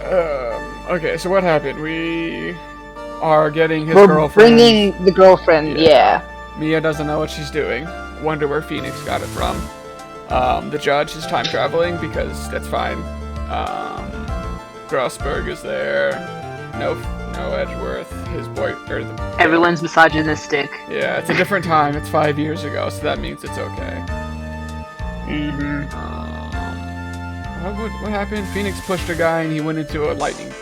Okay, so what happened? We are getting his We're girlfriend. bringing the girlfriend, yeah. Mia doesn't know what she's doing. Wonder where Phoenix got it from. The judge is time traveling because that's fine. Grossberg is there. No Edgeworth. His boy. Everyone's misogynistic. Yeah, it's a different time. It's 5 years ago, so that means it's okay. What happened? Phoenix pushed a guy and he went into a lightning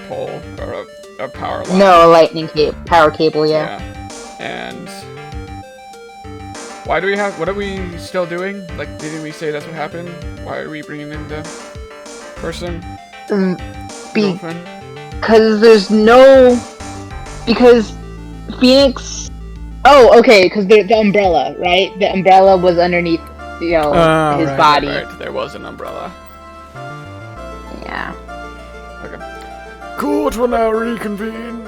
pole or a power line. No, a lightning power cable, yeah. And why do we have? What are we still doing? Like, didn't we say that's what happened? Why are we bringing in the person? Girlfriend? Because Phoenix. Oh, okay. Because the umbrella, right? The umbrella was underneath, his body. Right. There was an umbrella. Yeah. Okay. Court will now reconvene.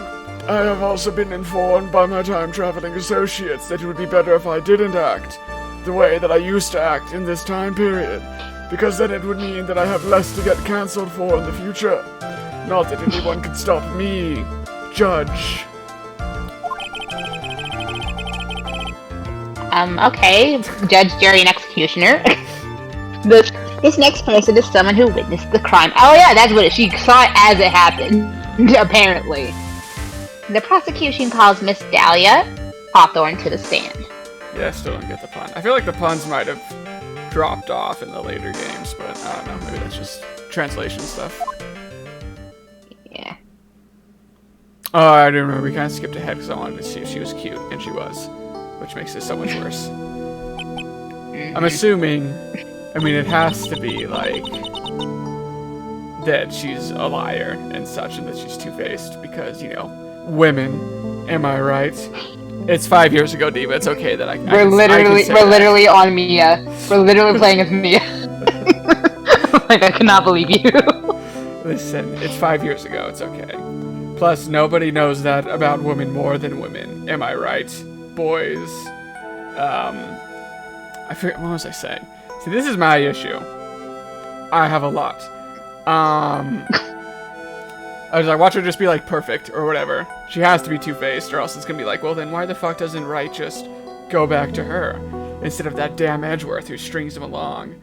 I have also been informed by my time-traveling associates that it would be better if I didn't act the way that I used to act in this time period, because then it would mean that I have less to get cancelled for in the future. Not that anyone can stop me, Judge. Okay, Judge, Jury, and Executioner. This next person is someone who witnessed the crime. Oh yeah, that's what she saw it as it happened, apparently. The prosecution calls Miss Dahlia Hawthorne to the stand. Yeah, I still don't get the pun. I feel like the puns might have dropped off in the later games, but I don't know, maybe that's just translation stuff. Yeah. Oh, I do remember we kind of skipped ahead because I wanted to see if she was cute, and she was, which makes it so much worse. I'm assuming, it has to be, like, that she's a liar and such, and that she's two-faced, because, women, am I right? It's 5 years ago, Diva, it's okay that we're literally on Mia. We're literally playing as Mia. Like, I cannot believe you. Listen, it's 5 years ago, it's okay. Plus, nobody knows that about women more than women, am I right? Boys, I forget, what was I saying? See, this is my issue. I have a lot. I was like, watch her just be like perfect or whatever. She has to be two-faced or else it's gonna be like, well then why the fuck doesn't Wright just go back to her instead of that damn Edgeworth who strings him along?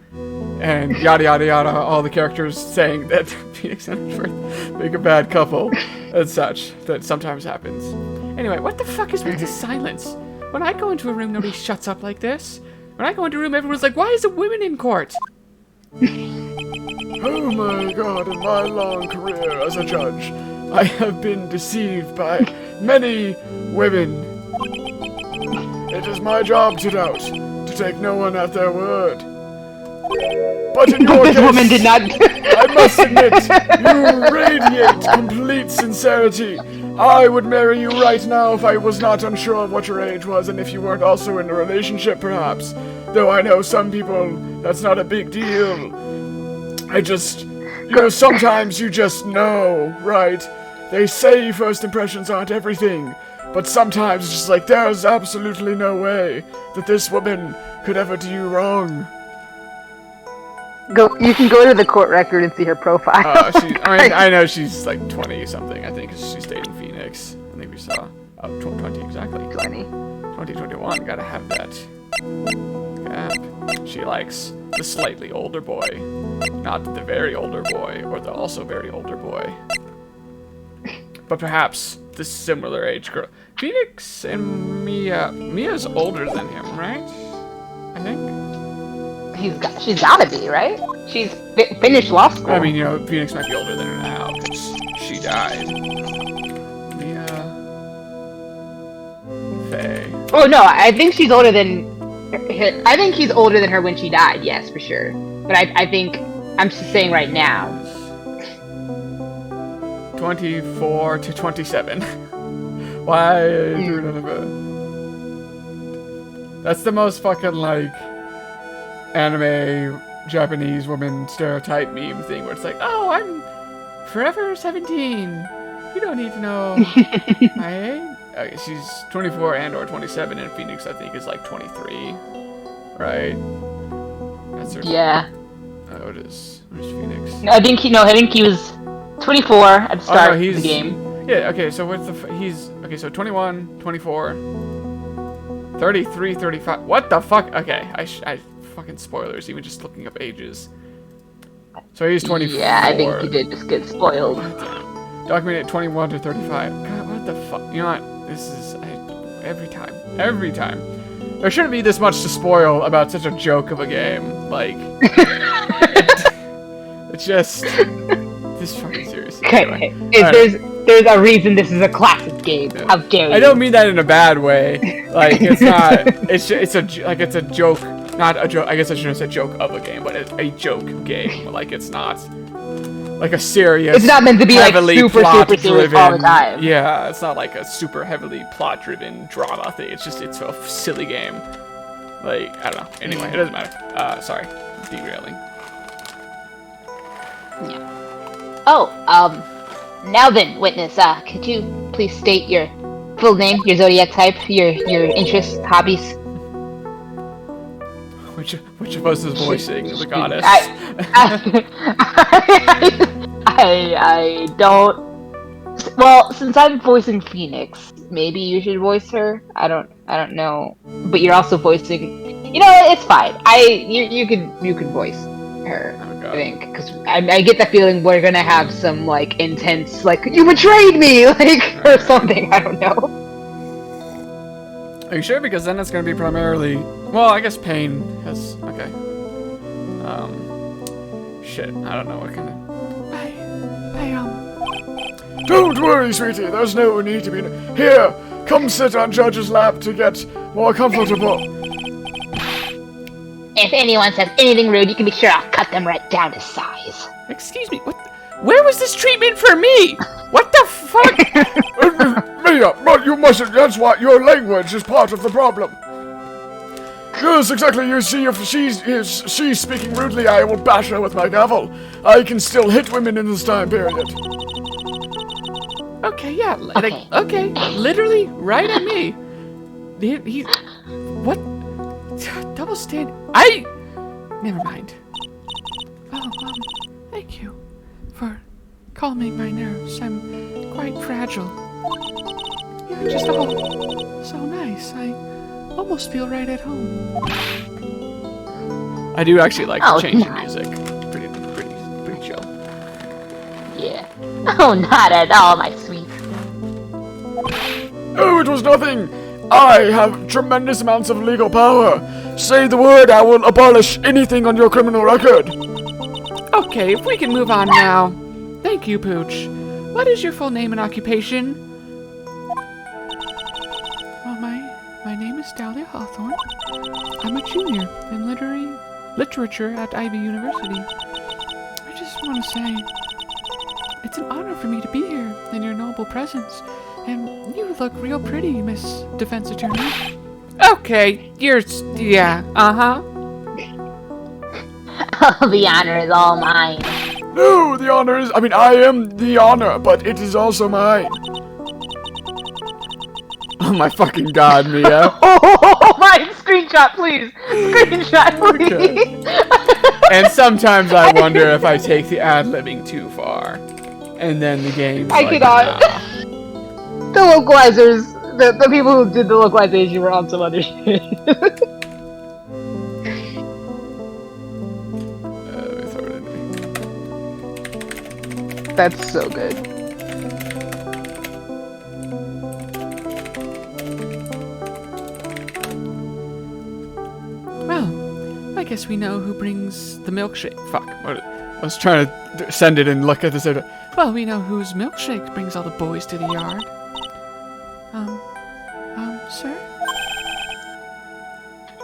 And yada yada yada, all the characters saying that Phoenix and Edgeworth make a bad couple and such. That sometimes happens. Anyway, what the fuck is with this silence? When I go into a room, nobody shuts up like this. When I go into a room, everyone's like, why is the women in court? Oh my god, in my long career as a judge, I have been deceived by many women. It is my job to doubt, to take no one at their word. But in your case, woman did not. I must admit, you radiate complete sincerity. I would marry you right now if I was not unsure of what your age was and if you weren't also in a relationship, perhaps. Though I know some people, that's not a big deal. Sometimes you just know, right? They say first impressions aren't everything, but sometimes it's just like, there's absolutely no way that this woman could ever do you wrong. You can go to the court record and see her profile. I know she's like 20-something, I think, she stayed in Phoenix. I think we saw, 20 exactly. 2021, gotta have that gap. She likes the slightly older boy, not the very older boy, or the also very older boy. But perhaps the similar age girl. Phoenix and Mia's older than him, right? I think. She's gotta be, right? She's finished law school. I mean, Phoenix might be older than her now, because she died. Mia... Faye. Oh, no, I think she's older than... I think he's older than her when she died, yes, for sure. But I think... I'm just saying right now. 24 to 27. Why do none of it? That's the most fucking, like... anime Japanese woman stereotype meme thing where it's like, oh, I'm forever 17. You don't need to know my age. Okay, she's 24 and or 27, and Phoenix I think is like 23, right? That's her. Yeah. Oh, it is. Where's Phoenix? I think he was 24 at the start of the he's game. Yeah. Okay. So what's he's okay. So 21, 24, 33, 35. What the fuck? Okay. I fucking spoilers. Even just looking up ages. So he's 24. Yeah, I think he did just get spoiled. Documented 21 to 35. God, what the fuck? You know what? This is every time. There shouldn't be this much to spoil about such a joke of a game. Like, it's just this fucking seriously. Okay, anyway. There's a reason this is a classic game. Yeah. How dare you? I don't mean that in a bad way. Like, it's not. It's a joke. Not a joke. I guess I shouldn't have said joke of a game, but a joke game. Like, it's not like a serious. It's not meant to be like super serious all the time. Yeah, it's not like a super heavily plot-driven drama thing. It's a silly game. Like, I don't know. Anyway, it doesn't matter. Sorry, derailing. Yeah. Oh, now then, witness. Could you please state your full name, your zodiac type, your interests, hobbies? Which of us is voicing the goddess? I don't. Well, since I'm voicing Phoenix, maybe you should voice her. I don't know. But you're also voicing. You know, it's fine. You could voice her. Oh, I think because I get the feeling we're gonna have some like intense like you betrayed me like or something. I don't know. Are you sure? Because then it's going to be primarily... Well, I guess Pain has... Okay. Shit. I don't know what kind of... Don't worry, sweetie. There's no need to be... Here! Come sit on Judge's lap to get more comfortable. If anyone says anything rude, you can be sure I'll cut them right down to size. Excuse me, what? Where was this treatment for me? What the fuck? Mia, but you mustn't. That's why your language is part of the problem. Yes, exactly. You see, if she's speaking rudely, I will bash her with my gavel. I can still hit women in this time period. Okay, yeah. Okay. Literally, right at me. He what? Double stand. Never mind. Oh, thank you for calming my nerves. I'm quite fragile. You're just all so nice. I almost feel right at home. I do actually like the change in music. Pretty chill. Yeah. Oh, not at all, my sweet. Oh, it was nothing. I have tremendous amounts of legal power. Say the word, I will abolish anything on your criminal record. Okay, if we can move on now. Thank you, Pooch. What is your full name and occupation? Well, my name is Dahlia Hawthorne. I'm a junior in literature at Ivy University. I just want to say, it's an honor for me to be here in your noble presence. And you look real pretty, Miss Defense Attorney. Okay, yeah, uh-huh. Oh, the honor is all mine. No, the honor is... I am the honor, but it is also mine. Oh my fucking god, Mia. Oh my, screenshot, please. Screenshot, please. Okay. And sometimes I wonder if I take the ad-libbing too far. And then the game. I cannot. The localizers, the people who did the localization were on some other shit. That's so good. Well, I guess we know who brings the milkshake. Fuck. I was trying to send it and look at this. Well, we know whose milkshake brings all the boys to the yard. Sir?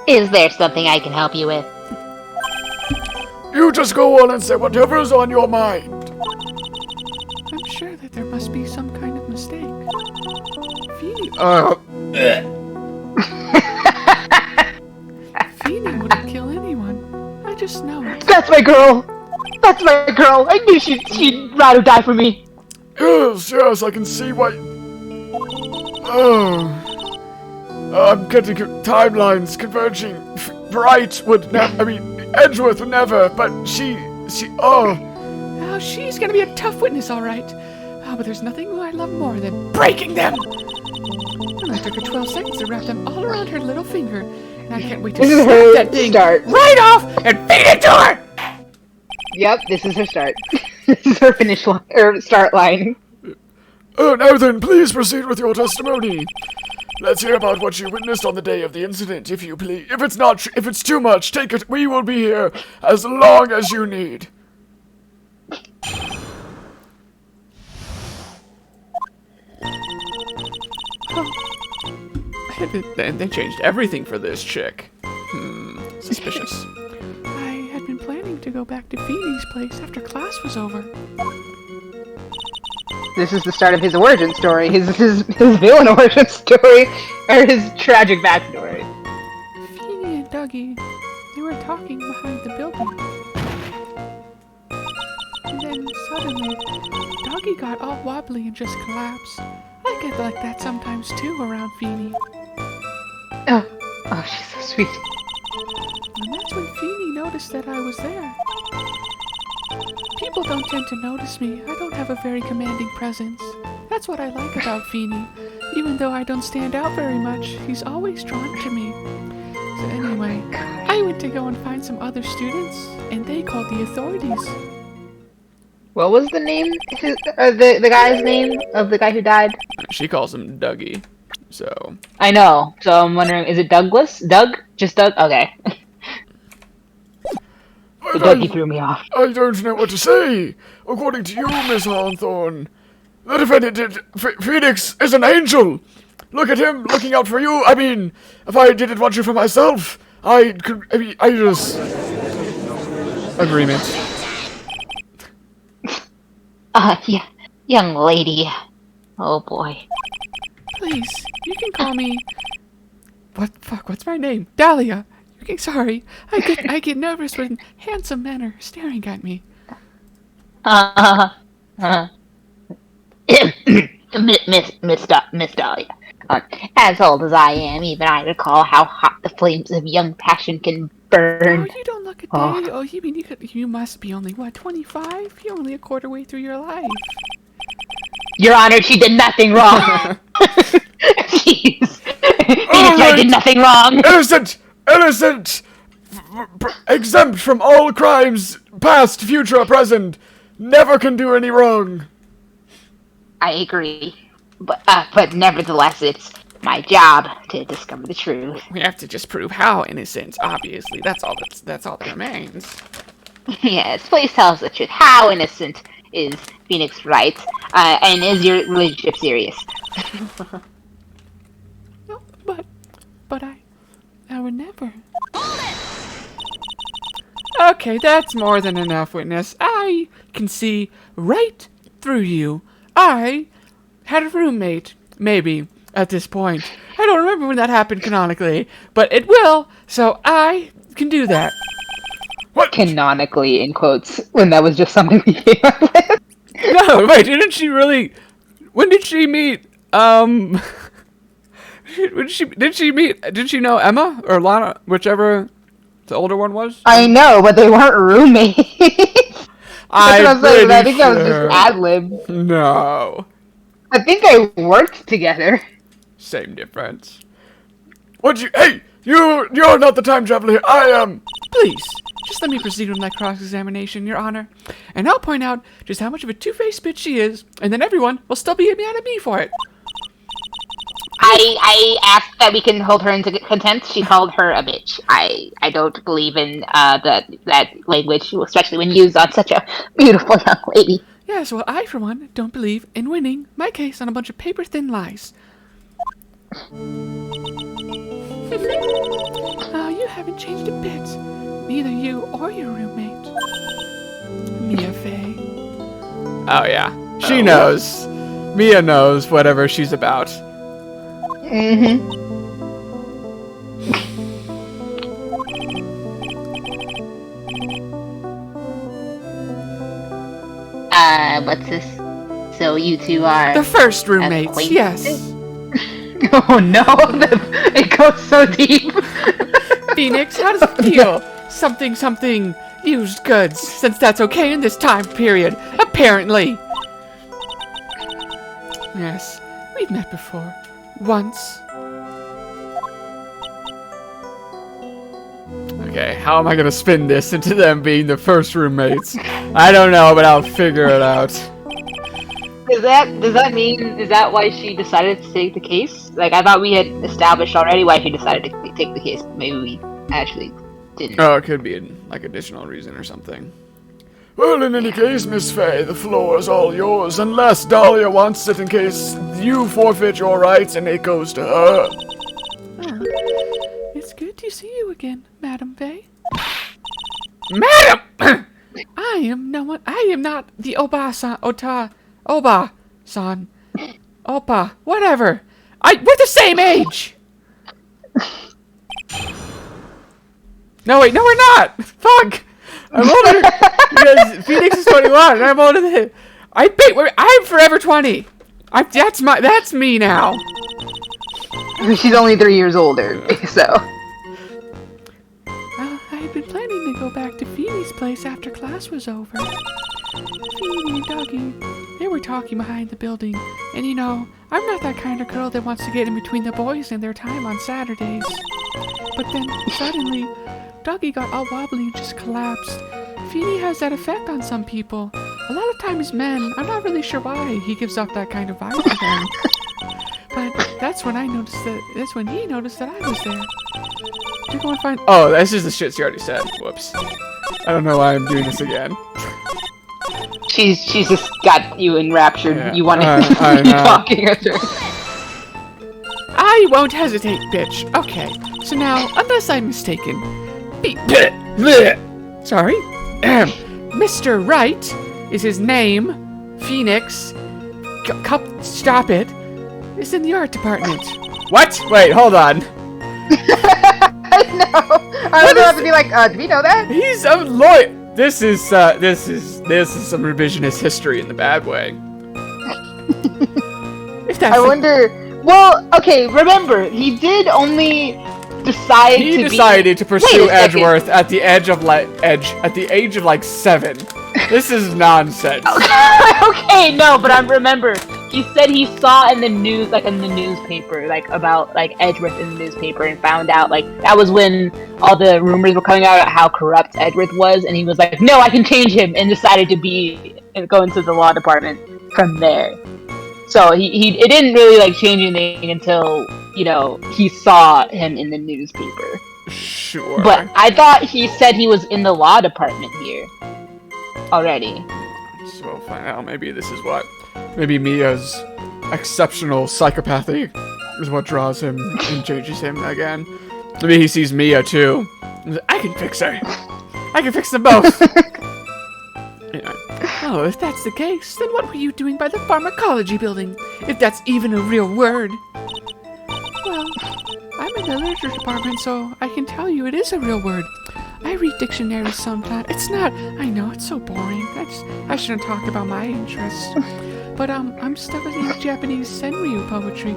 Is there something I can help you with? You just go on and say whatever's on your mind. I'm sure that there must be some kind of mistake. Feeny wouldn't kill anyone. I just know it. That's my girl! That's my girl! I knew she'd rather die for me! Yes, I can see why... I'm getting timelines converging. Wright would never... Edgeworth would never, but she... Oh, Oh, she's gonna be a tough witness, all right. Oh, but there's nothing I love more than breaking them. And I took her 12 seconds to wrap them all around her little finger. And I can't wait to This is snap her that thing start. right off and feed it to her! Yep, this is her start. This is her finish line, or start line. Now then, please proceed with your testimony. Let's hear about what you witnessed on the day of the incident, if you please. If it's too much, take it. We will be here as long as you need. They changed everything for this chick. Suspicious. I had been planning to go back to Phoebe's place after class was over. This is the start of his origin story, his villain origin story, or his tragic backstory. Phoebe and Dougie, they were talking behind the building. And then suddenly, Dougie got all wobbly and just collapsed. I get like that sometimes too around Phoebe. Oh, she's so sweet. And that's when Phoebe noticed that I was there. People don't tend to notice me. I don't have a very commanding presence. That's what I like about Feeney. Even though I don't stand out very much, he's always drawn to me. So anyway, I went to go and find some other students, and they called the authorities. What was the name? The guy's name of the guy who died? She calls him Dougie. So I know. So I'm wondering, is it Douglas? Doug? Just Doug? Okay. The Dougie threw me off. I don't know what to say. According to you, Miss Hawthorne, the defendant, Phoenix, is an angel. Look at him looking out for you. I mean, if I didn't want you for myself, I just... agreement. Yeah, young lady. Oh boy. Please, you can call me... What's my name? Dahlia. Okay, sorry. I get nervous when handsome men are staring at me. Miss Dahlia. As old as I am, even I recall how hot the flames of young passion can burn. Oh, you don't look a day. Oh, you mean you must be only, what, 25? You're only a quarter way through your life. Your Honor, she did nothing wrong. Jeez. I did nothing wrong. Innocent! Exempt from all crimes, past, future, or present. Never can do any wrong. I agree. But nevertheless, it's my job to discover the truth. We have to just prove how innocent. Obviously, that's all that remains. Yes, please tell us the truth. How innocent is Phoenix Wright? And is your relationship serious? No, but I would never. Okay, that's more than enough, witness. I can see right through you. I had a roommate, maybe, at this point. I don't remember when that happened canonically, but it will, so I can do that. What? Canonically, in quotes, when that was just something we came up with. No, wait, didn't she really... When did she meet, Did she know Emma or Lana, whichever the older one was? I know, but they weren't roommates. That's what I'm saying. I think that was just ad-lib. No. I think they worked together. Same difference. Hey, you're not the time traveler here. I am. Please, just let me proceed with my cross-examination, Your Honor. And I'll point out just how much of a two-faced bitch she is, and then everyone will still be mad at me for it. I asked that we can hold her into contempt. She called her a bitch. I don't believe in that language, especially when used on such a beautiful young lady. Yes, well, I, for one, don't believe in winning my case on a bunch of paper-thin lies. You haven't changed a bit. Neither you or your roommate. Mia Fey. Oh, yeah. She knows. Mia knows whatever she's about. Mm-hmm. What's this? So you two are... The first roommates, yes. Oh no, it goes so deep. Phoenix, how does it feel? Something, used goods, since that's okay in this time period, apparently. Yes, we've met before. Once. Okay, how am I gonna spin this into them being the first roommates? I don't know, but I'll figure it out. Does that mean, is that why she decided to take the case? Like, I thought we had established already why she decided to take the case. Maybe we actually didn't. Oh, it could be like additional reason or something. Well, in any case, Miss Fay, the floor is all yours, unless Dahlia wants it in case you forfeit your rights and it goes to her. It's good to see you again, Madam Vey. Madam! I am not the Oba-san, Oba-san, Opa, whatever. We're the same age! No, wait, no, we're not! Fuck! I'm older, because Phoenix is 21, and I'm older than him. I'm forever 20. That's me now. She's only 3 years older, so. I had been planning to go back to Phoebe's place after class was over. Phoebe and Dougie, they were talking behind the building, and you know, I'm not that kind of girl that wants to get in between the boys and their time on Saturdays. But then, suddenly, Dougie got all wobbly and just collapsed. Phoebe has that effect on some people. A lot of times men, I'm not really sure why he gives off that kind of vibe to them. But that's when he noticed that I was there. To go and find. Oh, this is the shit she already said. Whoops. I don't know why I'm doing this again. She's just got you enraptured. Yeah, You want to I keep know. talking with her. I won't hesitate, bitch. Okay, so now, unless I'm mistaken, sorry, Mr. Wright is his name. Phoenix, stop it, is in the art department. What? Wait, hold on. I know. I was about to be like, do we know that? He's a lawyer. This is some revisionist history in the bad way. If that's I wonder. Well, okay. Remember, he did only decide. He decided to pursue Edgeworth at the age of like 7. This is nonsense. Okay, no, but I remember he said he saw in the news, like in the newspaper, like about like Edgeworth in the newspaper, and found out like that was when all the rumors were coming out about how corrupt Edgeworth was, and he was like, no, I can change him, and decided to go into the law department from there. So it didn't really like change anything until, you know, he saw him in the newspaper. Sure. But I thought he said he was in the law department here already. So we'll find out. Maybe this is what. Maybe Mia's exceptional psychopathy is what draws him and changes him again. Maybe he sees Mia too. I can fix her. I can fix them both. Yeah. Oh, if that's the case, then what were you doing by the pharmacology building? If that's even a real word. Well, I'm in the literature department, so I can tell you it is a real word. I read dictionaries sometimes. It's not, I know, it's so boring. I shouldn't talk about my interests. But I'm studying Japanese senryu poetry.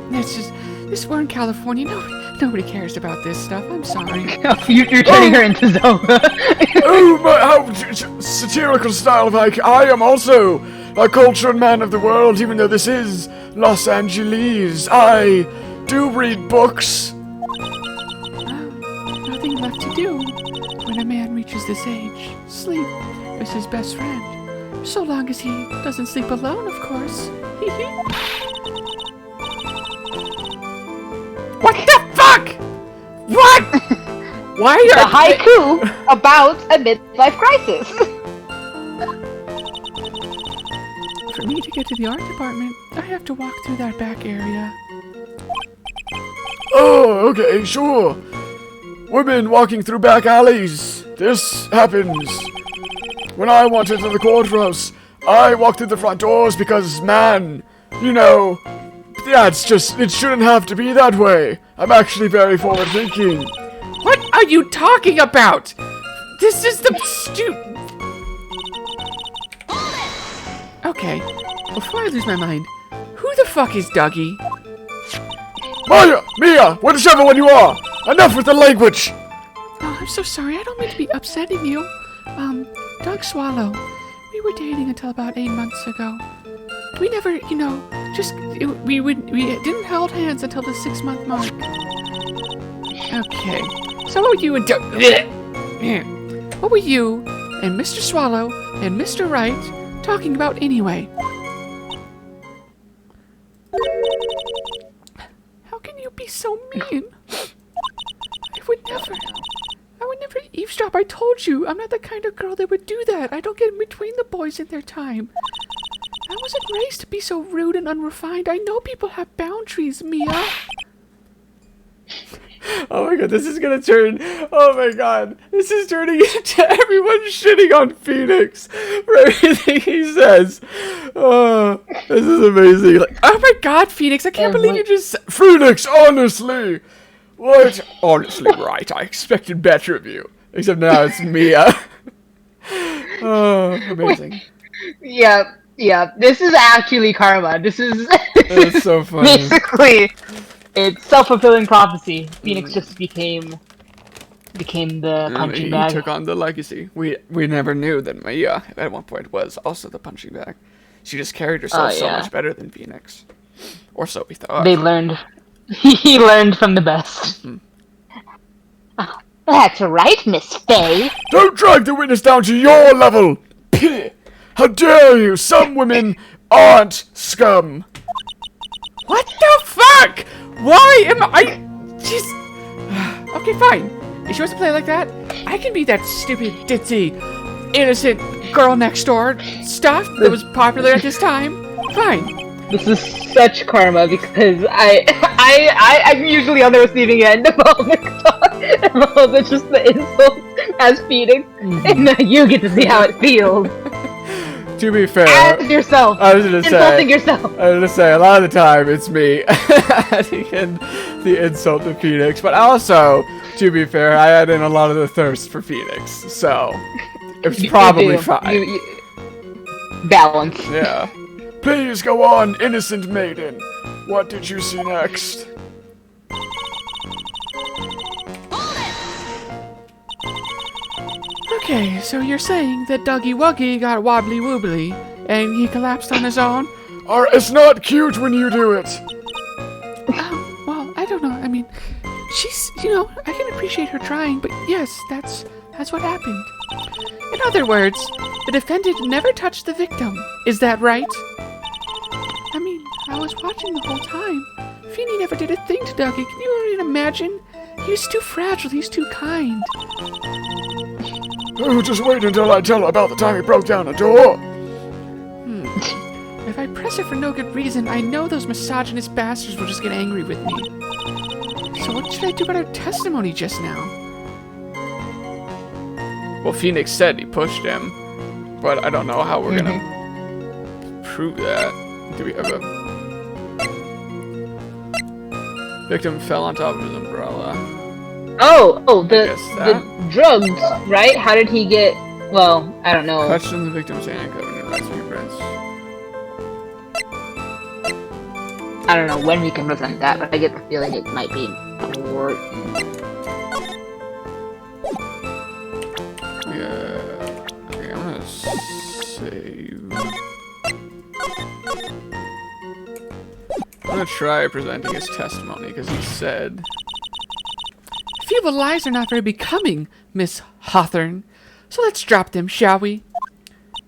We're in California. Nobody cares about this stuff. I'm sorry. You're turning her into Zelda. Oh, my, how satirical style of hike. I am also a cultured man of the world, even though this is Los Angeles. I do read books. Nothing left to do when a man reaches this age. Sleep is his best friend. So long as he doesn't sleep alone, of course. What the fuck? What? Why are The haiku about a midlife crisis. For me to get to the art department, I have to walk through that back area. Oh, okay, sure. Women walking through back alleys. This happens. When I went into the courthouse, I walked through the front doors because, man, you know, that's just, it shouldn't have to be that way. I'm actually very forward thinking. What are you talking about? This is the Okay, before I lose my mind, who the fuck is Dougie? Mia, whichever one you are, enough with the language. Oh, I'm so sorry. I don't mean to be upsetting you. Doug Swallow. We were dating until about 8 months ago. We never, we didn't hold hands until the 6-month mark. Okay. So what were you and what were you and Mr. Swallow and Mr. Wright talking about anyway? How can you be so mean? I would never eavesdrop. I told you, I'm not the kind of girl that would do that. I don't get in between the boys in their time. I wasn't raised to be so rude and unrefined. I know people have boundaries, Mia. Oh my god, this is gonna turn. Oh my god, this is turning into everyone shitting on Phoenix for everything he says. Oh, this is amazing. Like, oh my god, Phoenix, I can't believe you just. Phoenix, honestly! What? Honestly, right, I expected better of you. Except now it's Mia. Oh, amazing. Yeah, this is actually karma. This is It's so funny. basically it's self-fulfilling prophecy. Phoenix just became the punching He bag. took on the legacy. We never knew that Mia at one point was also the punching bag. She just carried herself so much better than Phoenix. Or so we thought. They learned. He learned from the best. Oh, that's right, Miss Faye. Don't drag the witness down to your level! Pih! How dare you! Some women aren't scum! What the fuck? Why am I... Just... Okay, fine. If she wants to play like that, I can be that stupid, ditzy, innocent girl next door stuff that was popular at this time. Fine. This is such karma because I'm usually on the receiving end of all the talk, of all the just the insults as Phoenix, and now you get to see how it feels. To be fair, As yourself, I was gonna say, insulting yourself. I was gonna say, a lot of the time it's me adding in the insult to Phoenix, but also, to be fair, I add in a lot of the thirst for Phoenix, so it's probably fine. Balance. Yeah. Please go on, innocent maiden. What did you see next? Okay, so you're saying that Dougie Wuggy got wobbly woobly and he collapsed on his own? It's not cute when you do it. Oh, well, I don't know. I mean, she's, I can appreciate her trying, but yes, that's what happened. In other words, the defendant never touched the victim. Is that right? I mean, I was watching the whole time. Feeny never did a thing to Dougie. Can you even imagine? He's too fragile. He's too kind. Oh, just wait until I tell about the time he broke down a door. If I press her for no good reason, I know those misogynist bastards will just get angry with me. So what should I do about her testimony just now? Well, Phoenix said he pushed him, but I don't know how we're gonna prove that. Do we have a... Victim fell on top of his umbrella. The drugs, right? How did he get? Well, I don't know. Clutched in the victim's hand, covered in ice fingerprints. I don't know when we can present that, but I get the feeling it might be important. Yeah. Okay, I'm gonna save. I'm gonna try presenting his testimony because he said. Feeble lies are not very becoming, Miss Hawthorne. So let's drop them, shall we?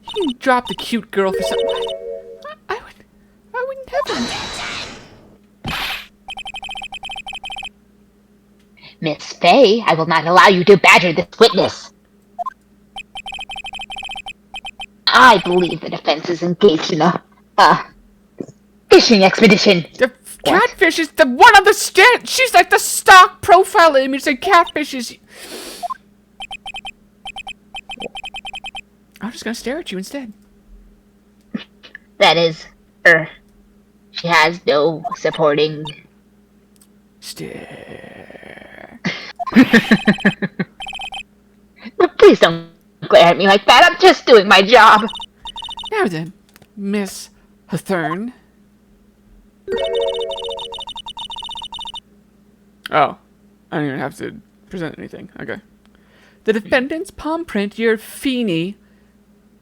You can drop the cute girl for some. What? I would never. Miss Faye, I will not allow you to badger this witness. I believe the defense is engaged in a fishing expedition. The catfish is the one on the stand. She's like the stock profile image. The catfish is. I'm just gonna stare at you instead. That is, she has no supporting. Stare. Please don't glare at me like that. I'm just doing my job. Now then, Miss Hawthorne. Oh, I don't even have to present anything. Okay. The defendant's palm print, your Feeny,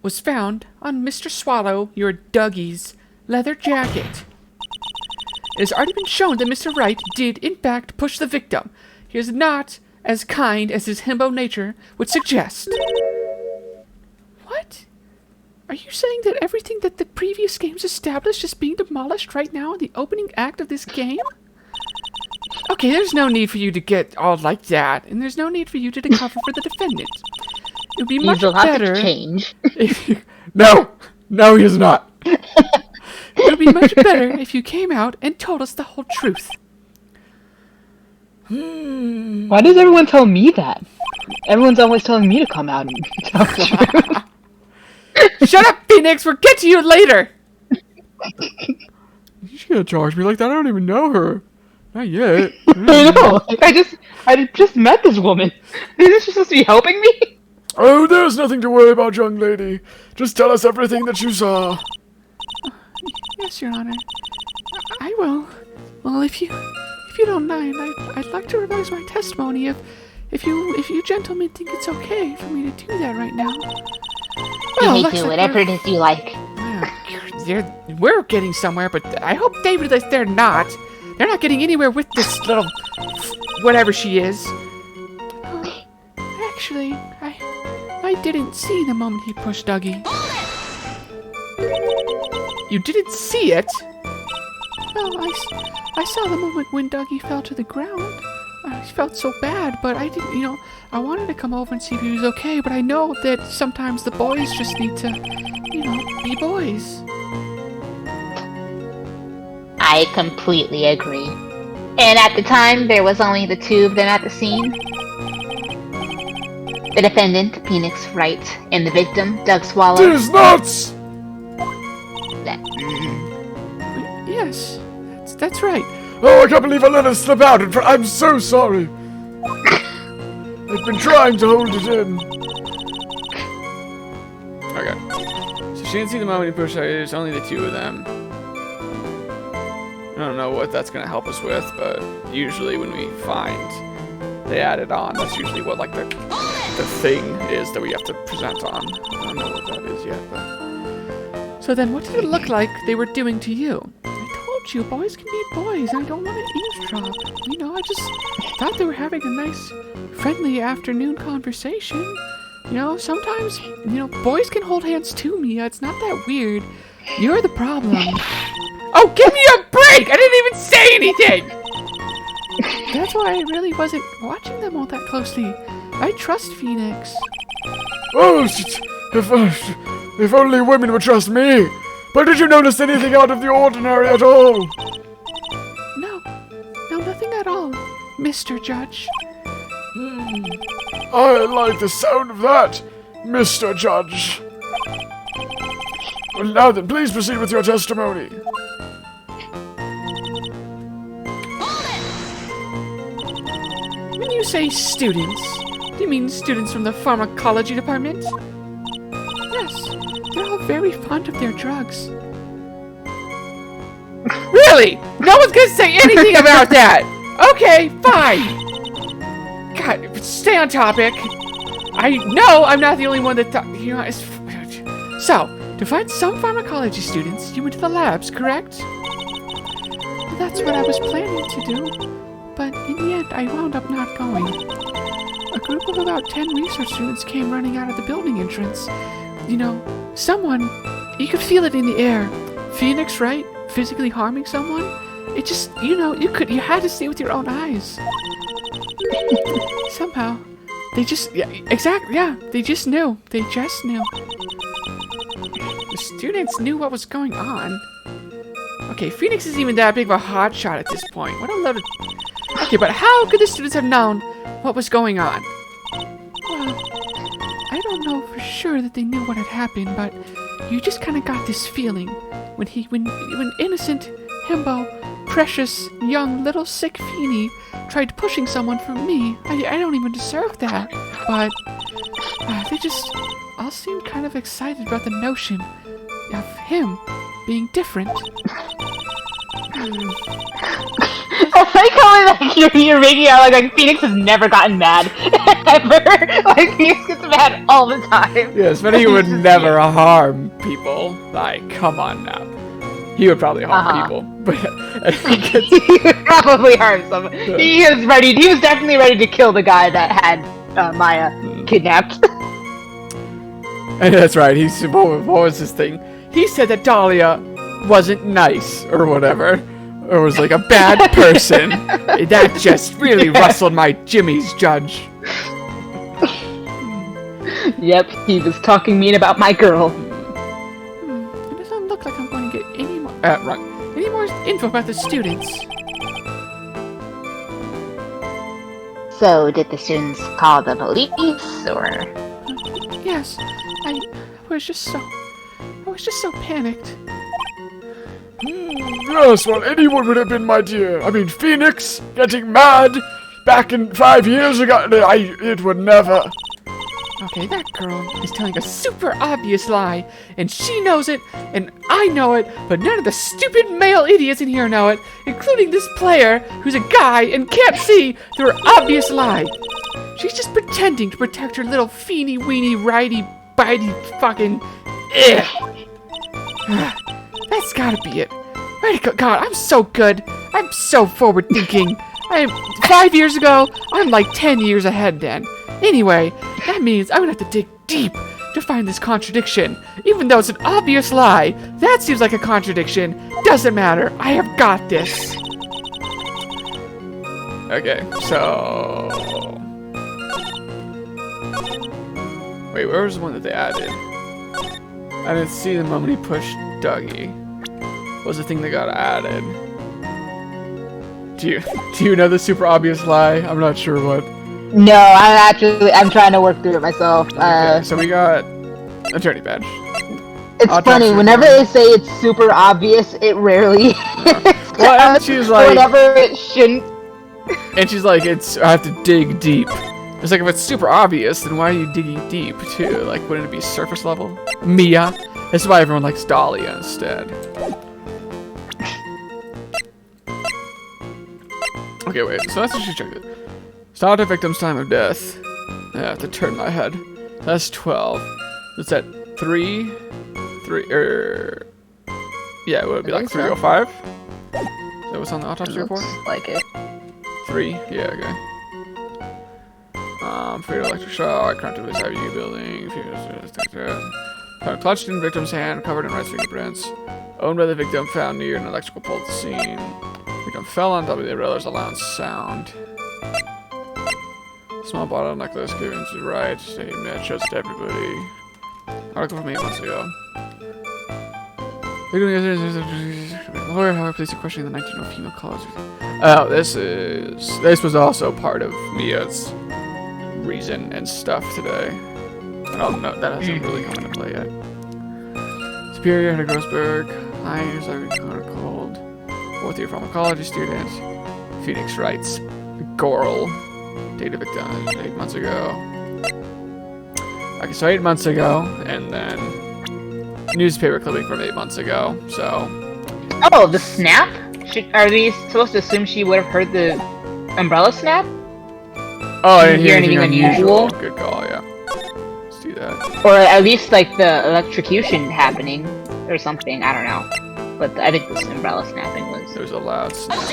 was found on Mr. Swallow, your Dougie's, leather jacket. It has already been shown that Mr. Wright did, in fact, push the victim. He is not as kind as his himbo nature would suggest. What? Are you saying that everything that the previous games established is being demolished right now in the opening act of this game? Okay, there's no need for you to get all like that, and there's no need for you to cover for the defendant. It would be much better. Change. No, he is not. It would be much better if you came out and told us the whole truth. Why does everyone tell me that? Everyone's always telling me to come out and tell the truth. Shut up, Phoenix! We'll get to you later! She's gonna charge me like that. I don't even know her. Not yet. I know. I just met this woman. Isn't she supposed to be helping me? Oh, there's nothing to worry about, young lady. Just tell us everything that you saw. Yes, Your Honor. I will. Well, if you don't mind, I'd like to revise my testimony if you gentlemen think it's okay for me to do that right now. You may do whatever it is you like. We're getting somewhere, but I hope David that they're not. They're not getting anywhere with this little whatever she is. Actually, I didn't see the moment he pushed Dougie. You didn't see it? Well, I saw the moment when Dougie fell to the ground. I felt so bad, but I didn't, I wanted to come over and see if he was okay, but I know that sometimes the boys just need to, be boys. I completely agree. And at the time, there was only the two of them at the scene. The defendant, Phoenix Wright, and the victim, Doug Swallow. It is nuts! Yes, that's right. Oh, I can't believe I let it slip out. I'm so sorry. I've been trying to hold it in. Okay. So she didn't see the moment he pushed her. There's only the two of them. I don't know what that's gonna help us with, but usually when we find they add it on, that's usually what like the thing is that we have to present on. I don't know what that is yet, but so then what did it look like they were doing to you? I told you, boys can be boys. I don't want to eavesdrop. I just thought they were having a nice, friendly afternoon conversation. Sometimes, boys can hold hands too, Mia. It's not that weird. You're the problem. oh, give me a break! I didn't even say anything! That's why I really wasn't watching them all that closely. I trust Phoenix. Oh, if only women would trust me. But did you notice anything out of the ordinary at all? No, nothing at all, Mr. Judge. I like the sound of that, Mr. Judge. Well, now then, please proceed with your testimony. When you say students, do you mean students from the pharmacology department? Yes, they're all very fond of their drugs. Really? No one's gonna say anything about that! Okay, fine! God, stay on topic. I know I'm not the only one that thought, So, to find some pharmacology students, you went to the labs, correct? Well, that's what I was planning to do, but in the end, I wound up not going. A group of about 10 research students came running out of the building entrance. Someone, you could feel it in the air. Phoenix Wright physically harming someone? It just, you had to see with your own eyes. Somehow, they just, they just knew. They just knew. The students knew what was going on. Okay, Phoenix isn't even that big of a hotshot at this point. What a load of... Okay, but how could the students have known what was going on? Well, I don't know for sure that they knew what had happened, but you just kind of got this feeling when innocent, himbo, precious, young, little sick Feeny tried pushing someone from me. I don't even deserve that, but they just all seemed kind of excited about the notion of him being different. I like how you're making out like Phoenix has never gotten mad ever. Like Phoenix gets mad all the time. Yes, but he would never harm people. Like, come on now. He would probably harm people, but he gets... He would probably harm someone. He was definitely ready to kill the guy that had Maya kidnapped. And that's right. What was his thing? He said that Dahlia wasn't nice or whatever, or was like a bad person. That just really rustled my Jimmy's judge. Yep, he was talking mean about my girl. It doesn't look like I'm going to get any more info about the students. So, did the students call the police, or? Yes, I was just so panicked. Yes, well, anyone would have been, my dear. I mean, Phoenix getting mad back in 5 years ago. It would never. Okay, that girl is telling a super obvious lie, and she knows it, and I know it, but none of the stupid male idiots in here know it, including this player, who's a guy and can't see through her obvious lie. She's just pretending to protect her little feeny weeny righty bitey fucking That's gotta be it. Right, God, I'm so good. I'm so forward thinking. 5 years ago, I'm like 10 years ahead then. Anyway, that means I'm gonna have to dig deep to find this contradiction. Even though it's an obvious lie, that seems like a contradiction. Doesn't matter. I have got this. Okay, so... Wait, where was the one that they added? I didn't see the moment he pushed Dougie. What was the thing that got added? Do you know the super obvious lie? I'm not sure what. No, I'm trying to work through it myself. Okay, so we got attorney badge. It's funny, whenever they say it's super obvious, it rarely is. Well, and she's like... Whenever it shouldn't. And she's like, I have to dig deep. It's like, if it's super obvious, then why are you digging deep, too? Like, wouldn't it be surface level? Mia. This is why everyone likes Dahlia instead. Okay, wait, so let's just check it. Start a victim's time of death. I have to turn my head. That's 12. Is that 3? Yeah, it would be like 305? Is that what's on the autopsy report? Like it. 3? Yeah, okay. Fatal electric shock, crime to the IVU building, found clutched in victim's hand, covered in Wright's fingerprints. Owned by the victim, found near an electrical pole at the scene. Victim fell on top of the railers, a loud sound. Small bottle necklace given to Wright, stating that shows to everybody. Article from 8 months ago. Lawyer, however, police are questioning the 19-year-old female college. Oh, this was also part of Mia's reason and stuff today. I don't know, that hasn't really come into play yet. Superior Henry Grossberg, Hires are cold. 4th year pharmacology student. Phoenix Wright's Goral. Date of victim 8 months ago. Okay, so 8 months ago, and then newspaper clipping from 8 months ago, so... Oh, the snap? Are we supposed to assume she would have heard the umbrella snap? Oh, I didn't hear anything unusual. Good call, yeah. Let's do that. Or at least, like, the electrocution happening, or something, I don't know. But I think this umbrella snapping was... There was a loud snap.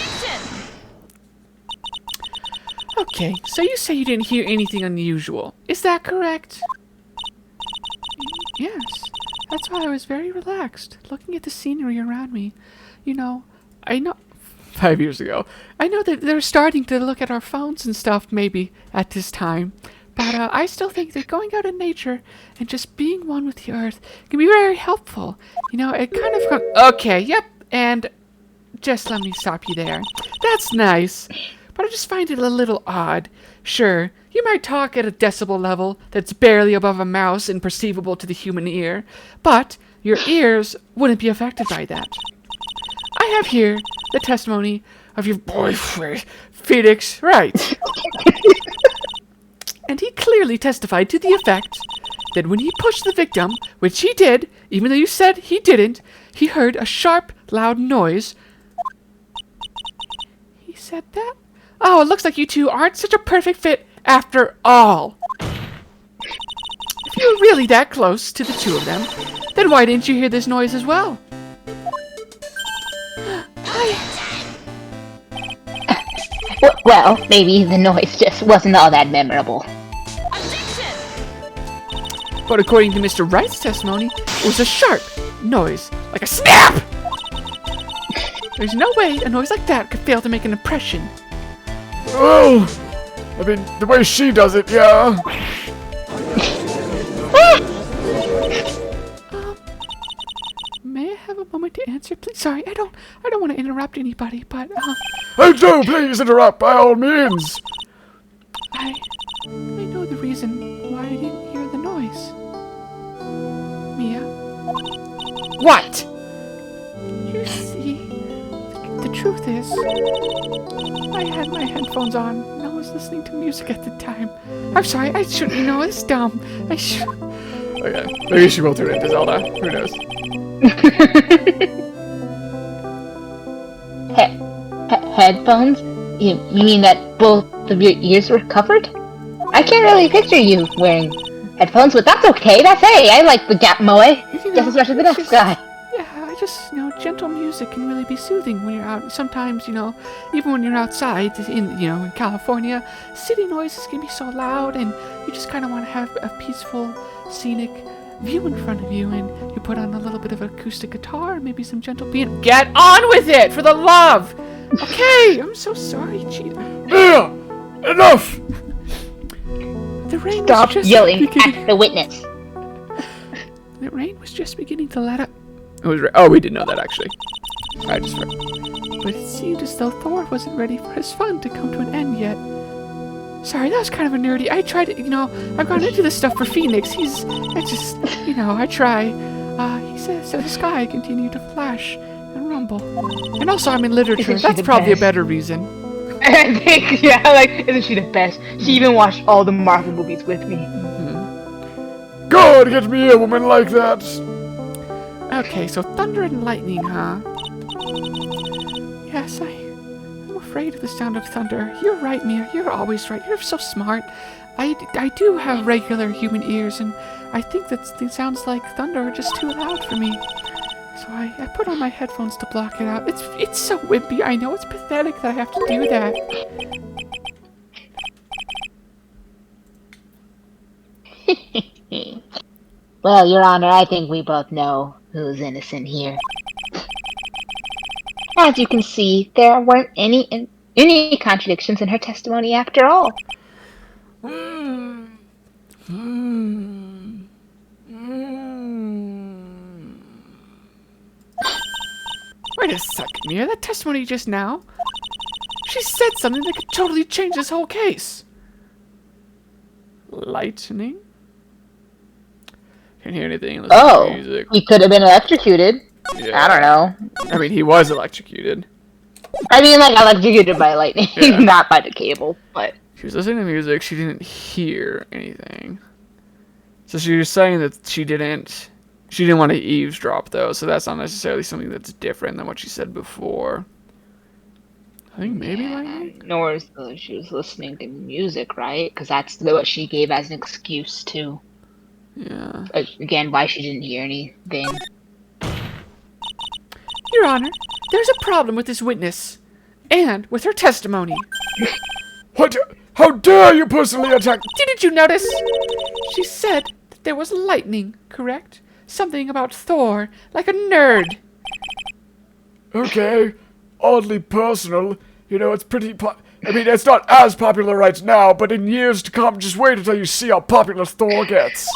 Okay, so you say you didn't hear anything unusual. Is that correct? Yes. That's why I was very relaxed, looking at the scenery around me. You know, I know... 5 years ago. I know that they're starting to look at our phones and stuff, maybe, at this time. But I still think that going out in nature and just being one with the earth can be very helpful. You know, it kind of... Okay, yep, and just let me stop you there. That's nice, but I just find it a little odd. Sure, you might talk at a decibel level that's barely above a mouse and perceivable to the human ear, but your ears wouldn't be affected by that. I have here the testimony of your boyfriend, Phoenix Wright. And he clearly testified to the effect that when he pushed the victim, which he did, even though you said he didn't, he heard a sharp, loud noise. He said that? Oh, it looks like you two aren't such a perfect fit after all. If you were really that close to the two of them, then why didn't you hear this noise as well? Well, maybe the noise just wasn't all that memorable. But according to Mr. Wright's testimony, it was a sharp noise, like a snap! There's no way a noise like that could fail to make an impression. Well, I mean, the way she does it, yeah. May I have a moment to answer, please? Sorry, I don't want to interrupt anybody, but Oh, do please interrupt by all means. I know the reason why I didn't hear the noise. Mia, What? you see, the truth is, I had my headphones on and I was listening to music at the time. I'm sorry, I shouldn't, it's dumb. I should. Okay, maybe she will turn into Zelda. Who knows? Headphones? You mean that both of your ears were covered? I can't really picture you wearing headphones, but that's okay. That's hey. I like the Gap Moe just as much as the next guy. Yeah, I just, gentle music can really be soothing when you're out. Sometimes, even when you're outside in California, city noises can be so loud and you just kind of want to have a peaceful, scenic view in front of you, and you put on a little bit of acoustic guitar, maybe some gentle piano. Get on with it, for the love! Okay, I'm so sorry, Cheetah. Mia, enough. The rain Stop was just yelling beginning. at the witness. The rain was just beginning to let up. Oh, we didn't know that actually. I just read. But it seemed as though Thor wasn't ready for his fun to come to an end yet. Sorry, that was kind of a nerdy. I tried to, I've gone into this stuff for Phoenix. I try. He says the sky continued to flash and rumble. And also, I'm in literature. Isn't she That's the probably a best? better reason. I think, isn't she the best? She even watched all the Marvel movies with me. God, get me a woman like that. Okay, so thunder and lightning, huh? Yes, I'm afraid of the sound of thunder. You're right, Mia. You're always right. You're so smart. I do have regular human ears, and I think that the sounds like thunder are just too loud for me. So I put on my headphones to block it out. It's so wimpy. I know it's pathetic that I have to do that. Well, Your Honor, I think we both know who's innocent here. As you can see, there weren't any contradictions in her testimony after all. Wait a second, Mia. That testimony just now, she said something that could totally change this whole case. Lightning? Can't hear anything. Listen to music. He could have been electrocuted. Yeah. I don't know. I mean, he was electrocuted. I mean, electrocuted by lightning, Yeah. not by the cable, but... She was listening to music. She didn't hear anything. So she was saying that she didn't want to eavesdrop, though. So that's not necessarily something that's different than what she said before. I think maybe lightning. Nor is she was listening to music, right? Because that's what she gave as an excuse to. Yeah. Again, why she didn't hear anything. Your Honor, there's a problem with this witness. And with her testimony. What? How dare you personally attack? Didn't you notice? She said that there was lightning, correct? Something about Thor, like a nerd. Okay, oddly personal. It's pretty. I mean, it's not as popular right now, but in years to come, just wait until you see how popular Thor gets.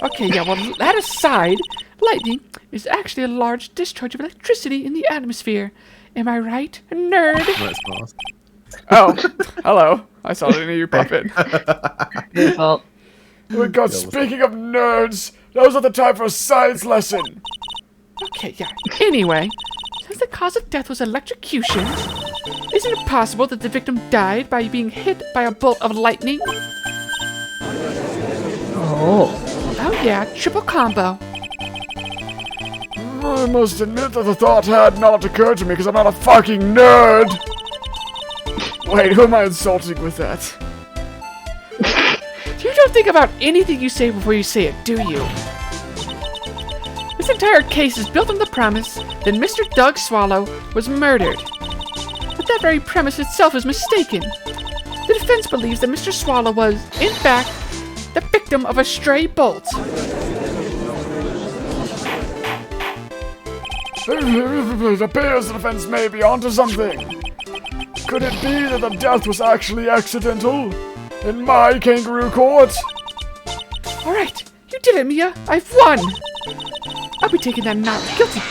Okay, yeah, well, that aside, lightning is actually a large discharge of electricity in the atmosphere. Am I right, nerd? Oh, hello. I saw it in your puppet. Your fault. Oh my God! Speaking of nerds, now's not the time for a science lesson. Okay, yeah. Anyway, since the cause of death was electrocution, isn't it possible that the victim died by being hit by a bolt of lightning? Oh yeah, triple combo. I must admit that the thought had not occurred to me because I'm not a fucking nerd. Wait, who am I insulting with that? You don't think about anything you say before you say it, do you? This entire case is built on the premise that Mr. Doug Swallow was murdered. But that very premise itself is mistaken. The defense believes that Mr. Swallow was, in fact, the victim of a stray bolt. It appears the defense may be onto something. Could it be that the death was actually accidental? In my kangaroo court? Alright, you did it, Mia. I've won. I'll be taking that not guilty.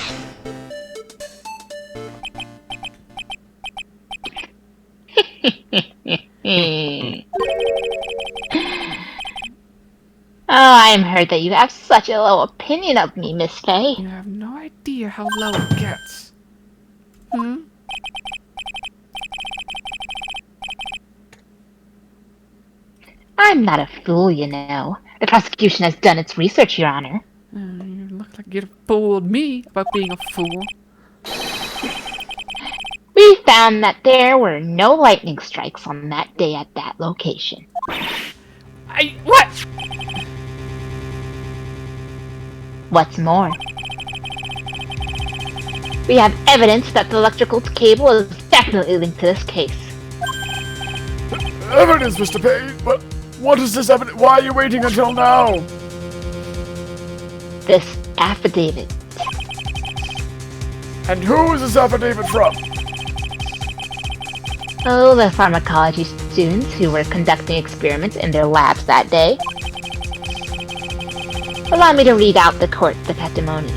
Oh, I'm hurt that you have such a low opinion of me, Miss Faye. You have no idea how low it gets. I'm not a fool, you know. The prosecution has done its research, Your Honor. You look like you fooled me about being a fool. We found that there were no lightning strikes on that day at that location. What? What's more, we have evidence that the electrical cable is definitely linked to this case. Evidence, Mr. Payne? But what is this evidence? Why are you waiting until now? This affidavit. And who is this affidavit from? Oh, the pharmacology students who were conducting experiments in their labs that day. Allow me to read out to the court the testimony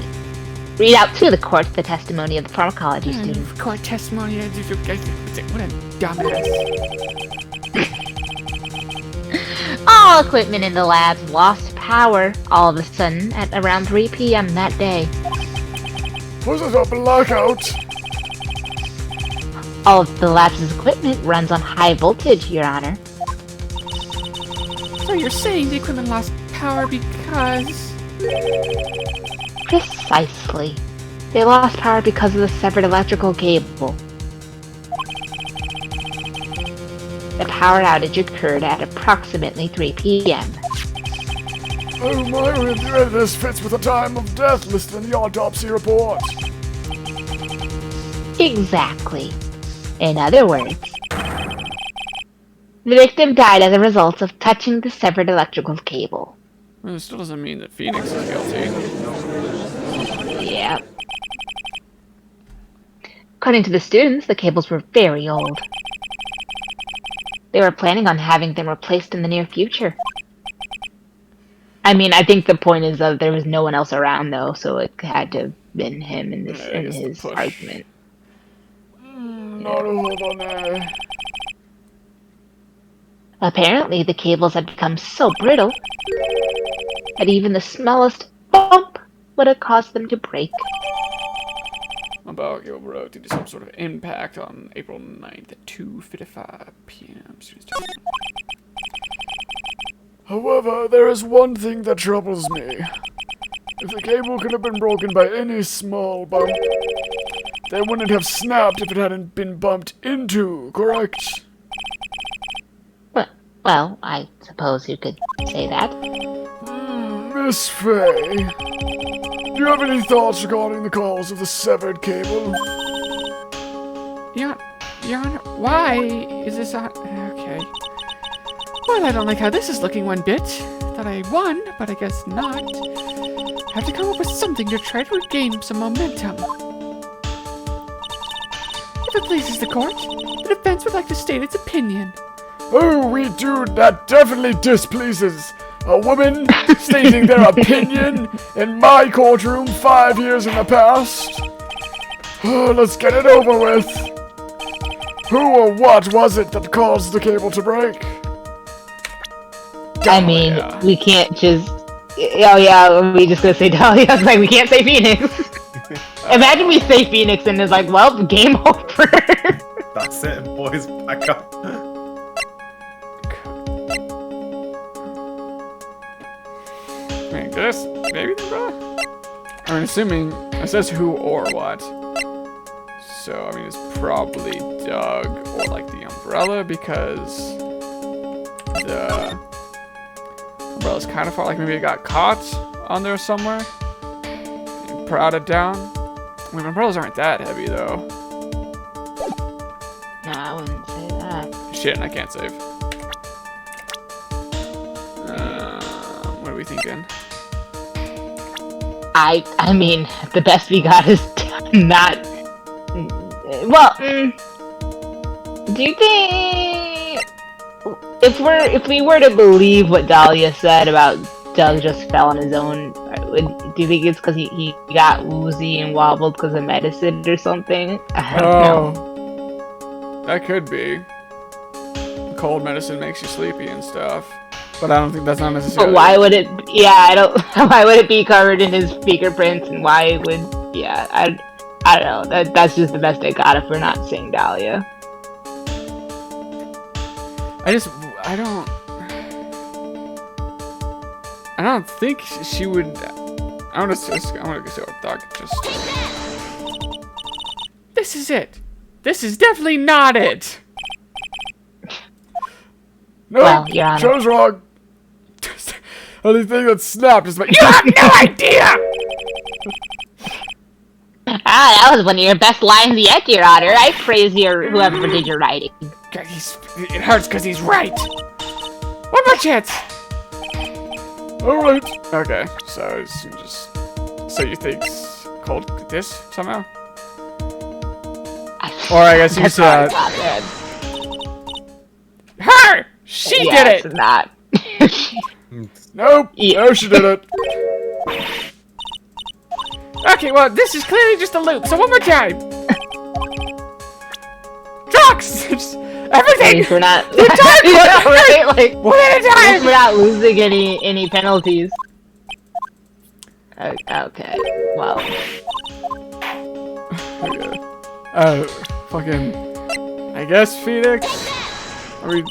of the pharmacology students. Court testimony. What a dumbass. All equipment in the labs lost power all of a sudden at around 3 p.m. that day. Was it a blackout? All of the lab's equipment runs on high voltage, Your Honor. So you're saying the equipment lost power because... Precisely. They lost power because of the severed electrical cable. The power outage occurred at approximately 3 p.m. Oh my, this fits with the time of death listed in the autopsy report. Exactly. In other words, the victim died as a result of touching the severed electrical cable. Well, it still doesn't mean that Phoenix is guilty. Yeah. According to the students, the cables were very old. They were planning on having them replaced in the near future. I mean, I think the point is that there was no one else around, though, so it had to have been him in his argument. Apparently, the cables had become so brittle that even the smallest bump would have caused them to break. About your road to do some sort of impact on April 9th at 2:55 p.m. However, there is one thing that troubles me. If the cable could have been broken by any small bump, they wouldn't have snapped if it hadn't been bumped into, correct? Well, I suppose you could say that. Miss Faye, do you have any thoughts regarding the cause of the severed cable? Your Honor, why is this on... Okay. Well, I don't like how this is looking one bit. Thought I won, but I guess not. Have to come up with something to try to regain some momentum. If it pleases the court, the defense would like to state its opinion. Oh, we do. That definitely displeases. A woman stating their opinion in my courtroom 5 years in the past. Oh, let's get it over with. Who or what was it that caused the cable to break? I mean, we can't just... Oh yeah, we just gonna say Dahlia. I was like, we can't say Phoenix. Imagine we say Phoenix and it's like, well, game over. That's it, boys, back up. Like this? Maybe the bro? I'm assuming it says who or what. So, I mean, it's probably Doug or, like, the umbrella because the umbrella's kind of far. Like, maybe it got caught on there somewhere and prodded down. I mean, umbrellas aren't that heavy, though. No, I wouldn't say that. Shit, and I can't save. What are we thinking? I mean, the best we got is not. Well, do you think if we were to believe what Dahlia said about Doug just fell on his own, do you think it's because he got woozy and wobbled because of medicine or something? I don't know. That could be. Cold medicine makes you sleepy and stuff. But I don't think that's not necessarily. But why would it? Yeah, I don't. Why would it be covered in his fingerprints? And why would? Yeah, I don't know. That's just the best I got if we're not saying Dahlia. I don't think she would. I want to go with Doug. Just. This is it. This is definitely not it. No, Well, Your Honor. chose wrong. Only thing that snapped is my. You have no idea. That was one of your best lines yet, Your Honor. I praise whoever did your writing. God, it hurts because he's right. One more chance. All right. Okay, so it's just. So you think cold this somehow? Or I guess you That's said not good. her. She Yeah, did it. it's not. Nope. Yeah. No, she did it. Okay, well, this is clearly just a loop, so one more time. Trucks! At Everything! least we're not. We're talking- You know, right? Like, One at a at least time! we're not losing any penalties. Okay. Well. Okay. Fucking. I guess Phoenix? I mean.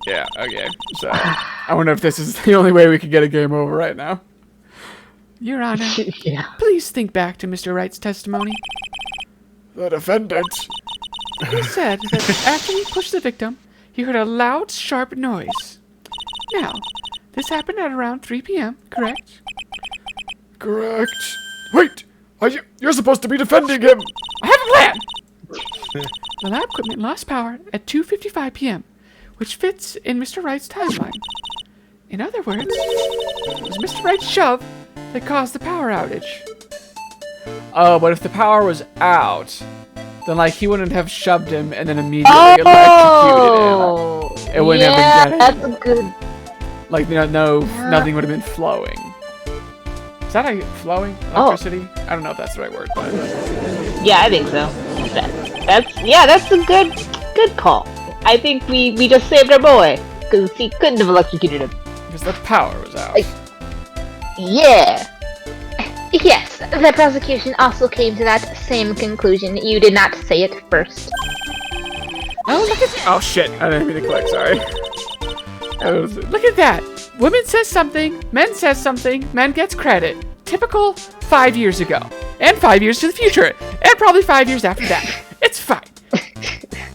Yeah, okay. So, I wonder if this is the only way we could get a game over right now. Your Honor, Yeah. please think back to Mr. Wright's testimony. The defendant. He said that after he pushed the victim, he heard a loud, sharp noise. Now, this happened at around 3 p.m., correct? Correct. Wait. You're supposed to be defending him. I have a plan! The lab equipment lost power at 2:55 p.m., which fits in Mr. Wright's timeline. In other words, it was Mr. Wright's shove that caused the power outage. Oh, but if the power was out, then, like, he wouldn't have shoved him and then immediately electrocuted him. It wouldn't have been getting. That's a good. Like, nothing would have been flowing. Is that a flowing electricity? I don't know if that's the right word, but. Yeah, I think so. That's a good call. I think we just saved our boy because he couldn't have electrocuted him. Because the power was out. Yeah. Yes, the prosecution also came to that same conclusion. You did not say it first. Oh, look at. Oh, shit. I didn't mean to click, sorry. Look at that! Woman says something, men says something, man gets credit. Typical 5 years ago. And 5 years to the future. And probably 5 years after that. It's fine.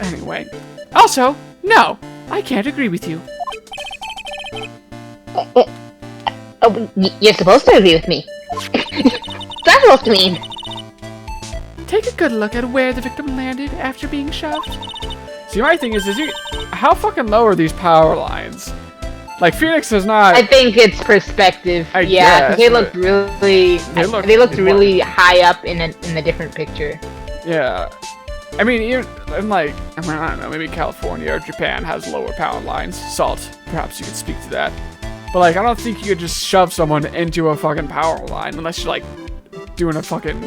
Anyway. Also, no, I can't agree with you. You're supposed to agree with me. What's that supposed to mean? Take a good look at where the victim landed after being shoved. See, my thing is how fucking low are these power lines? Like, Phoenix does not. I think it's perspective. I Yeah, 'cause guess, they but- looked they looked really high up in a different picture. Yeah. I mean, even, and like, I don't know, maybe California or Japan has lower power lines. Salt, perhaps you could speak to that. But, like, I don't think you could just shove someone into a fucking power line unless you're, like, doing a fucking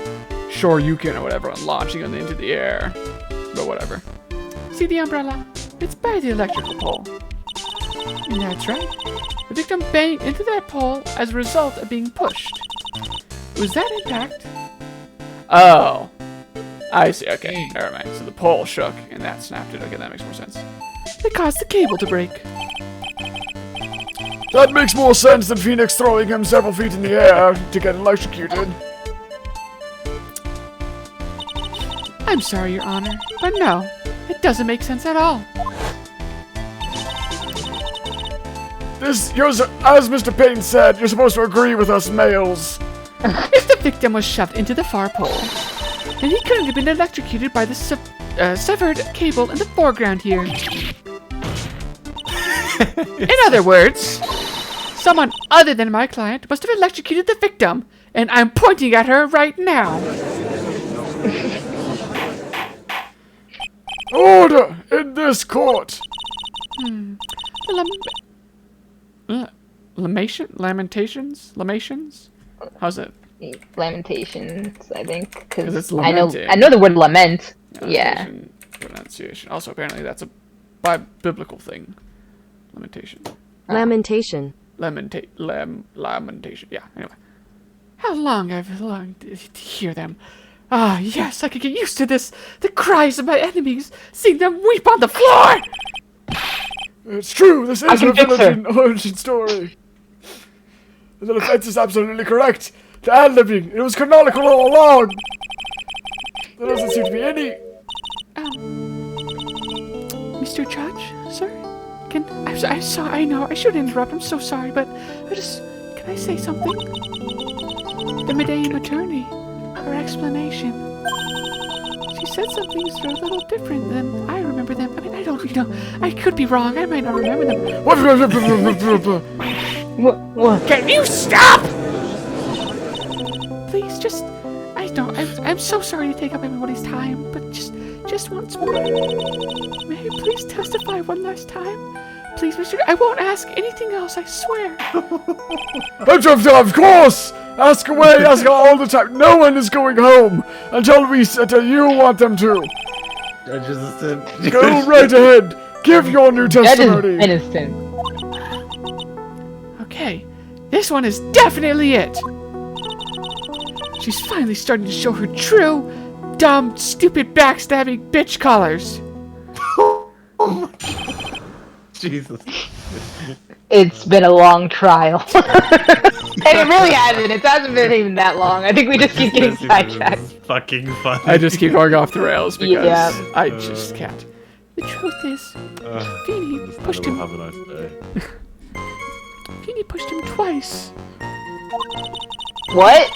Shoryuken or whatever and launching them into the air. But whatever. See the umbrella? It's by the electrical pole. And that's right. The victim banged into that pole as a result of being pushed. Was that impact? Oh. I see, okay, never mind. So the pole shook and that snapped it. Okay, that makes more sense. It caused the cable to break. That makes more sense than Phoenix throwing him several feet in the air to get electrocuted. I'm sorry, Your Honor, but no, it doesn't make sense at all. As Mr. Payne said, you're supposed to agree with us males. If the victim was shoved into the far pole, then he couldn't have been electrocuted by the severed cable in the foreground here. In other words, someone other than my client must have electrocuted the victim, and I'm pointing at her right now. Order in this court. Lamentations? How's it? Lamentations, I think, 'Cause because it's I know lamenting. the word lament. Yeah. Pronunciation. Also, apparently, that's a biblical thing. Lamentation. Lamentation. Lamentation. Yeah, anyway. How long I've longed to hear them. Ah, yes, I could get used to this. The cries of my enemies, seeing them weep on the floor. It's true, this is can a fix village origin story. The defense is absolutely correct. The ad-libbing, it was canonical all along. There doesn't seem to be any... Mr. Judge, sir? I'm sorry, I know, I shouldn't interrupt, I'm so sorry, but can I say something? The Medeian attorney, her explanation. She said some things that are a little different than I remember them. I mean, I don't, I could be wrong, I might not remember them. What? Can you stop? Please, I'm so sorry to take up everybody's time, but just once more. May I please testify one last time? Please, Mr. I won't ask anything else, I swear. Of course! Ask away, ask all the time. No one is going home until you want them to. Judge's assistant. Go right ahead. Give your new That testimony. is innocent. Okay, this one is definitely it. She's finally starting to show her true, dumb, stupid, backstabbing bitch colors. Jesus. It's been a long trial. And it really hasn't. It hasn't been even that long. I think we just keep getting sidetracked. It's fucking fun. I just keep going off the rails because Yeah. I just can't. The truth is, Feeny pushed him. Have a nice day. Feeny pushed him twice. What?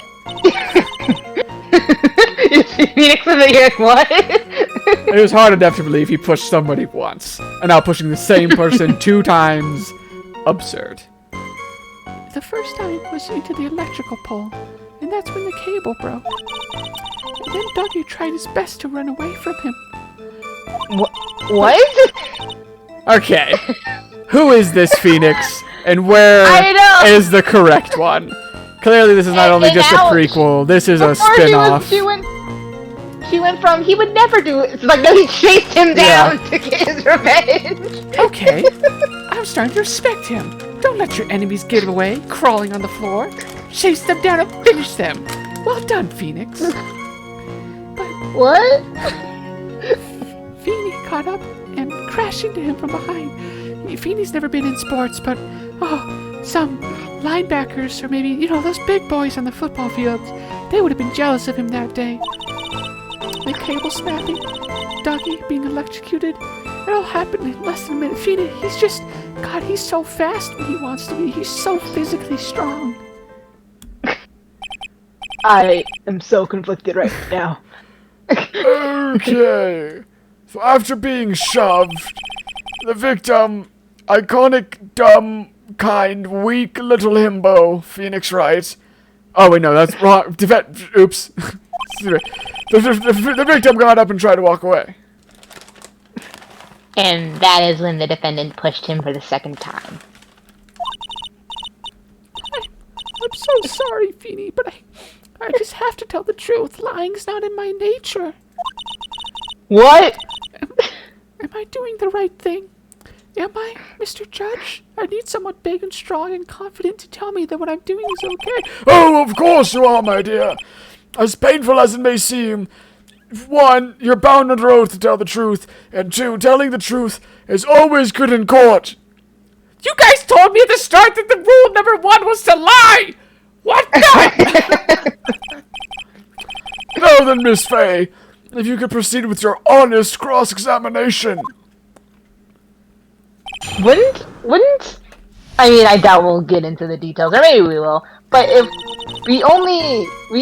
Phoenix in the ear, what? It was hard enough to believe he pushed somebody once, and now pushing the same person 2 times. Absurd. The first time was into the electrical pole, and that's when the cable broke. And then Dougie tried his best to run away from him. What? Okay. Who is this Phoenix, and where I know. is the correct one? Clearly, this is not only just a now- prequel, this is a Before spin-off. She went from he would never do it. It's like no, he chased him down to get his revenge. Okay, I'm starting to respect him. Don't let your enemies get away, crawling on the floor. Chase them down and finish them. Well done, Phoenix. What? Feeny caught up and crashed into him from behind. Feeny's never been in sports, but some linebackers or maybe, those big boys on the football fields, they would have been jealous of him that day. The cable snapping, Dougie being electrocuted, it all happened in less than a minute. Feeny, he's so fast when he wants to be. He's so physically strong. I am so conflicted right now. Okay. So after being shoved, the victim, iconic, dumb, kind, weak little himbo, Phoenix Wright. Oh wait, no, that's wrong. Oops. The victim got up and tried to walk away. And that is when the defendant pushed him for the second time. I'm so sorry, Feeny, but I just have to tell the truth. Lying's not in my nature. What? Am I doing the right thing? Am I, Mr. Judge? I need someone big and strong and confident to tell me that what I'm doing is okay. Oh, of course you are, my dear. As painful as it may seem, 1, you're bound under oath to tell the truth, and 2, telling the truth is always good in court. You guys told me at the start that the rule number 1 was to lie! What the? Now then, Miss Fay, if you could proceed with your honest cross-examination. Wouldn't? I mean, I doubt we'll get into the details, or maybe we will. But if we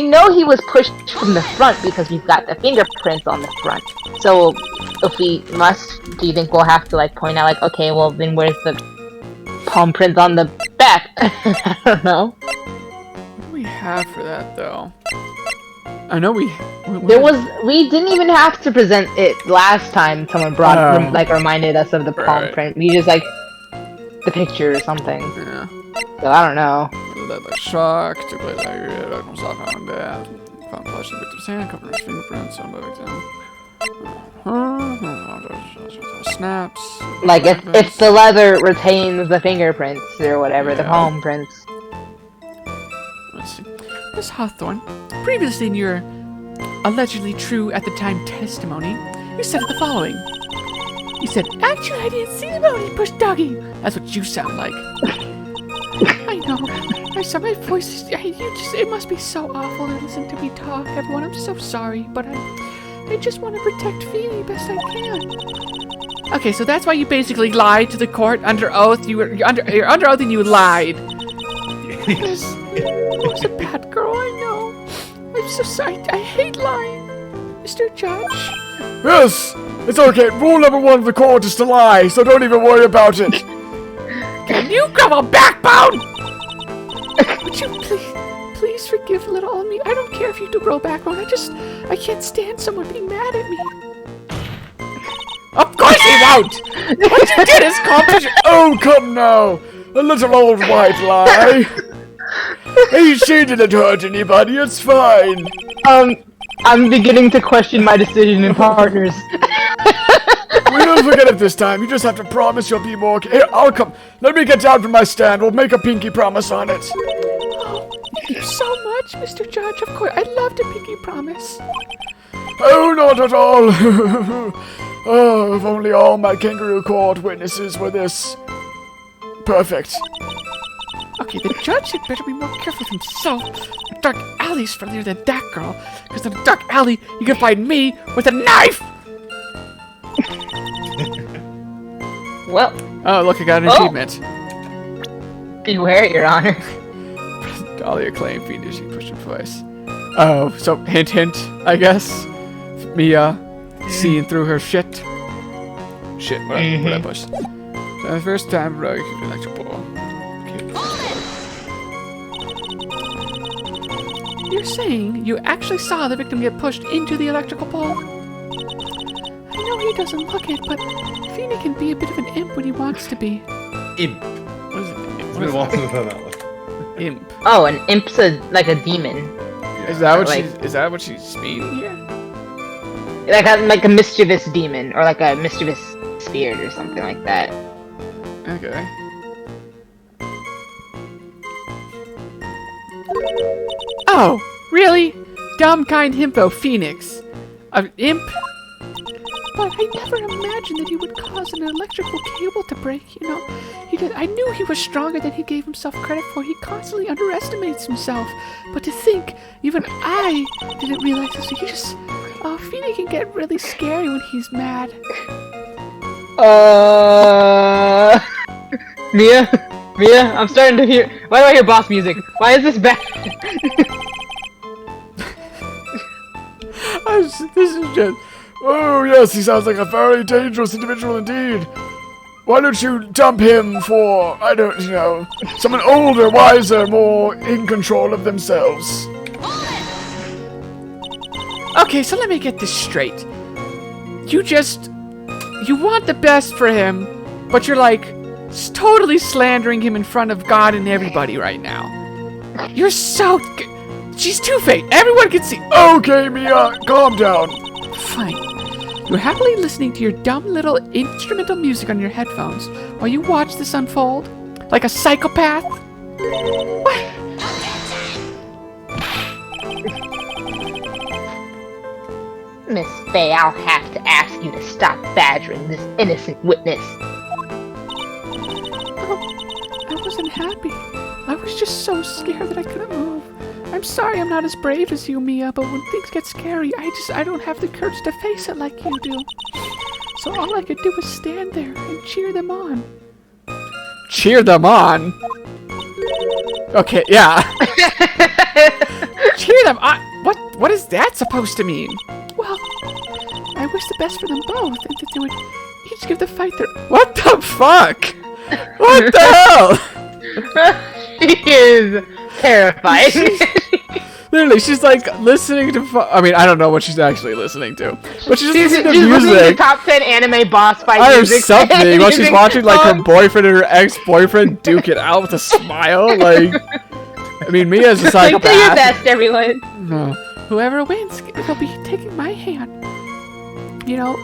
know he was pushed from the front because we've got the fingerprints on the front. So if we must, do you think we'll have to like point out like, okay, well then where's the palm prints on the back? I don't know. What do we have for that though? I know we didn't even have to present it last time someone brought reminded us of the palm print. We just like the picture or something. Yeah. So I don't know. Leather shock, took place like almost off on death. Found flesh in the victim's hand, covered his fingerprints on the victim. Snaps. Like if the leather retains the fingerprints or whatever, the palm prints. Let's see. Miss Hawthorne, previously in your allegedly true at the time testimony, you said the following. You said, actually, I didn't see the body push Doggy. That's what you sound like. I know. I saw my voice. It must be so awful to listen to me talk, everyone. I'm so sorry, but I just want to protect Feeny best I can. Okay, so that's why you basically lied to the court under oath. You're under oath and you lied. Yes, I was a bad girl, I know. I'm so sorry. I hate lying, Mr. Judge. Yes, it's okay. Rule number 1 of the court is to lie, so don't even worry about it. Can you grow a backbone? Would you please forgive little old me? I don't care if you do grow a backbone. I can't stand someone being mad at me. Of course he won't! What you did is competition. Oh, come now. A little old white lie. She didn't hurt anybody, it's fine. I'm beginning to question my decision in partners. We don't forget it this time. You just have to promise you'll be more. Here, I'll come. Let me get down from my stand. We'll make a pinky promise on it. Oh, thank you so much, Mr. Judge. Of course, I'd love to pinky promise. Oh, not at all. Oh, if only all my kangaroo court witnesses were this perfect. Okay, the judge had better be more careful with himself. The dark alley's friendlier than that girl. Because in the dark alley, you can find me with a knife! Well. Oh, look, I got an achievement. Beware, Your Honor. Dahlia claimed Phoenix, she pushed him twice. Oh, so hint, hint, I guess. Mia seeing through her shit. Shit, what I pushed. The first time, Rogue, you can electric ball. You're saying you actually saw the victim get pushed into the electrical pole? I know he doesn't look it, but Feeny can be a bit of an imp when he wants to be. Imp. What is it? It's been a while since I've done that one. Imp. Oh, an imp's like a demon. Is that what like- is that what she's meaning here? Like a mischievous demon, or like a mischievous spirit or something like that. Okay. Oh, really? Dumb kind himpo Phoenix. An imp? But I never imagined that he would cause an electrical cable to break, you know. I knew he was stronger than he gave himself credit for. He constantly underestimates himself. But to think, even I didn't realize this. Oh, Phoenix can get really scary when he's mad. Mia, I'm starting to hear. Why do I hear boss music? Why is this bad? This is just. Oh, yes, he sounds like a very dangerous individual indeed. Why don't you dump him for, I don't know, someone older, wiser, more in control of themselves? Okay, so let me get this straight. You want the best for him, but you're like totally slandering him in front of God and everybody right now. You're so... She's two-faced. Everyone can see. Okay, Mia, calm down. Fine. You're happily listening to your dumb little instrumental music on your headphones while you watch this unfold? Like a psychopath? What? Miss Faye, I'll have to ask you to stop badgering this innocent witness. Oh, I wasn't happy. I was just so scared that I couldn't move. I'm sorry I'm not as brave as you, Mia, but when things get scary, I don't have the courage to face it like you do. So all I could do was stand there and cheer them on. Cheer them on? Okay, yeah. Cheer them on? What is that supposed to mean? Well, I wish the best for them both, and that they would each give the fight their... What the fuck? What the hell? She is terrified. Literally, she's like listening to. I mean, I don't know what she's actually listening to, but she's just listening to She's listening to music top 10 anime boss fight or music. something while she's Music watching like her songs. boyfriend and her ex-boyfriend duke it out with a smile. Like, I mean, Mia's a Like, do your psychopath. best, everyone. No. Whoever wins, they'll be taking my hand. You know,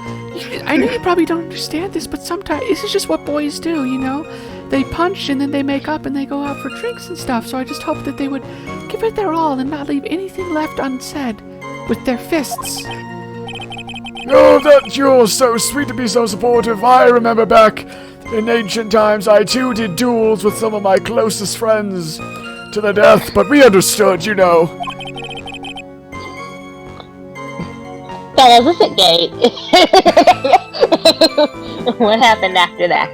I know you probably don't understand this, but sometimes this is just what boys do, you know? They punch and then they make up and they go out for drinks and stuff, so I just hope that they would give it their all and not leave anything left unsaid with their fists. Oh, that you're so sweet to be so supportive. I remember back in ancient times, I too did duels with some of my closest friends to the death, but we understood, you know. That is a gate. What happened after that?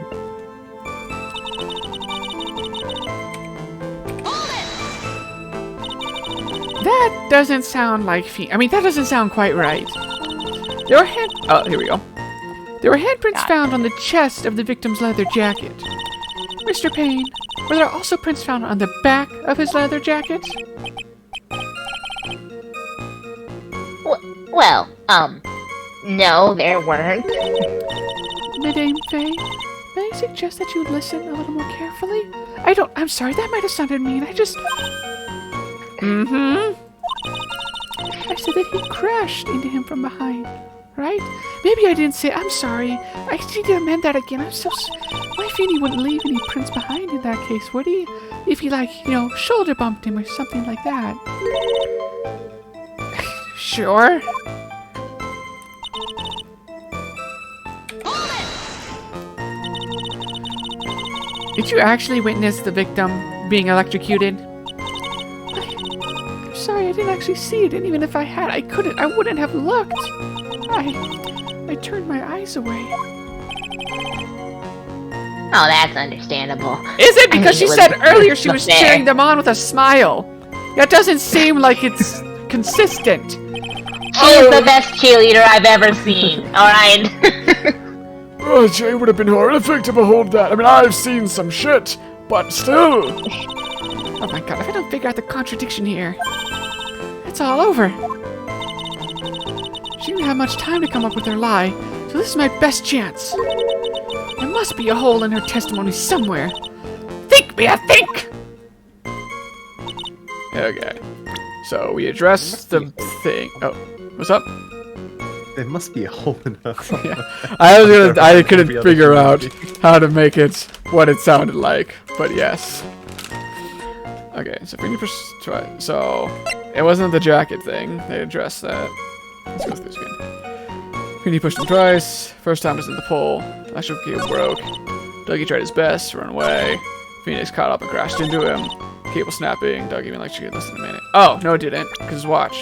That doesn't sound like that doesn't sound quite right. There were oh, here we go. There were handprints found on the chest of the victim's leather jacket. Mr. Payne, were there also prints found on the back of his leather jacket? Well, no, there weren't. Madame Faye, may I suggest that you listen a little more carefully? I'm sorry, that might have sounded mean. I said that he crashed into him from behind, right? Maybe I didn't say, I'm sorry. I need to amend that again. Why Feeny wouldn't leave any prints behind in that case, would he? If he, shoulder bumped him or something like that. Sure. Did you actually witness the victim being electrocuted? I'm sorry, I didn't actually see it, and even if I had, I wouldn't have looked. I turned my eyes away. Oh, that's understandable. Is it? Because I she mean, it said was earlier she was fair. cheering them on with a smile. That doesn't seem like it's consistent. She's the best cheerleader I've ever seen, alright? Oh, Jay would have been horrific to behold that. I mean, I've seen some shit, but still. Oh my god, if I don't figure out the contradiction here, it's all over. She didn't have much time to come up with her lie, so this is my best chance. There must be a hole in her testimony somewhere. Think, Mia, think! Okay. So we address the thing. Oh, what's up? There must be a hole in her. I couldn't figure out how to make it what it sounded like, but yes. Okay, so we need to try. So it wasn't the jacket thing. They addressed that. Let's go through this again. Feeny pushed him twice. First time was in the pole. Electrical cable broke. Dougie tried his best to run away. Phoenix caught up and crashed into him. Cable snapping. Dougie even electrocuted less than a minute. Oh, no it didn't. Because watch.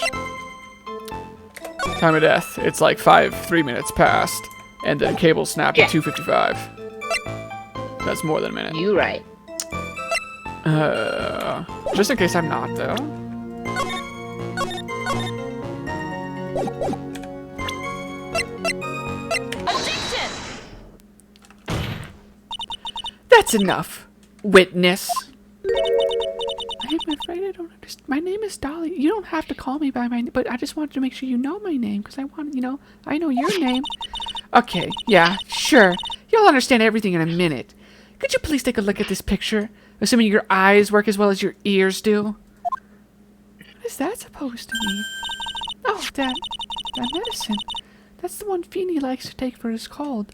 Time of death. It's like 3 minutes past. And the cable snapped at 2:55. That's more than a minute. You right. Just in case I'm not, though. That's enough, witness. I'm afraid I don't understand. My name is Dolly. You don't have to call me by my name, but I just wanted to make sure you know my name, because I want, I know your name. Okay, yeah, sure. You'll understand everything in a minute. Could you please take a look at this picture? Assuming your eyes work as well as your ears do. What is that supposed to mean? Oh, that medicine. That's the one Feeny likes to take for his cold.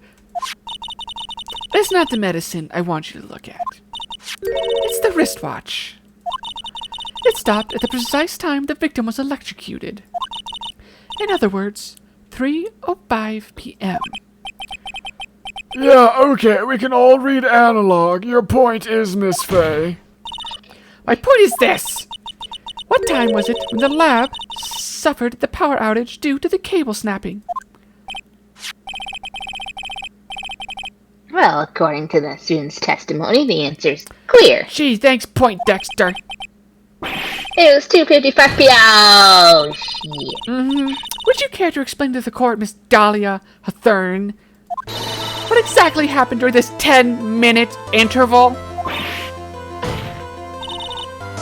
It's not the medicine I want you to look at. It's the wristwatch. It stopped at the precise time the victim was electrocuted. In other words, 3:05 p.m. Yeah, okay, we can all read analog. Your point is, Miss Faye. My point is this. What time was it when the lab suffered the power outage due to the cable snapping? Well, according to the student's testimony, the answer's clear. Gee, thanks, Poindexter. It was 2:55 p.m. Shit. Would you care to explain to the court, Miss Dahlia Hathorn, what exactly happened during this 10-minute interval?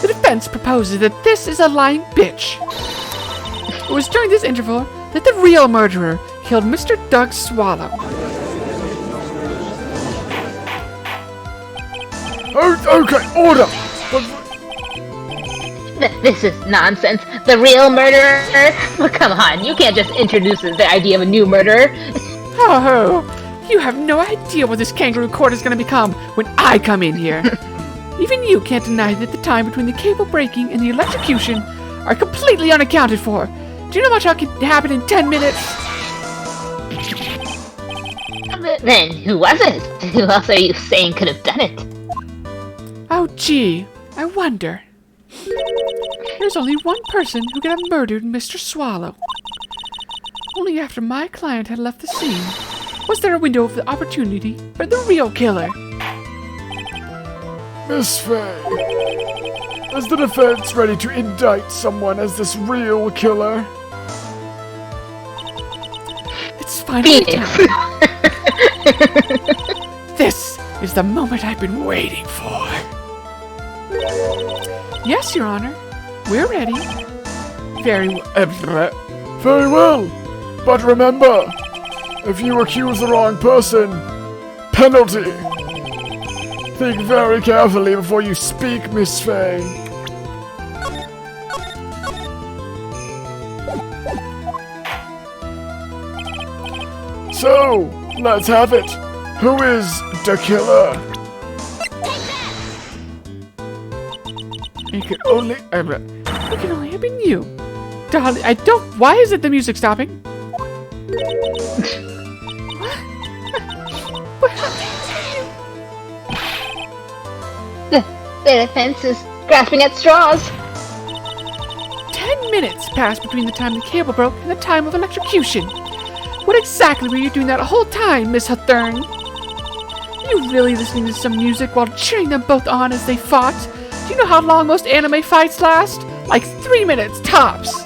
The defense proposes that this is a lying bitch. It was during this interval that the real murderer killed Mr. Doug Swallow. Oh, okay, order! This is nonsense. The real murderer? Well, come on, you can't just introduce the idea of a new murderer. Oh, you have no idea what this kangaroo court is going to become when I come in here. Even you can't deny that the time between the cable breaking and the electrocution are completely unaccounted for. Do you know how much can happen in 10 minutes? Then who was it? Who else are you saying could have done it? Oh, gee, I wonder. There's only one person who could have murdered Mr. Swallow. Only after my client had left the scene was there a window of opportunity for the real killer. Miss Faye, is the defense ready to indict someone as this real killer? It's finally time. This is the moment I've been waiting for. Yes, Your Honor. We're ready. Very well. But remember, if you accuse the wrong person, penalty. Think very carefully before you speak, Miss Faye. So, let's have it. Who is the killer? It could only have been you. Darling, I don't. Why is it the music stopping? What The defense is grasping at straws. 10 minutes passed between the time the cable broke and the time of electrocution. What exactly were you doing that whole time, Miss Hathorn? Were you really listening to some music while cheering them both on as they fought? Do you know how long most anime fights last? Like 3 minutes, tops!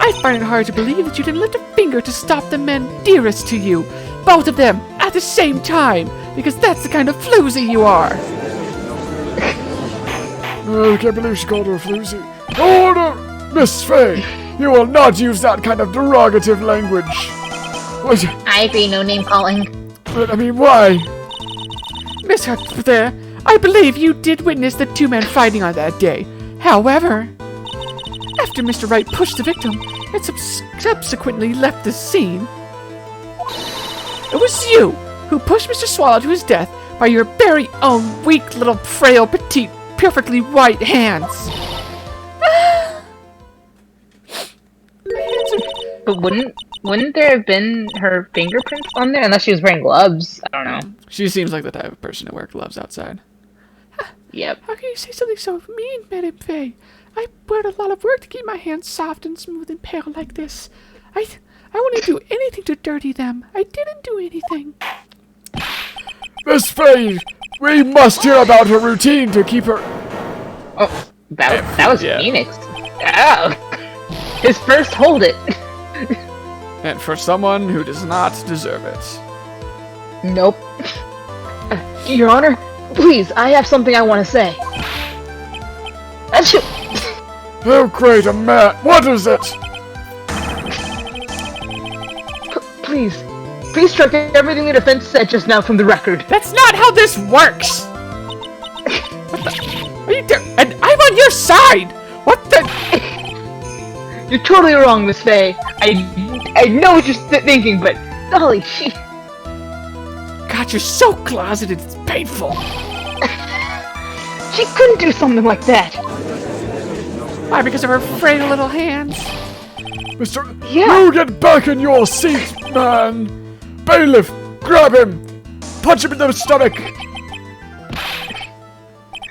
I find it hard to believe that you didn't lift a finger to stop the men dearest to you, both of them, at the same time, because that's the kind of floozy you are! Oh, I can't believe she called her a floozy. Order! Miss Faye, you will not use that kind of derogative language. What? I agree, no name calling. But, I mean, why? Miss Hathorn, I believe you did witness the two men fighting on that day. However, after Mr. Wright pushed the victim and subsequently left the scene, it was you who pushed Mr. Swallow to his death by your very own weak little frail petite perfectly white hands. But wouldn't there have been her fingerprints on there unless she was wearing gloves? I don't know. She seems like the type of person to wear gloves outside. Yep. How can you say something so mean, Madame Faye? I put a lot of work to keep my hands soft and smooth and pale like this. I wouldn't do anything to dirty them. I didn't do anything. Miss Faye, we must hear about her routine to keep her... Oh, that was Yeah. Phoenix. Oh. His first hold it. And for someone who does not deserve it. Nope. Your Honor, please, I have something I want to say. Achoo! Oh, great, a man. What is it? Please strike everything the defense said just now from the record. That's not how this works! What the? Are you there? And I'm on your side! What the? You're totally wrong, Miss Faye. I know what you're thinking, but golly, she... God, you're so closeted, it's painful. She couldn't do something like that. Why, because of her frail little hands? Mr. Yeah. You get back in your seat, man. Bailiff, grab him. Punch him in the stomach.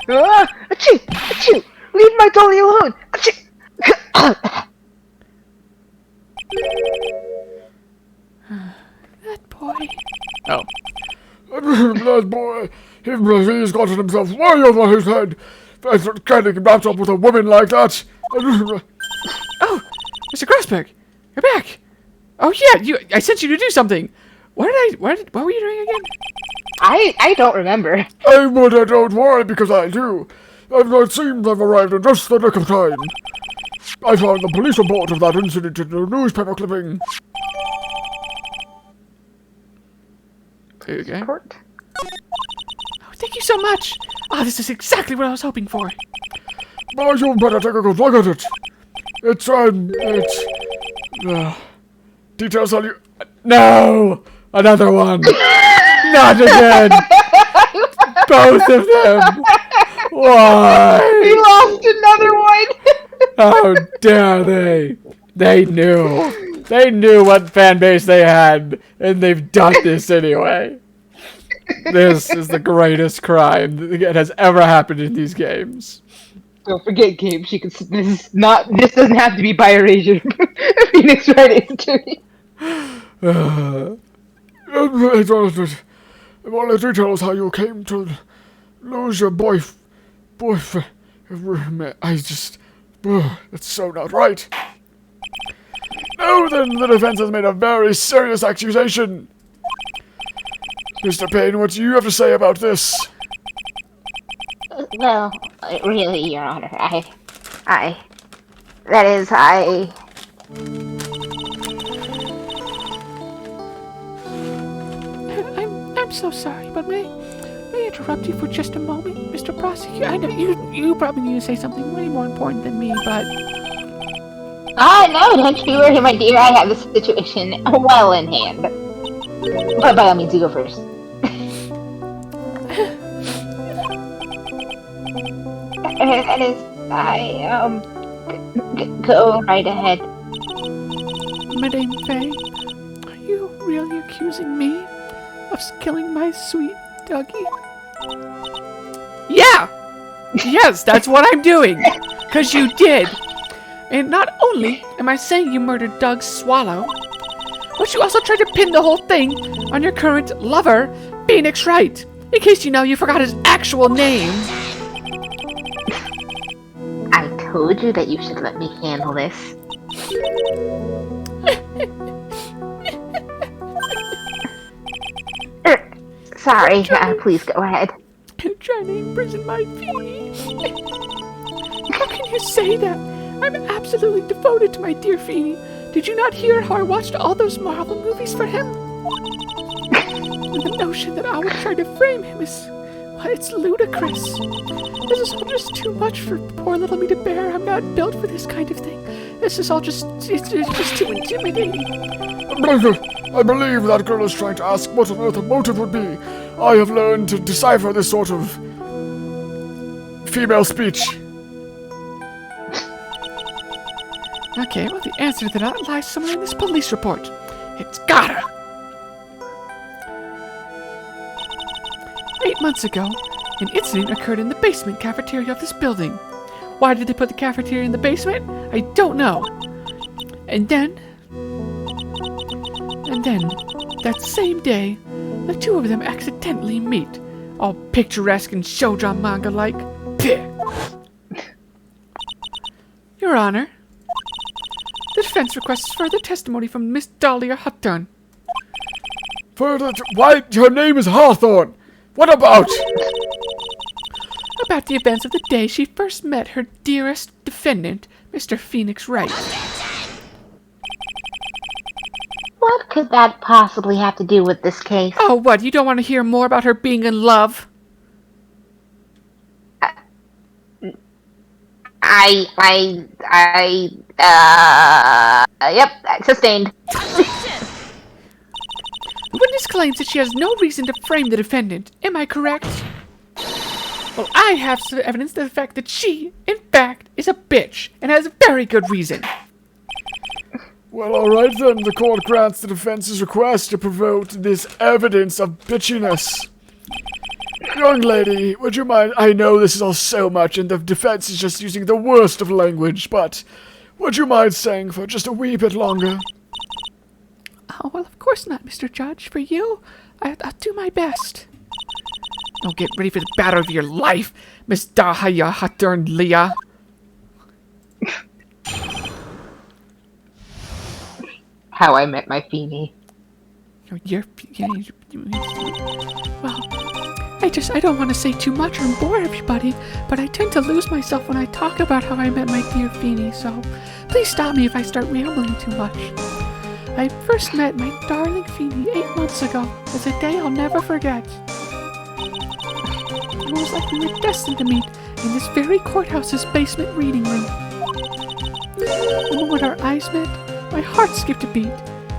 Achoo! Achoo! Leave my dolly alone! That boy. Oh. That boy, he's gotten himself way over his head. Getting wrapped up with a woman like that. Oh, Mr. Grossberg, you're back. Oh yeah, I sent you to do something. What were you doing again? I don't remember. But I don't worry because I do. It seems I've arrived in just the nick of time. I found the police report of that incident in the newspaper clipping. Okay. Oh, thank you so much. Oh, this is exactly what I was hoping for. But you better take a good look at it. Details on you. No, another one. Not again. Both of them. Why? We lost another one! How dare they? They knew. They knew what fan base they had, and they've done this anyway. This is the greatest crime that has ever happened in these games. Don't forget, Gabe, this doesn't have to be biracial. Phoenix Wright is doing. Well, it details how you came to lose your boyfriend. That's so not right. Now then, the defense has made a very serious accusation. Mr. Payne, what do you have to say about this? Well, really, Your Honor, I'm so sorry, but may I interrupt you for just a moment, Mr. Prosecutor? I know you probably need to say something way more important than me, but no, don't you worry, my dear. I have the situation well in hand. But by all means, you go first. That is, go right ahead. Madame Faye, are you really accusing me of killing my sweet Dougie? Yeah! Yes, that's what I'm doing. Because you did. And not only am I saying you murdered Doug Swallow, but you also tried to pin the whole thing on your current lover, Phoenix Wright. In case you forgot his actual name. I told you that you should let me handle this. Sorry, please go ahead. Trying to imprison my Feeny. How can you say that? I'm absolutely devoted to my dear Feeny. Did you not hear how I watched all those Marvel movies for him? And the notion that I would try to frame him is... well, it's ludicrous. This is all just too much for poor little me to bear. I'm not built for this kind of thing. This is all it's just too intimidating. I believe that girl is trying to ask what on earth the motive would be. I have learned to decipher this sort of female speech. Okay, well, the answer to that lies somewhere in this police report. It's gotta! 8 months ago, an incident occurred in the basement cafeteria of this building. Why did they put the cafeteria in the basement? I don't know. And then, that same day, the two of them accidentally meet, all picturesque and shoujo manga-like. Your Honor, the defense requests further testimony from Miss Dahlia Hutton. Why? Her name is Hawthorne. What about? About the events of the day she first met her dearest defendant, Mr. Phoenix Wright. What could that possibly have to do with this case? Oh, what? You don't want to hear more about her being in love? Yep, sustained. The witness claims that she has no reason to frame the defendant. Am I correct? Well, I have some evidence to the fact that she, in fact, is a bitch, and has a very good reason. Well, alright then. The court grants the defense's request to promote this evidence of bitchiness. Young lady, would you mind? I know this is all so much, and the defense is just using the worst of language, but would you mind staying for just a wee bit longer? Oh, well, of course not, Mr. Judge. For you, I'll do my best. Now get ready for the battle of your life, Miss Dahaya Hatern Leah. How I Met My Feeny. Well, I don't want to say too much or bore everybody, but I tend to lose myself when I talk about how I met my dear Feeny, so please stop me if I start rambling too much. I first met my darling Feeny 8 months ago. It's a day I'll never forget. It was like we were destined to meet in this very courthouse's basement reading room. The moment our eyes met, my heart skipped a beat.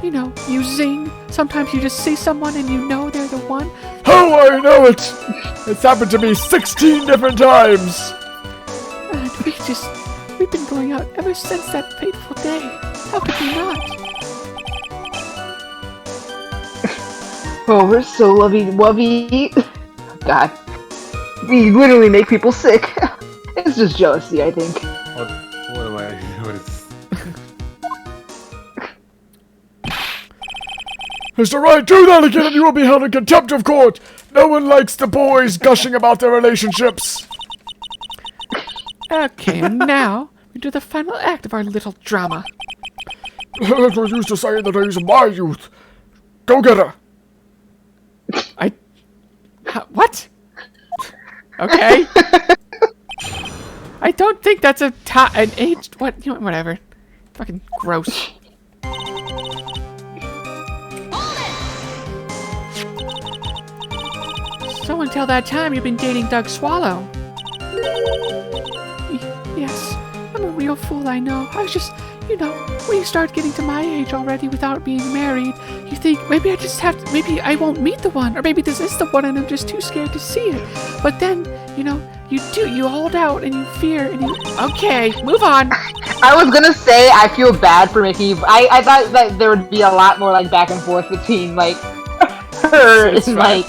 You know, you zing. Sometimes you just see someone and you know they're the one. Oh, I know it! It's happened to me 16 different times! And we've been going out ever since that fateful day. How could we not? Oh, we're so lovey-wovey. God. We literally make people sick. It's just jealousy, I think. What am I? What is? Mr. Wright, do that again and you will be held in contempt of court! No one likes the boys gushing about their relationships! Okay, now we do the final act of our little drama. That was used to say in the days of my youth. Go get her! What? Okay. I don't think that's an age. What? You know, whatever. Fucking gross. So until that time, you've been dating Doug Swallow. Yes, I'm a real fool, I know. I was just, when you start getting to my age already without being married, you think, maybe maybe I won't meet the one, or maybe this is the one and I'm just too scared to see it. But then, you hold out and you fear and you... Okay, move on. I was gonna say, I feel bad for Mickey. I thought that there would be a lot more, like, back and forth between, like, her and, like...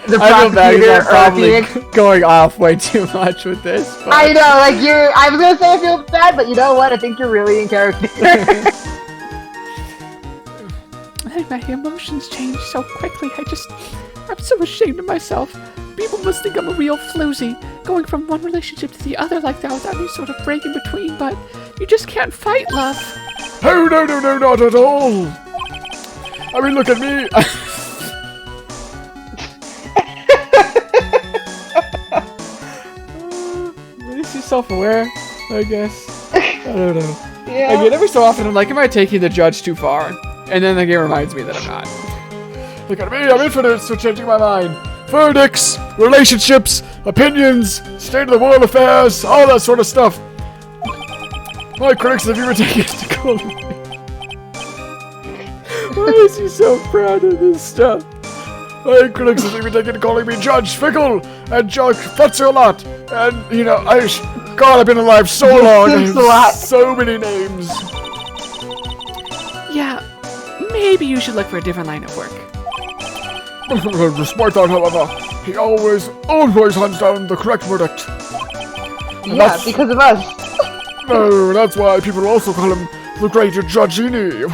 the I feel bad because I'm Phoenix. probably going off way too much with this. But... I know, like I was gonna say I feel bad, but you know what? I think you're really in character. My emotions change so quickly. I'm so ashamed of myself. People must think I'm a real floozy, going from one relationship to the other like that without any sort of break in between, but you just can't fight love. Oh, no, not at all! I mean, look at me! She's self-aware, I guess. I don't know. Yeah. Again, every so often I'm like, am I taking the judge too far? And then the game reminds me that I'm not. Look at me, I'm infinite, so changing my mind. Verdicts, relationships, opinions, state of the world affairs, all that sort of stuff. My critics have even taken it to call me. Why is he so proud of this stuff? My critics have even taken to calling me Judge Fickle and Judge Futzer-a-lot. And, God, I've been alive so long. I have so many names. Yeah, maybe you should look for a different line of work. Despite that, however, he always hands down the correct verdict. And Yeah, because of us. No, that's why people also call him the Great Judgini.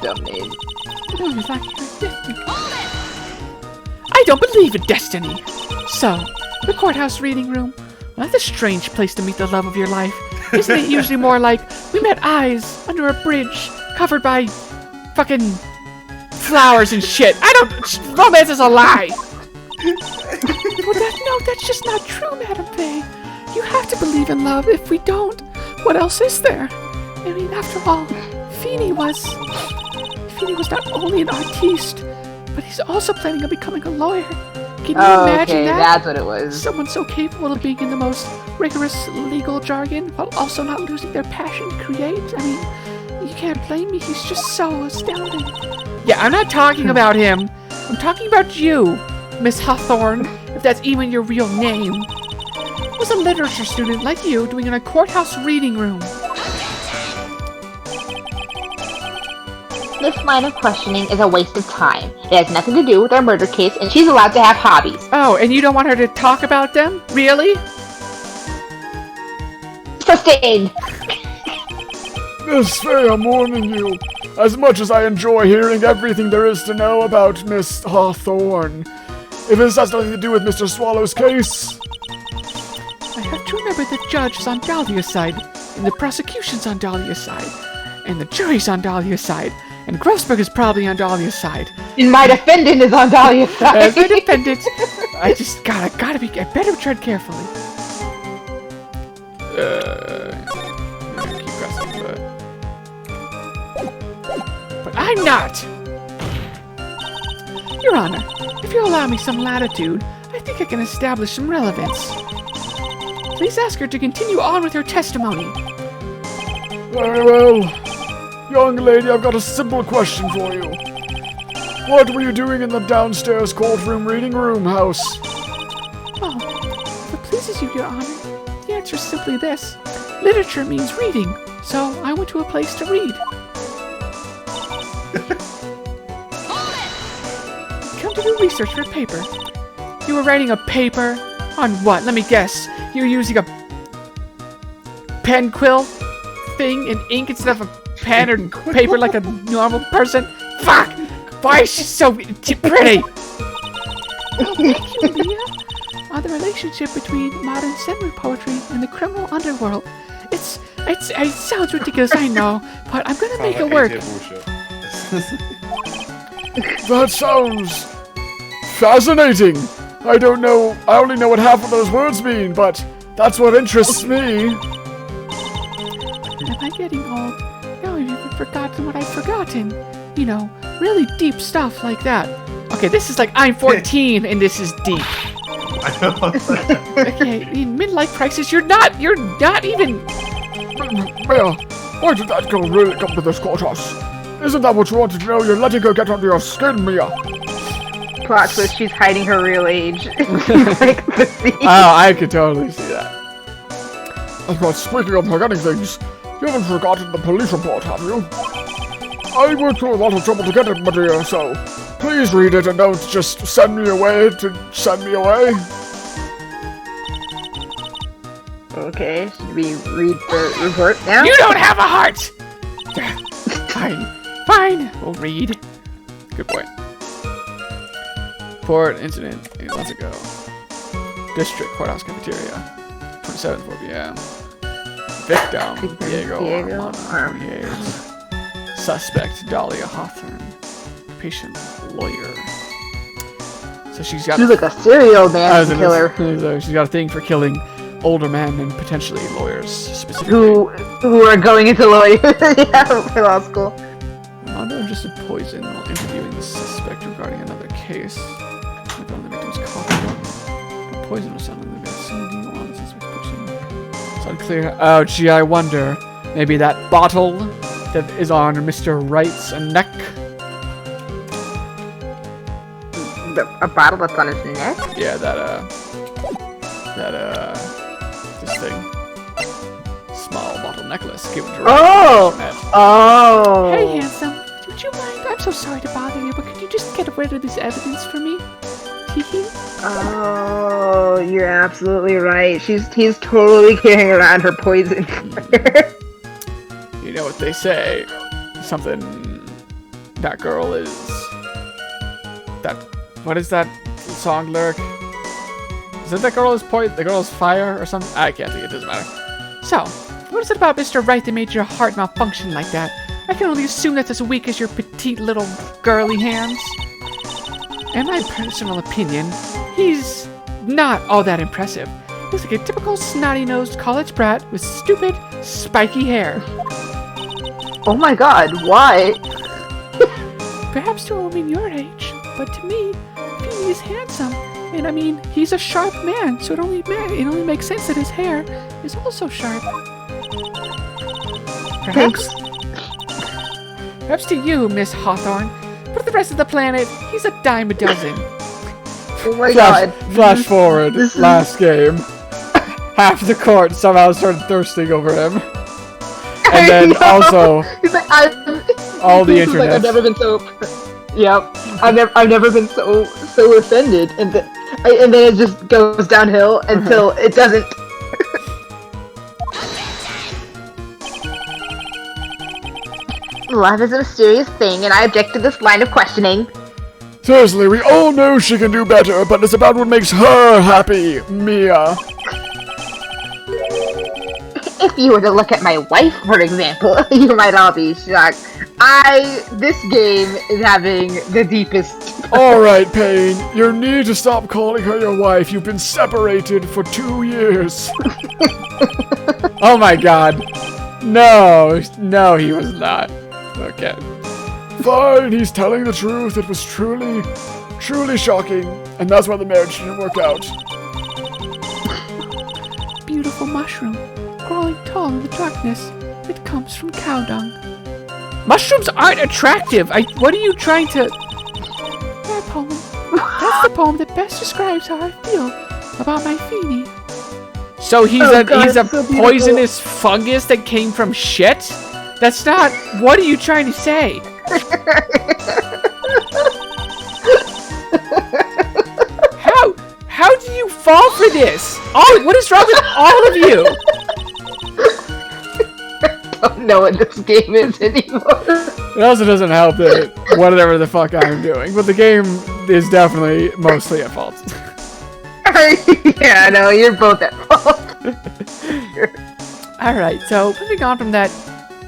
Dumb name. I don't believe in destiny. So, the courthouse reading room. Well, that's a strange place to meet the love of your life. Isn't it usually more like we met eyes under a bridge covered by fucking flowers and shit? Romance is a lie. Well, that's just not true, Madam Faye. You have to believe in love. If we don't, what else is there? I mean, after all, Feeny was not only an artiste, but he's also planning on becoming a lawyer. Can you imagine that? That's what it was. Someone so capable of being in the most rigorous legal jargon while also not losing their passion to create. I mean, you can't blame me. He's just so astounding. Yeah, I'm not talking about him. I'm talking about you, Miss Hawthorne, if that's even your real name. What's a literature student like you doing in a courthouse reading room? this line of questioning is a waste of time. It has nothing to do with our murder case, and she's allowed to have hobbies. Oh, and you don't want her to talk about them? Really? Sustained. Miss Faye, I'm warning you. As much as I enjoy hearing everything there is to know about Miss Hawthorne, if this has nothing to do with Mr. Swallow's case... I have to remember the judge is on Dahlia's side, and the prosecution's on Dahlia's side, and the jury's on Dahlia's side, and Grossberg is probably on Dahlia's side. And my defendant is on Dahlia's side. As the defendant, I just I better tread carefully. Keep pressing, But I'm not! Your Honor, if you allow me some latitude, I think I can establish some relevance. Please ask her to continue on with her testimony. Very well. Young lady, I've got a simple question for you. What were you doing in the downstairs courtroom reading room house? Oh, if it pleases you, Your Honor, the answer is simply this. Literature means reading, so I went to a place to read. Come to do research for a paper. You were writing a paper? On what? Let me guess. You're using a pen quill thing and ink instead of a pen or paper like a normal person? Fuck! Why is she so pretty? Oh, thank you, Leah. On the relationship between modern semi poetry and the criminal underworld. It sounds ridiculous, I know, but I'm gonna make it work. That sounds fascinating. I only know what half of those words mean, but that's what interests me. Am I getting old? Now I've even forgotten what I've forgotten. You know, really deep stuff like that. Okay, this is like I'm 14 and this is deep. Okay, in midlife crisis, you're not even... Mia, why did that girl really come to this courthouse? Isn't that what you wanted to know? You're letting her get under your skin, Mia. Plot twist, she's hiding her real age. Like the scene. Oh, I could totally see that. But speaking of forgetting things, you haven't forgotten the police report, have you? I went through a lot of trouble to get it, my dear, so please read it and don't just send me away to send me away. Okay, should we read the report now? You don't have a heart! Fine, we'll read. Good point. Report incident 8 months ago. District Courthouse Cafeteria. 27th 4 p.m. Victim Diego Armando 28. Suspect Dahlia Hawthorne. Patient lawyer. So she's got... She's like a serial man killer. So she's got a thing for killing older men and potentially lawyers specifically. Who are going into lawyer law school. Armando ingested poison while interviewing the suspect regarding another case. The victim's coffee. The poison was found in the vicinity on the suspect's person. It's unclear. Oh, gee, I wonder. Maybe that bottle that is on Mr. Wright's neck? A bottle that's on his neck? Yeah, this thing. Small bottle necklace given to Wright. Oh! Hey, handsome. Would you mind? I'm so sorry to bother you, but could you just get rid of this evidence for me? Teehee? Oh, you're absolutely right. He's totally carrying around her poison. You know what they say. Something... That girl is... That... What is that song lyric? Is it that girl is the girl is fire or something? I can't think, it doesn't matter. So, what is it about Mr. Wright that made your heart malfunction like that? I can only assume that's as weak as your petite little girly hands. In my personal opinion, he's not all that impressive. He's like a typical snotty-nosed college brat with stupid, spiky hair. Oh my god, why? Perhaps to a woman your age, but to me, Phoebe is handsome. And I mean, he's a sharp man, so it only makes sense that his hair is also sharp. Perhaps to you, Miss Hawthorne, but the rest of the planet, he's a dime a dozen. Oh my god. Flash forward, last game. Half the court somehow started thirsting over him. And then also... He's like, all the This is like, internet. I've never been so. Yep, I've never been so offended, and then it just goes downhill until it doesn't. Love is a mysterious thing, and I object to this line of questioning. Seriously, we all know she can do better, but it's about what makes her happy, Mia. If you were to look at my wife, for example, you might all be shocked. This game is having the deepest. Alright, Payne, you need to stop calling her your wife. You've been separated for 2 years. Oh my god. No, he was not. Okay. Fine, he's telling the truth. It was truly, truly shocking. And that's why the marriage didn't work out. Beautiful mushroom, crawling tall in the darkness. It comes from cow dung. Mushrooms aren't attractive. What are you trying to... That poem. That's the poem that best describes how I feel about my Feeny. So he's Oh a God, he's a it's so beautiful. poisonous fungus that came from shit? That's not... What are you trying to say? How do you fall for this? Oh, what is wrong with all of you? I don't know what this game is anymore. It also doesn't help that whatever the fuck I'm doing, but the game is definitely mostly at fault. Yeah, no, you're both at fault. Alright, so moving on from that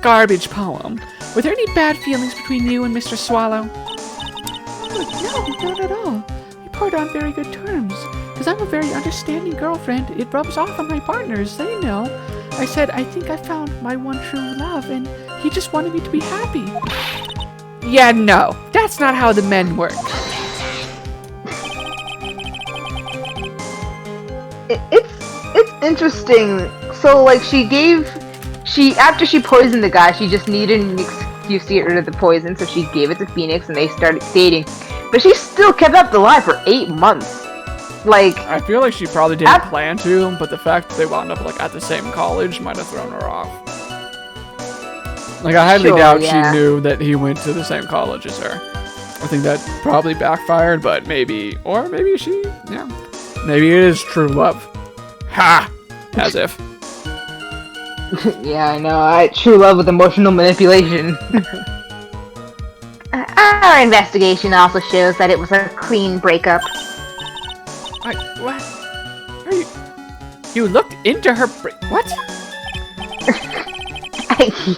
garbage poem, were there any bad feelings between you and Mr. Swallow? No, not at all. We part on very good terms. Because I'm a very understanding girlfriend, it rubs off on my partners, they know. I said, I think I found my one true love, and he just wanted me to be happy. Yeah, no. That's not how the men work. It's interesting. So, like, after she poisoned the guy, she just needed an excuse to get rid of the poison, so she gave it to Phoenix, and they started dating. But she still kept up the lie for 8 months. Like, I feel like she probably didn't plan to, but the fact that they wound up like at the same college might have thrown her off. Like, I highly Sure, doubt yeah. she knew that he went to the same college as her. I think that probably backfired, but maybe she, yeah. Maybe it is true love. Ha! As if. yeah, I know. True love with emotional manipulation. Our investigation also shows that it was a clean breakup. Wait, what? Are you looked into her what?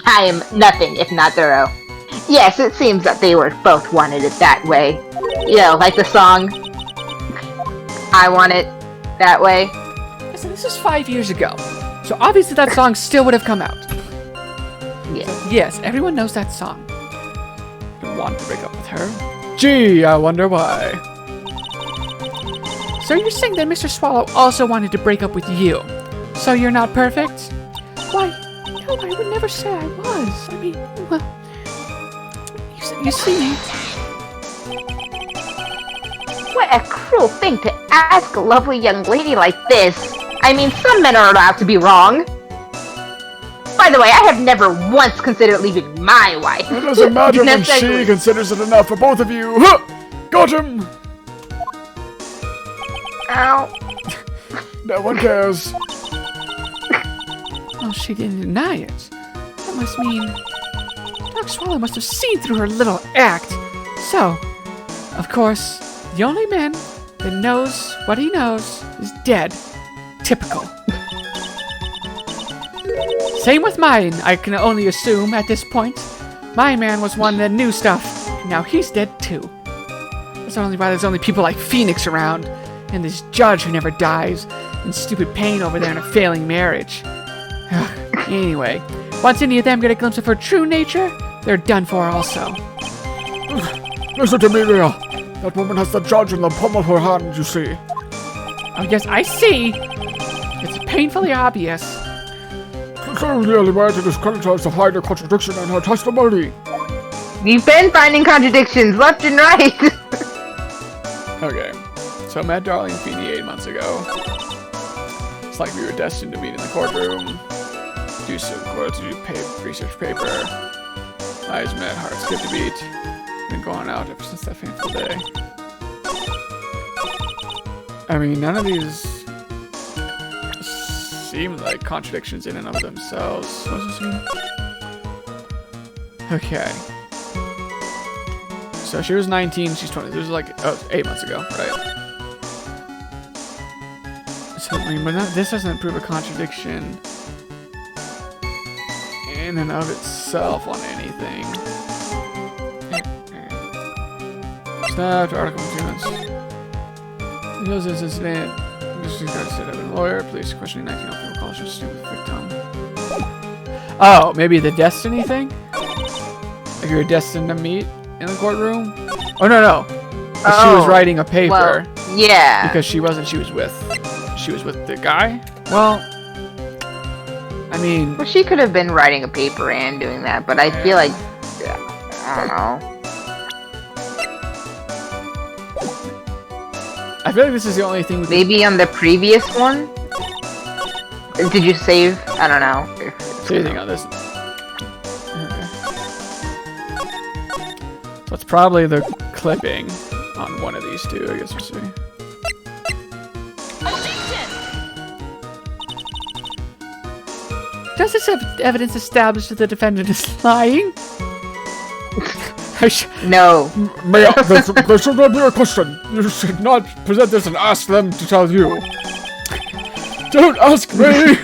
I am nothing if not thorough. Yes, it seems that they were both wanted it that way. You know, like the song, I Want It That Way. Listen, this is 5 years ago. So obviously that song still would have come out. Yeah. Yes, everyone knows that song. You want to break up with her? Gee, I wonder why. So you're saying that Mr. Swallow also wanted to break up with you. So you're not perfect? Why, no, I would never say I was. I mean, well, you see, What a cruel thing to ask a lovely young lady like this. I mean, some men are allowed to be wrong. By the way, I have never once considered leaving my wife. It doesn't matter when she Necessarily. considers it enough for both of you. Huh! Got him! Ow. No one cares. well, she didn't deny it. That must mean Dr. Swallow must have seen through her little act. So, of course, the only man that knows what he knows is dead. Typical. Same with mine, I can only assume at this point. My man was one that knew stuff, and now he's dead too. That's only why there's only people like Phoenix around, and this judge who never dies, and stupid Pain over there in a failing marriage. Anyway, once any of them get a glimpse of her true nature, they're done for also. Listen to me, Mia. That woman has the judge in the palm of her hand, you see. Oh yes, I see! It's painfully obvious. So the only way to discredit her is to find a contradiction in her testimony. We've been finding contradictions left and right. Okay, so I met Darlene Feeney 8 months ago. It's like we were destined to meet in the courtroom, do research paper. I Eyes met, heart skipped a beat. Been going out ever since that fateful day. I mean, none of these seem like contradictions in and of themselves. What does this mean? Okay. So she was 19, she's 20. This was like 8 months ago, right? So, I mean, but this doesn't prove a contradiction in and of itself on anything. Snapped article materials. He knows this incident. This guy said I've been a lawyer. Police questioning 19 people college student with victim. Oh, maybe the destiny thing? Like you're destined to meet in the courtroom? Oh no. But she was writing a paper. Well, yeah. Because she was with the guy? Well, I mean... Well, she could have been writing a paper and doing that, but I feel like... I don't know. I feel like this is the only thing... Maybe on the previous one? Did you save? I don't know. Save anything on this. Okay. So it's probably the clipping on one of these two, I guess we'll see. Does this evidence establish that the defendant is lying? No. May I, there should not be a question. You should not present this and ask them to tell you. Don't ask me!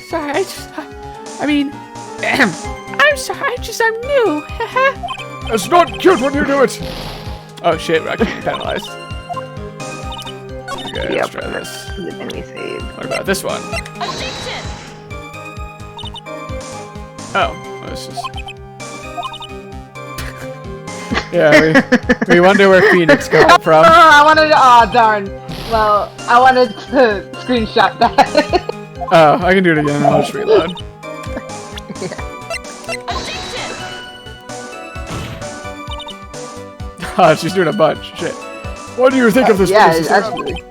Sorry, I mean, I'm sorry, I'm new. It's not cute when you do it! Oh shit, we're actually penalized. Okay, let's try this. Let me save. What about this one? Oh, this is... Yeah, we wonder where Phoenix got from. Oh, darn. Well, I wanted to screenshot that. Oh, I can do it again. I'll just reload. Oh, she's doing a bunch. Shit. What do you think of this Yeah, place? actually.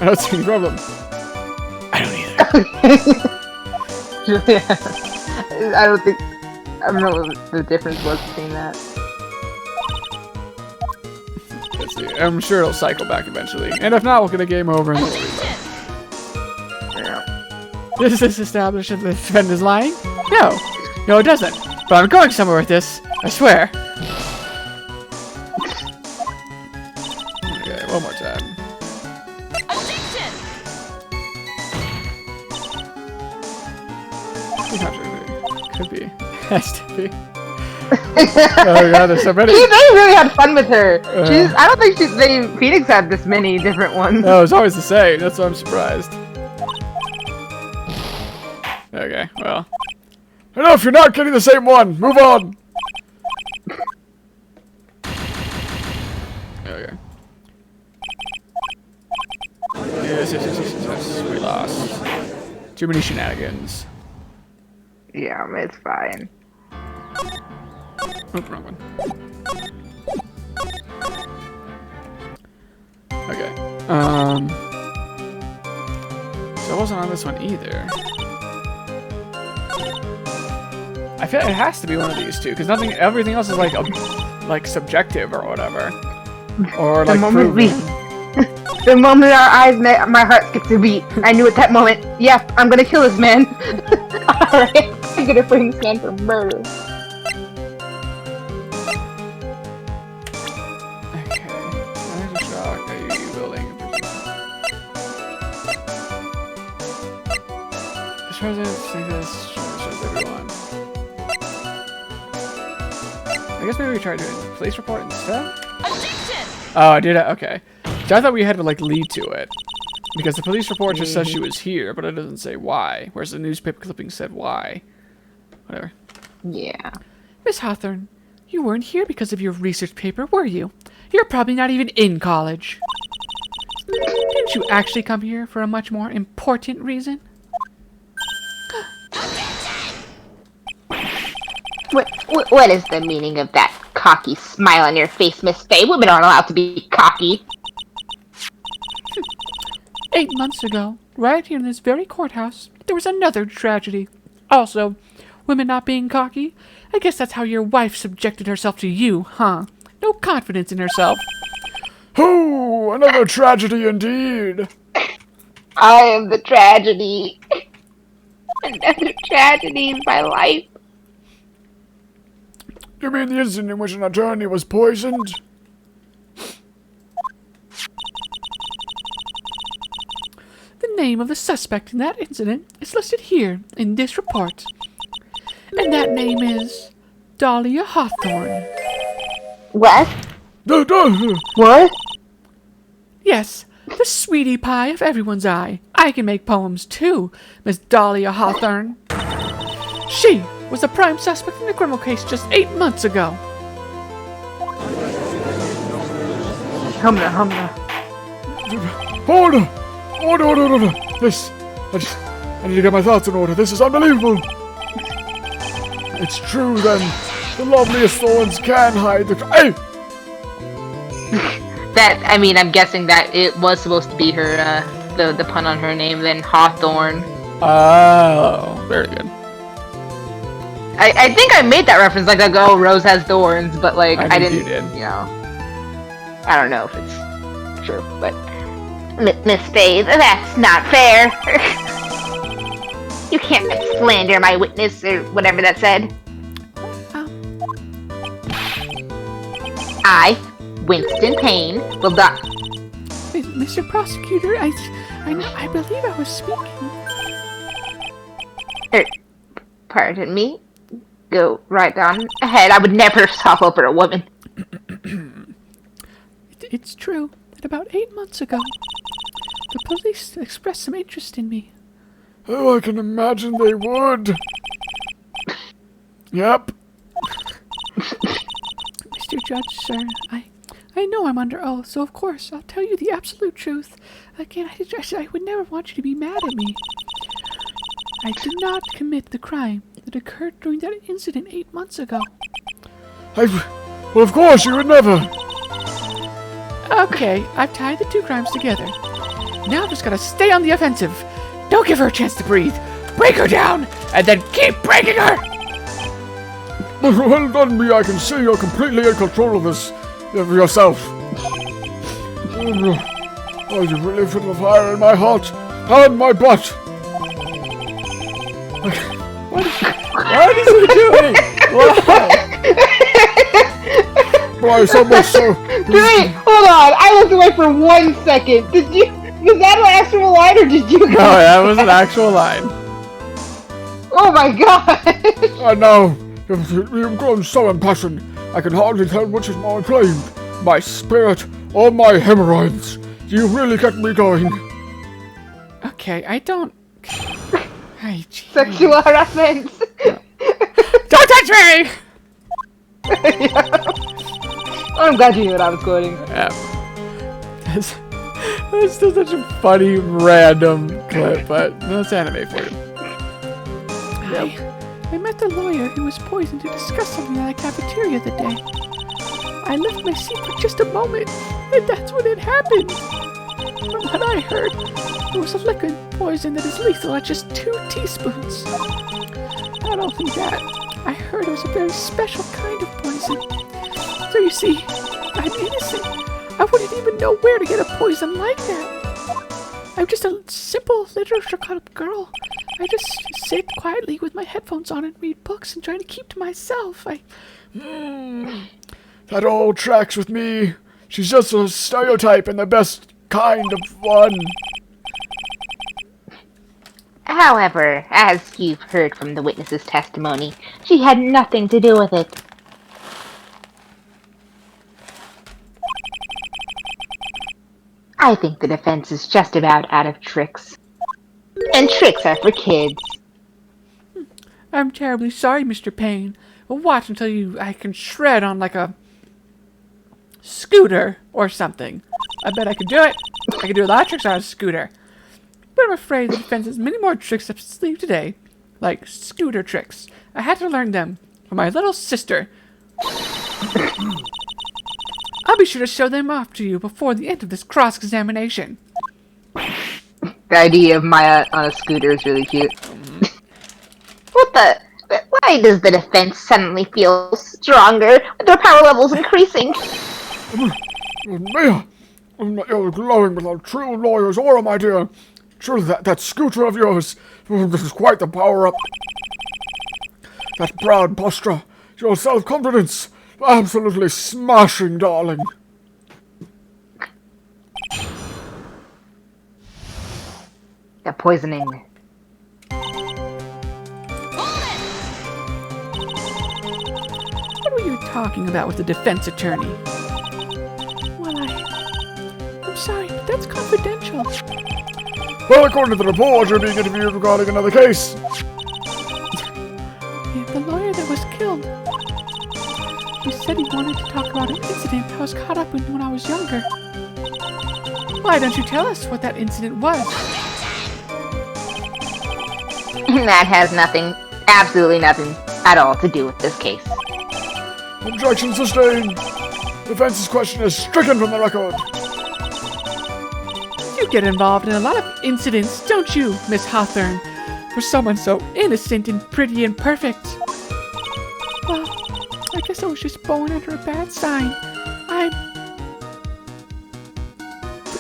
I don't see any problem. I don't either. Yeah. I don't know what the difference was between that. Let's see. I'm sure it'll cycle back eventually. And if not, we'll get a game over and we'll reload. Does this establish that the defendant is lying? No. No, it doesn't. But I'm going somewhere with this. I swear. Okay, one more time. Could be. Has to be. Oh god, there's so many. They really had fun with her. I don't think Phoenix had this many different ones. No, it's always the same. That's why I'm surprised. Okay, well. Enough, you're not getting the same one. Move on. Okay. Yes. We lost. Too many shenanigans. Yeah, it's fine. Oh, wrong one. Okay. So I wasn't on this one either. I feel like it has to be one of these two, because everything else is like subjective or whatever, or like proven. The moment our eyes met, my heart skipped a beat. I knew at that moment, yeah, I'm gonna kill this man. Alright, I'm gonna bring this man for murder. Okay. There's a shock. Are you building? This president think this shows everyone. I guess maybe we try doing the police report instead? Oh, I did it. Okay. So I thought we had to like lead to it. Because the police report just says she was here, but it doesn't say why. Whereas the newspaper clipping said why. Whatever. Yeah. Miss Hawthorne, you weren't here because of your research paper, were you? You're probably not even in college. Didn't you actually come here for a much more important reason? What is the meaning of that cocky smile on your face, Miss Faye? Women aren't allowed to be cocky. 8 months ago, right here in this very courthouse, there was another tragedy. Also, Women not being cocky? I guess that's how your wife subjected herself to you, huh? No confidence in herself. Oh, another tragedy indeed. I am the tragedy. Another tragedy in my life. You mean the incident in which an attorney was poisoned? The name of the suspect in that incident is listed here in this report. And that name is Dahlia Hawthorne. What? What? Yes, the sweetie pie of everyone's eye. I can make poems too, Miss Dahlia Hawthorne. She was the prime suspect in the criminal case just 8 months ago. Humna, humna. Hold on. This, I need to get my thoughts in order. This is unbelievable. It's true then. The loveliest thorns can hide the... Hey! I'm guessing that it was supposed to be her, the pun on her name, then Hawthorne. Oh, very good. I think I made that reference, like, oh, Rose has thorns, but, like, I think didn't, you did. you know. I don't know if it's true, but... Miss Faith, that's not fair. You can't slander my witness, or whatever that said. I, Winston Payne, will not... Mr. Prosecutor, I believe I was speaking. Pardon me? Go right on ahead. I would never stop over a woman. It's true that about 8 months ago, the police expressed some interest in me. Oh, I can imagine they would. Yep. Mr. Judge, sir, I know I'm under oath, so of course I'll tell you the absolute truth. Again, I would never want you to be mad at me. I did not commit the crime that occurred during that incident 8 months ago. Well, of course, you would never. Okay, I've tied the two crimes together. Now I've just gotta stay on the offensive. Don't give her a chance to breathe. Break her down, and then keep breaking her! Well done, me. I can see you're completely in control of this. Of yourself. Oh, you really put the fire in my heart and my butt. What is he doing? Wow. Why, so much so. Wait, hold on. I looked away for 1 second. Was that an actual line, or did you? No, that was an actual line. Oh my god. I know. You've grown so impassioned. I can hardly tell which is more inflamed. My spirit or my hemorrhoids. You really get me going. Okay, I don't... Sexual harassment. Don't touch me! I'm glad you knew what I was quoting. Yeah. That's still such a funny, random clip, but that's anime for you. I met the lawyer who was poisoned to discuss something at the cafeteria the day. I left my seat for just a moment, and that's when it happened. From what I heard, it was a liquid poison that is lethal at just 2 teaspoons. Not only that, I heard it was a very special kind of poison. So you see, I'm innocent. I wouldn't even know where to get a poison like that. I'm just a simple literature club girl. I just sit quietly with my headphones on and read books and try to keep to myself. That all tracks with me. She's just a stereotype and the best kind of one. However, as you've heard from the witness's testimony, she had nothing to do with it. I think the defense is just about out of tricks. And tricks are for kids. I'm terribly sorry, Mr. Payne. But watch until I can shred on like a scooter or something. I bet I could do it. I could do a lot of tricks on a scooter. But I'm afraid the defense has many more tricks up its sleeve today. Like scooter tricks. I had to learn them from my little sister. I'll be sure to show them off to you before the end of this cross-examination. The idea of Maya on a scooter is really cute. What the? Why Why does the defense suddenly feel stronger with their power levels increasing? Mia, you're glowing with a true lawyer's aura, my dear. Surely that scooter of yours, this is quite the power-up. That proud posture, your self-confidence, absolutely smashing, darling. The poisoning. What were you talking about with the defense attorney? Well, I'm sorry, but that's confidential. Well, according to the report, you're being interviewed regarding another case. Yeah, the lawyer that was killed. He said he wanted to talk about an incident I was caught up in when I was younger. Why don't you tell us what that incident was? That has nothing, absolutely nothing at all to do with this case. Objection sustained. Defense's question is stricken from the record. You get involved in a lot of incidents, don't you, Miss Hawthorne? For someone so innocent and pretty and perfect. Well, I guess I was just born under a bad sign.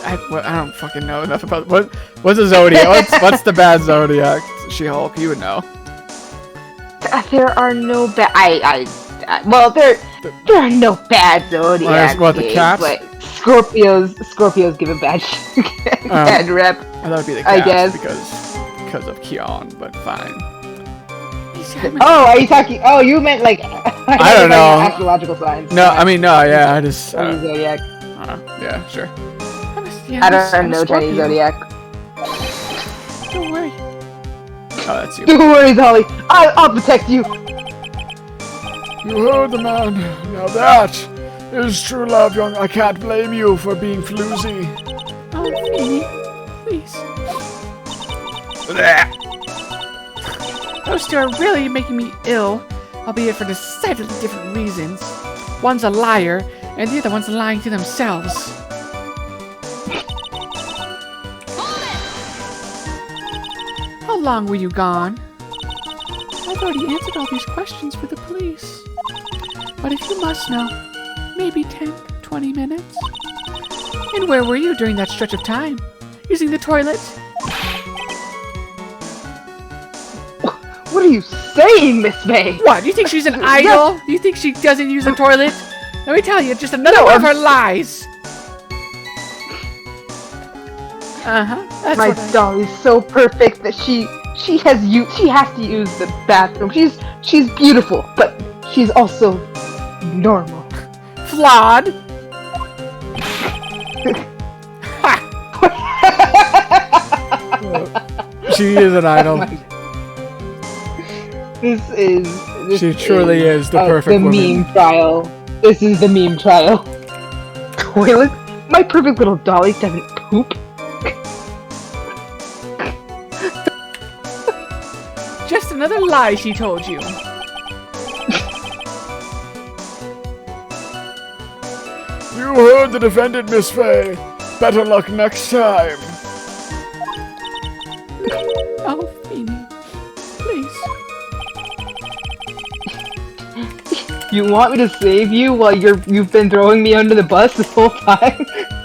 I don't fucking know enough about what's the zodiac. What's the bad zodiac? She-Hulk, you would know. There are no bad. Well, there are no bad zodiacs. What, the cats? But Scorpios give a bad bad rep. That would be the I cats guess. because of Keon, but fine. Oh, are you talking? Oh, you meant like I don't know. astrological signs. No, I mean no. Yeah, I just. Zodiac. Yeah, sure. I don't know Chinese zodiac. Don't worry. Oh, that's you. Don't worry, Dolly. I'll protect you. You heard the man. Now that is true love, young. I can't blame you for being floozy. Oh, Phoebe, please. Those two are really making me ill, albeit for decidedly different reasons. One's a liar, and the other one's lying to themselves. How long were you gone? I've already answered all these questions for the police. But if you must know, maybe 10, 20 minutes. And where were you during that stretch of time? Using the toilet? What are you saying, Miss May? What, do you think she's an idol? Do you think she doesn't use the toilet? Let me tell you, just another one of her lies. That's My what I... Dolly's so perfect that she has to use the bathroom. She's beautiful, but she's also normal. Flawed. She is an idol. This She truly is the perfect the woman. meme trial. This is the meme trial. Toilet? My perfect little Dolly doesn't poop. Just another lie she told you. You heard the defendant, Miss Fay. Better luck next time. Oh, Phoebe. Please. You want me to save you while you've been throwing me under the bus this whole time?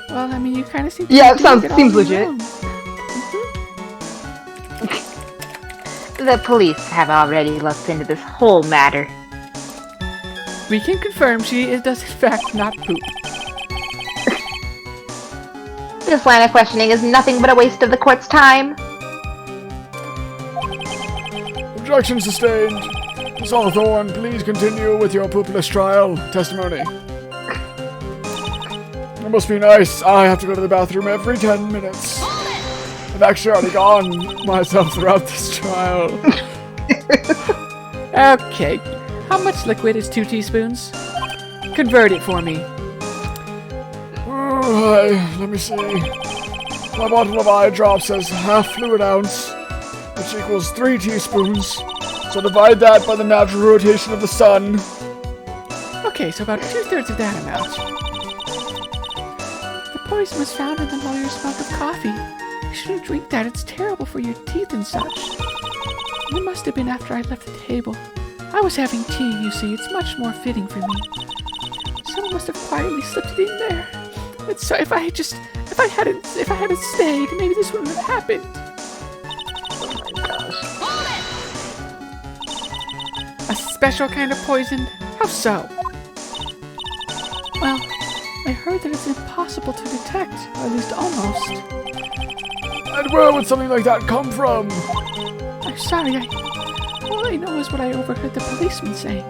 Well, I mean, you kind of seem to Yeah, be it doing all seems on your legit. own. The police have already looked into this whole matter. We can confirm she does in fact not poop. This line of questioning is nothing but a waste of the court's time. Objection sustained. Miss Hawthorne, please continue with your poopless trial testimony. It must be nice. I have to go to the bathroom every 10 minutes. I've actually already gone myself throughout this trial. Okay. How much liquid is 2 teaspoons? Convert it for me. Let me see. My bottle of eye drops says half fluid ounce, which equals 3 teaspoons. So divide that by the natural rotation of the sun. Okay, so about 2/3 of that amount. The poison was found in the lawyer's mug of coffee. You shouldn't drink that, it's terrible for your teeth and such. It must have been after I left the table. I was having tea, you see. It's much more fitting for me. Someone must have quietly slipped it in there. And so if I hadn't stayed, maybe this wouldn't have happened. A special kind of poison? How so? Well, I heard that it's impossible to detect, or at least almost. And where would something like that come from? I'm sorry, all I know is what I overheard the policeman saying.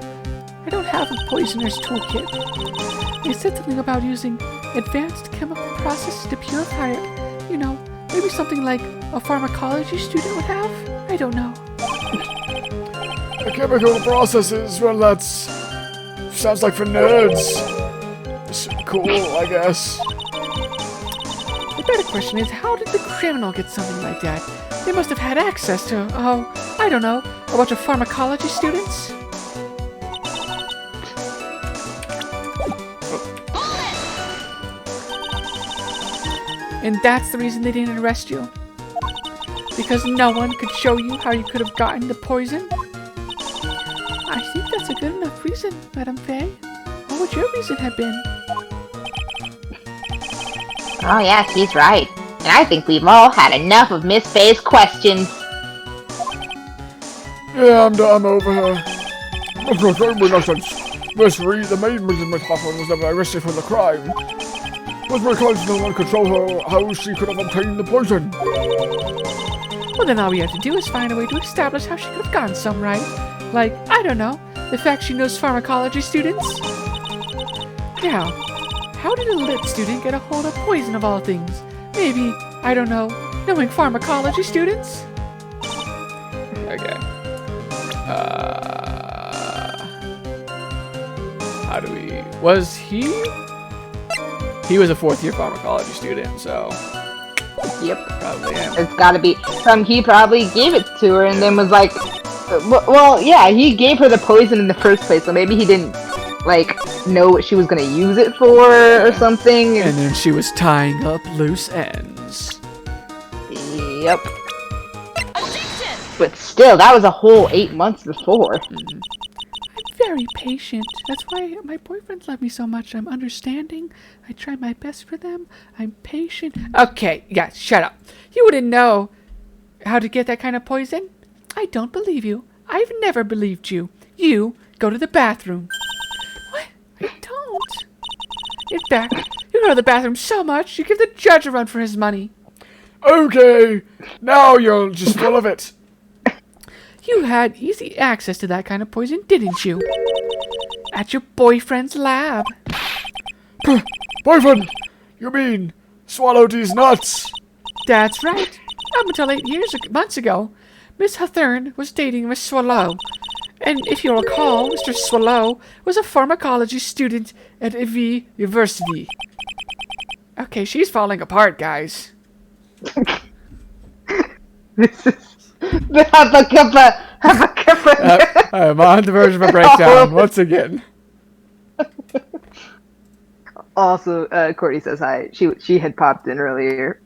I don't have a poisoner's toolkit. They said something about using advanced chemical processes to purify it. You know, maybe something like a pharmacology student would have? I don't know. The chemical processes, well, that's... sounds like for nerds. It's cool, I guess. The better question is, how did the criminal get something like that? They must have had access to, I don't know, a bunch of pharmacology students? And that's the reason they didn't arrest you? Because no one could show you how you could have gotten the poison? I think that's a good enough reason, Madame Faye. What would your reason have been? Oh yes, he's right. And I think we've all had enough of Miss Faye's questions. Yeah, I'm over her. Miss Reed, the main reason Miss Hoffman was never arrested for the crime was because no one could show her how she could have obtained the poison. Well, then all we have to do is find a way to establish how she could have gotten some, right? Like, I don't know, the fact she knows pharmacology students? Now, how did a lit student get a hold of poison of all things? Maybe, I don't know, knowing pharmacology students? Okay. How do we... Was he... He was a fourth-year pharmacology student, so... Yep. Probably him. It's gotta be. He probably gave it to her and then was like... Well, yeah, he gave her the poison in the first place, so maybe he didn't, like, know what she was gonna use it for or something. And then she was tying up loose ends. Yep. But still, that was a whole 8 months before. I'm very patient. That's why my boyfriends love me so much. I'm understanding. I try my best for them. I'm patient. Okay, yeah, shut up. You wouldn't know how to get that kind of poison? I don't believe you. I've never believed you. You go to the bathroom. What? I don't. In fact, you go to the bathroom so much, you give the judge a run for his money. Okay, now you're just full of it. You had easy access to that kind of poison, didn't you? At your boyfriend's lab. Boyfriend, you mean swallow these nuts? That's right. Up until 8 months ago, Miss Hathorn was dating Miss Swallow. And if you recall, Mr. Swallow was a pharmacology student at Ivy University. Okay, she's falling apart, guys. This is... I'm on the verge of a breakdown once again. Also, Courtney says hi. She had popped in earlier.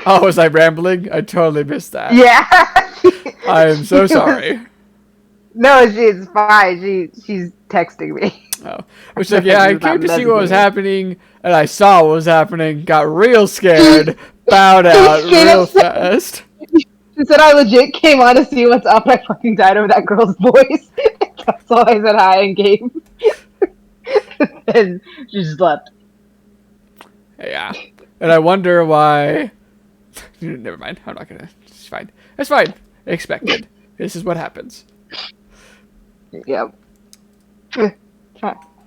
Oh, was I rambling? I totally missed that. Yeah. I am so sorry. No, she's fine. She's texting me. Oh, which like, yeah, I came to see what was happening, and I saw what was happening, got real scared, bowed out real fast. She said I legit came on to see what's up. I fucking died over that girl's voice. That's all I said hi and gave. And she just left. Yeah, and I wonder why. Never mind. I'm not gonna. It's fine. It's fine. Expected. This is what happens. Yep.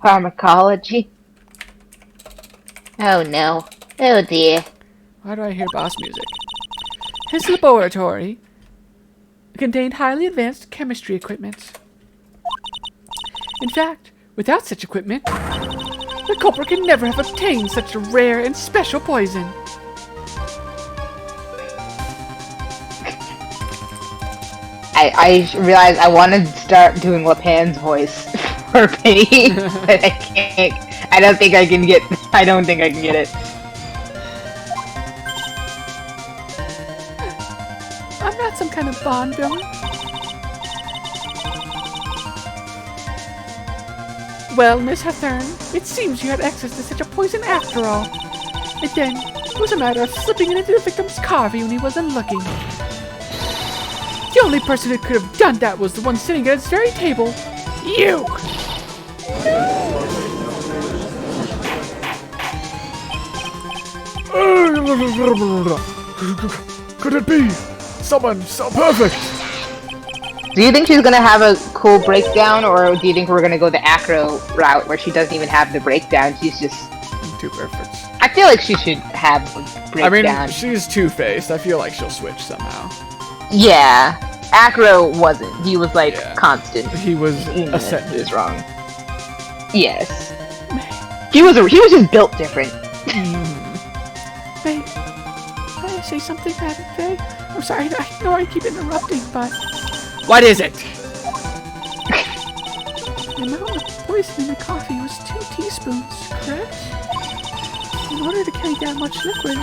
Pharmacology. Oh no. Oh dear. Why do I hear boss music? His laboratory contained highly advanced chemistry equipment. In fact, without such equipment, the culprit could never have obtained such a rare and special poison. I realized I wanted to start doing Lapan's voice for Penny, but I can't. I don't think I can get it. I'm not some kind of Bond villain. Well, Miss Hathern, it seems you had access to such a poison after all. And then, it was a matter of slipping it into the victim's coffee when he wasn't looking. The only person who could have done that was the one sitting at his very table. You! Could it be someone so perfect? Do you think she's gonna have a cool breakdown, or do you think we're gonna go the acro route where she doesn't even have the breakdown? She's just Too perfect. I feel like she should have a I mean, breakdown. she's two-faced. I feel like she'll switch somehow. Yeah. Acro wasn't. He was like Yeah. constant. He was He ascended. was wrong. Yes. He was just built different. May I say something, Madam Faye? I'm sorry, I know I keep interrupting, but What is it? the amount of poison in the coffee was 2 teaspoons, correct? In order to carry that much liquid,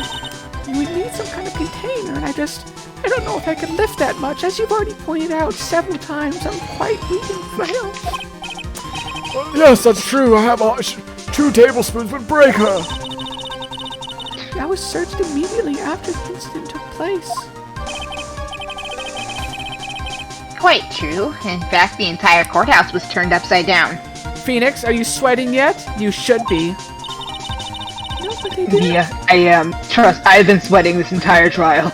you would need some kind of container, and I don't know if I can lift that much. As you've already pointed out several times, I'm quite weak and frail. Yes, that's true. I have 2 tablespoons would break her. I was searched immediately after the incident took place. Quite true. In fact, the entire courthouse was turned upside down. Phoenix, are you sweating yet? You should be. No, but they didn't. Yeah, I am. Trust, I've been sweating this entire trial.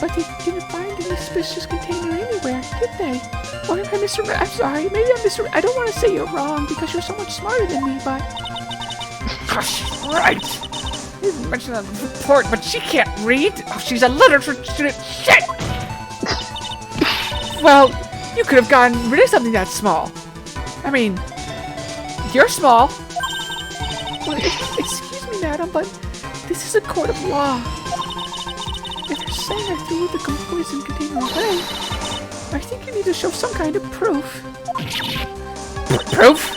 But they didn't find any suspicious container anywhere, did they? Or am I I'm sorry, maybe I'm I don't want to say you're wrong because you're so much smarter than me, but Hush, right. You didn't mention that in the report, but she can't read. Oh, she's a literature student. Shit! Well, you could have gotten rid of something that small. I mean, you're small. well, excuse me, madam, but this is a court of law. If you're saying I threw the poison container away, I think you need to show some kind of proof. Proof?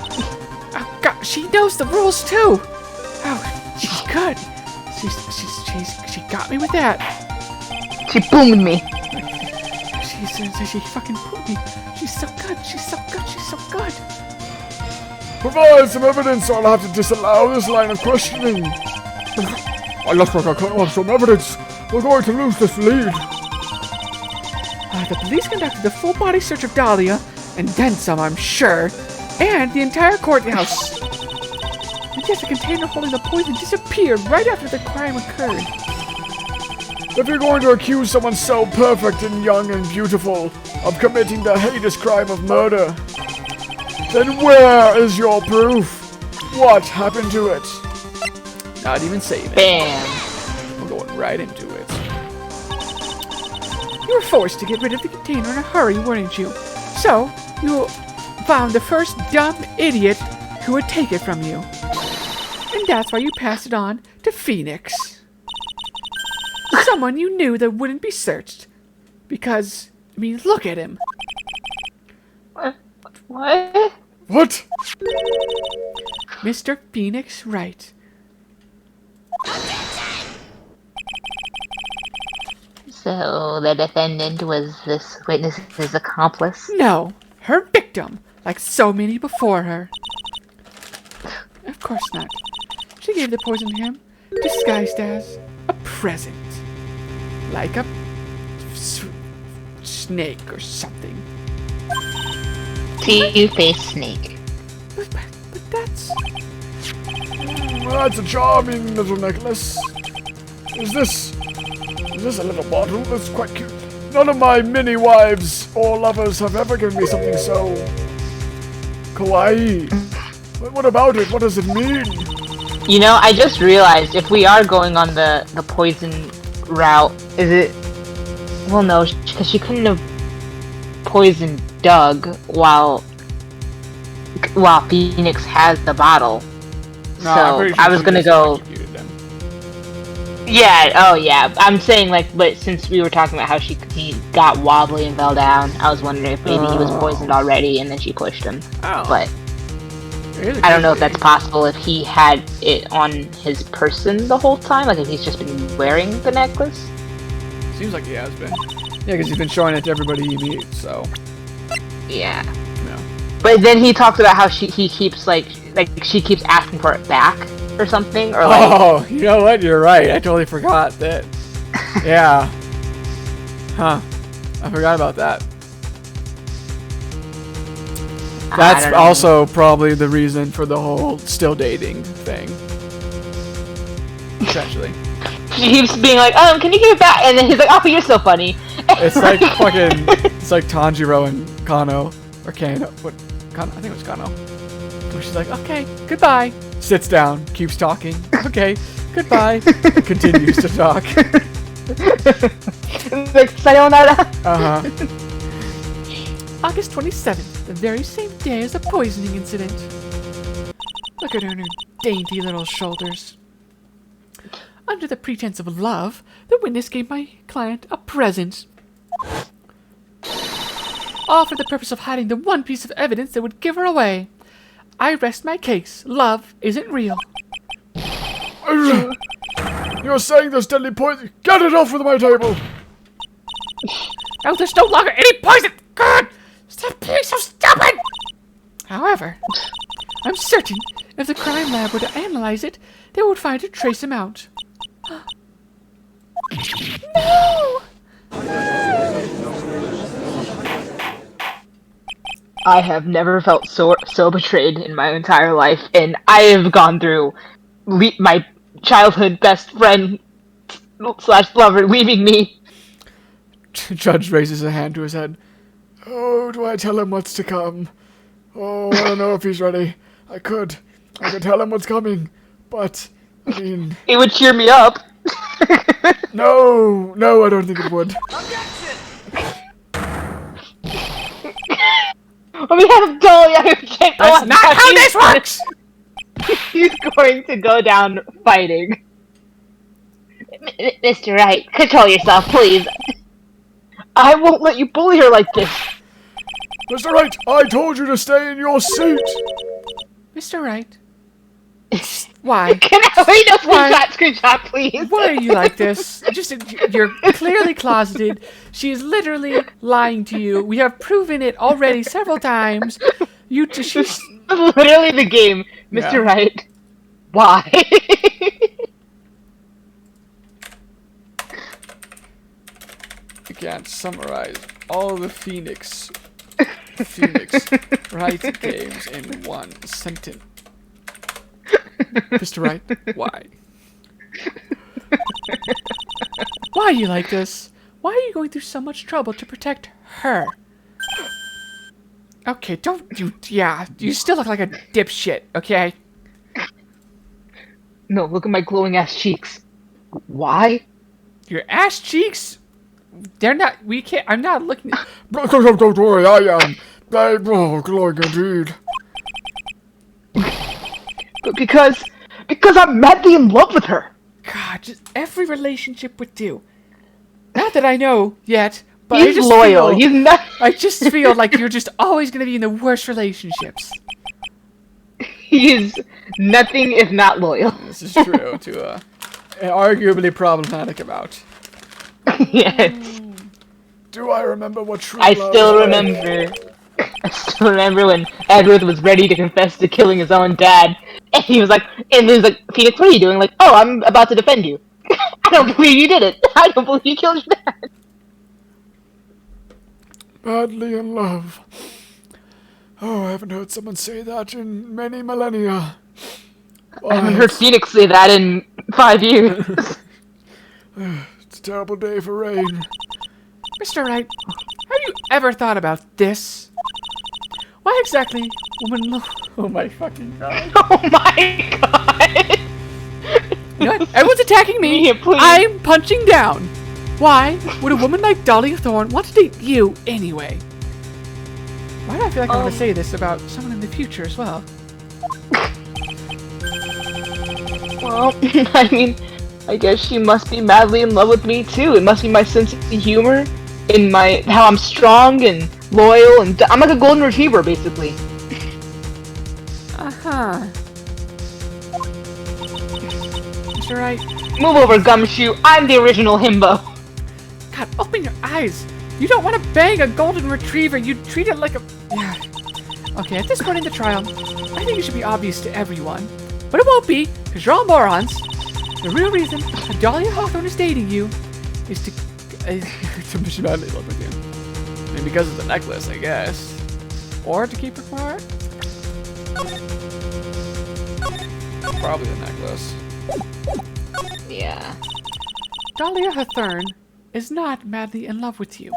Oh, God, she knows the rules too. Oh, she's good. She got me with that. She boomed me. She fucking put me. She's so good. She's so good. She's so good. Provide some evidence or I'll have to disallow this line of questioning. I look like I can't have some evidence. We're going to lose this lead. The police conducted a full body search of Dahlia, and then some, I'm sure, and the entire courthouse. And yet the container holding the poison disappeared right after the crime occurred. If you're going to accuse someone so perfect and young and beautiful of committing the heinous crime of murder, then where is your proof? What happened to it? Not even saving. Bam. We're going right into it. You were forced to get rid of the container in a hurry, weren't you? So, you found the first dumb idiot who would take it from you. And that's why you passed it on to Phoenix. Someone you knew that wouldn't be searched. Because, I mean, look at him. What? What? Mr. Phoenix Wright. So the defendant was this witness's accomplice? No, her victim, like so many before her. Of course not. She gave the poison to him, disguised as a present. Like a snake or something. Two-faced snake. But that's... That's a charming little necklace. Is this a little bottle? That's quite cute. None of my many wives or lovers have ever given me something so kawaii. What about it? What does it mean? You know, I just realized if we are going on the poison route, is it... Well, no, because she couldn't have poisoned Doug while Phoenix has the bottle. No, I'm pretty sure I was she gonna just go... electrocuted them. Yeah, oh yeah. I'm saying, like, but since we were talking about how he got wobbly and fell down, I was wondering if maybe he was poisoned already and then she pushed him. Oh. But Here's a I don't know if good that's possible if he had it on his person the whole time, like if he's just been wearing the necklace. thing. Seems like he has been. Yeah, because he's been showing it to everybody he meets, so, Yeah. you know. But then he talks about how he keeps like she keeps asking for it back or something, or like. Oh, you know what? You're right. I totally forgot that. Yeah. Huh. I forgot about that. That's also probably the reason for the whole still dating thing. Essentially. She keeps being like, can you give it back? And then he's like, oh, you're so funny. It's like fucking. It's like Tanjiro and Kano. Or Kano. What? Kano? I think it was Kano. Where she's like, okay, goodbye. Sits down, keeps talking. Okay, goodbye. Continues to talk. Like, sayonara. Uh-huh. August 27th, the very same day as the poisoning incident. Look at her and her dainty little shoulders. Under the pretense of love, the witness gave my client a present. All for the purpose of hiding the one piece of evidence that would give her away. I rest my case. Love isn't real. You're saying there's deadly poison. Get it off with my table. Now there's no longer any poison! God! Stop being so stupid! However, I'm certain if the crime lab were to analyze it, they would find a trace amount. No! I have never felt so betrayed in my entire life, and I have gone through my childhood best friend / lover leaving me. Judge raises a hand to his head. Oh, do I tell him what's to come? Oh, I don't know if he's ready. I could tell him what's coming, but I mean, It would cheer me up. no, I don't think it would. On behalf of Dahlia, who can't go That's on not how this works! He's going to go down fighting. Mr. Wright, control yourself, please. I won't let you bully her like this. Mr. Wright, I told you to stay in your seat. Mr. Wright. Why? Can I wait a screenshot, please? Why are you like this? You're clearly closeted. She is literally lying to you. We have proven it already several times. She's Literally the game, Mr. Yeah. Wright. Why? Again, summarize all the Phoenix Wright games in one sentence. Mr. Wright, why? Why are you like this? Why are you going through so much trouble to protect her? Okay, you still look like a dipshit, okay? No, look at my glowing ass cheeks. Why? Your ass cheeks? I'm not looking at... Don't worry, I am. Glowing indeed. But because I'm madly in love with her. God, just every relationship would do. Not that I know yet, but He's loyal. He's not. I just feel like you're just always gonna be in the worst relationships. He's nothing if not loyal. This is true to arguably problematic about. Yes. Do I remember what true I love still is? remember when Edward was ready to confess to killing his own dad, and he was like, Phoenix, what are you doing? Like, oh, I'm about to defend you. I don't believe you did it. I don't believe you killed your dad. Madly in love. Oh, I haven't heard someone say that in many millennia. I haven't heard Phoenix say that in 5 years. It's a terrible day for rain. Mr. Wright, have you ever thought about this? Why exactly women Oh my fucking god. Oh my god. You know what? Everyone's attacking me. Yeah, please. I'm punching down. Why would a woman like Dahlia Thorne want to date you anyway? Why do I feel like I want to say this about someone in the future as well? Well, I mean, I guess she must be madly in love with me too. It must be my sense of humor, in how I'm strong and loyal, and I'm like a golden retriever, basically. Uh-huh. Mr. Wright, Move over, Gumshoe. I'm the original himbo. God, open your eyes. You don't want to bang a golden retriever. You treat it like a... Yeah. Okay, at this point in the trial, I think it should be obvious to everyone. But it won't be, because you're all morons. The real reason that Dahlia Hawthorne is dating you is to... To be madly in love with you. I mean, because of the necklace, I guess. Or to keep her quiet? Probably the necklace. Yeah. Dahlia Hawthorne is not madly in love with you.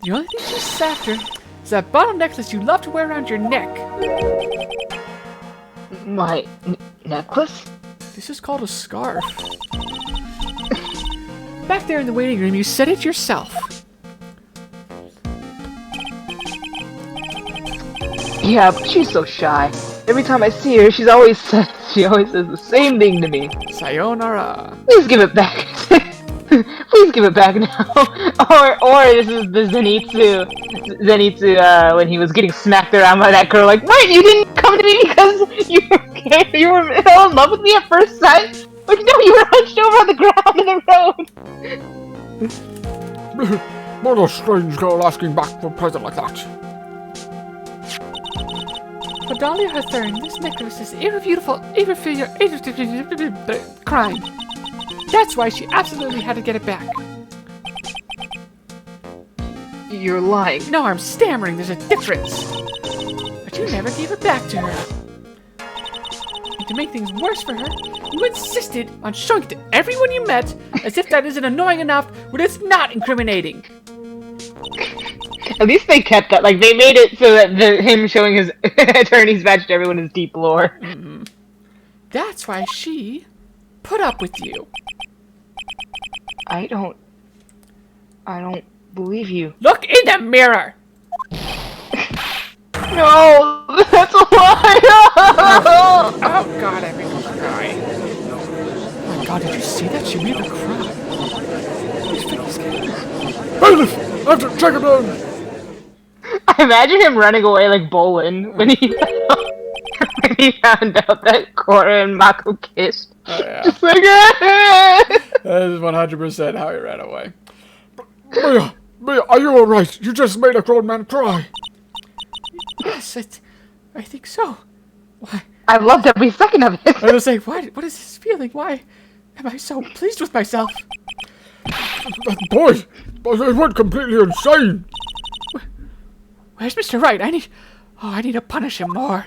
The only thing she's after is that bottle necklace you love to wear around your neck. My necklace? This is called a scarf. Back there in the waiting room, you said it yourself. Yeah, but she's so shy. Every time I see her, she always says the same thing to me. Sayonara. Please give it back. Please give it back now. or this is the Zenitsu, when he was getting smacked around by that girl, like, right, you didn't come to me because you were in love with me at first sight? Like, no, you were hunched over on the ground in the road. What a strange girl asking back for a present like that. For Dahlia Hawthorne, this necklace is irrefutable crime. That's why she absolutely had to get it back. You're lying. No, I'm stammering. There's a difference. But you never gave it back to her. And to make things worse for her, you insisted on showing it to everyone you met, as if that isn't annoying enough when it's not incriminating. At least they kept that. Like, they made it so that him showing his attorney's badge to everyone is deep lore. Mm-hmm. That's why she put up with you. I don't believe you. Look in the mirror! No, that's a lie! Oh god, I make her cry. Oh my god, did you see that? She made her cry. Bailiff! I have to check him down! I imagine him running away like Bolin when he found out that Korra and Mako kissed. Oh, yeah. Just like, That is 100% how he ran away. Mia, are you alright? You just made a grown man cry. Yes, I think so. Why? I loved every second of it. I was saying, What is this feeling? Why am I so pleased with myself? That boy! It went completely insane! Where's Mr. Wright? I need to punish him more.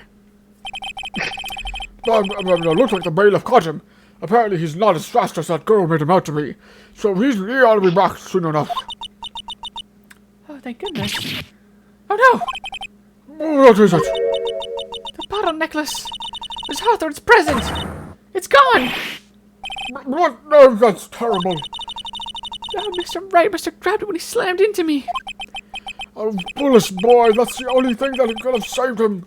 It looks like the bailiff caught him. Apparently he's not as fast as that girl made him out to be. So he ought to be back soon enough. Oh, thank goodness. Oh no! What is it? The bottle necklace was Hawthorne's present! It's gone! What? No, that's terrible. Oh, Mr. Wright must have grabbed it when he slammed into me. Oh, foolish boy, that's the only thing that could have saved him.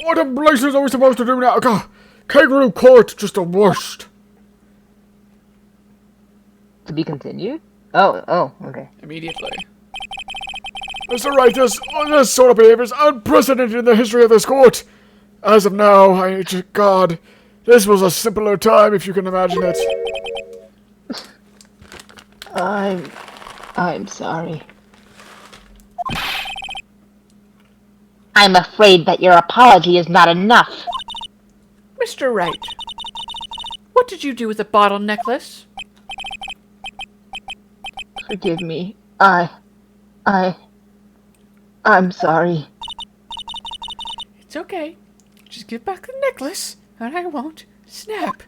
What in blazes are we supposed to do now? God, Kangaroo Court, just the worst. To be continued? Oh, okay. immediately. Mr. Wright, this sort of behavior is unprecedented in the history of this court. As of now, God, this was a simpler time, if you can imagine it. I'm sorry. I'm afraid that your apology is not enough. Mr. Wright, what did you do with the bottle necklace? Forgive me. I'm sorry. It's okay. Just give back the necklace, and I won't snap.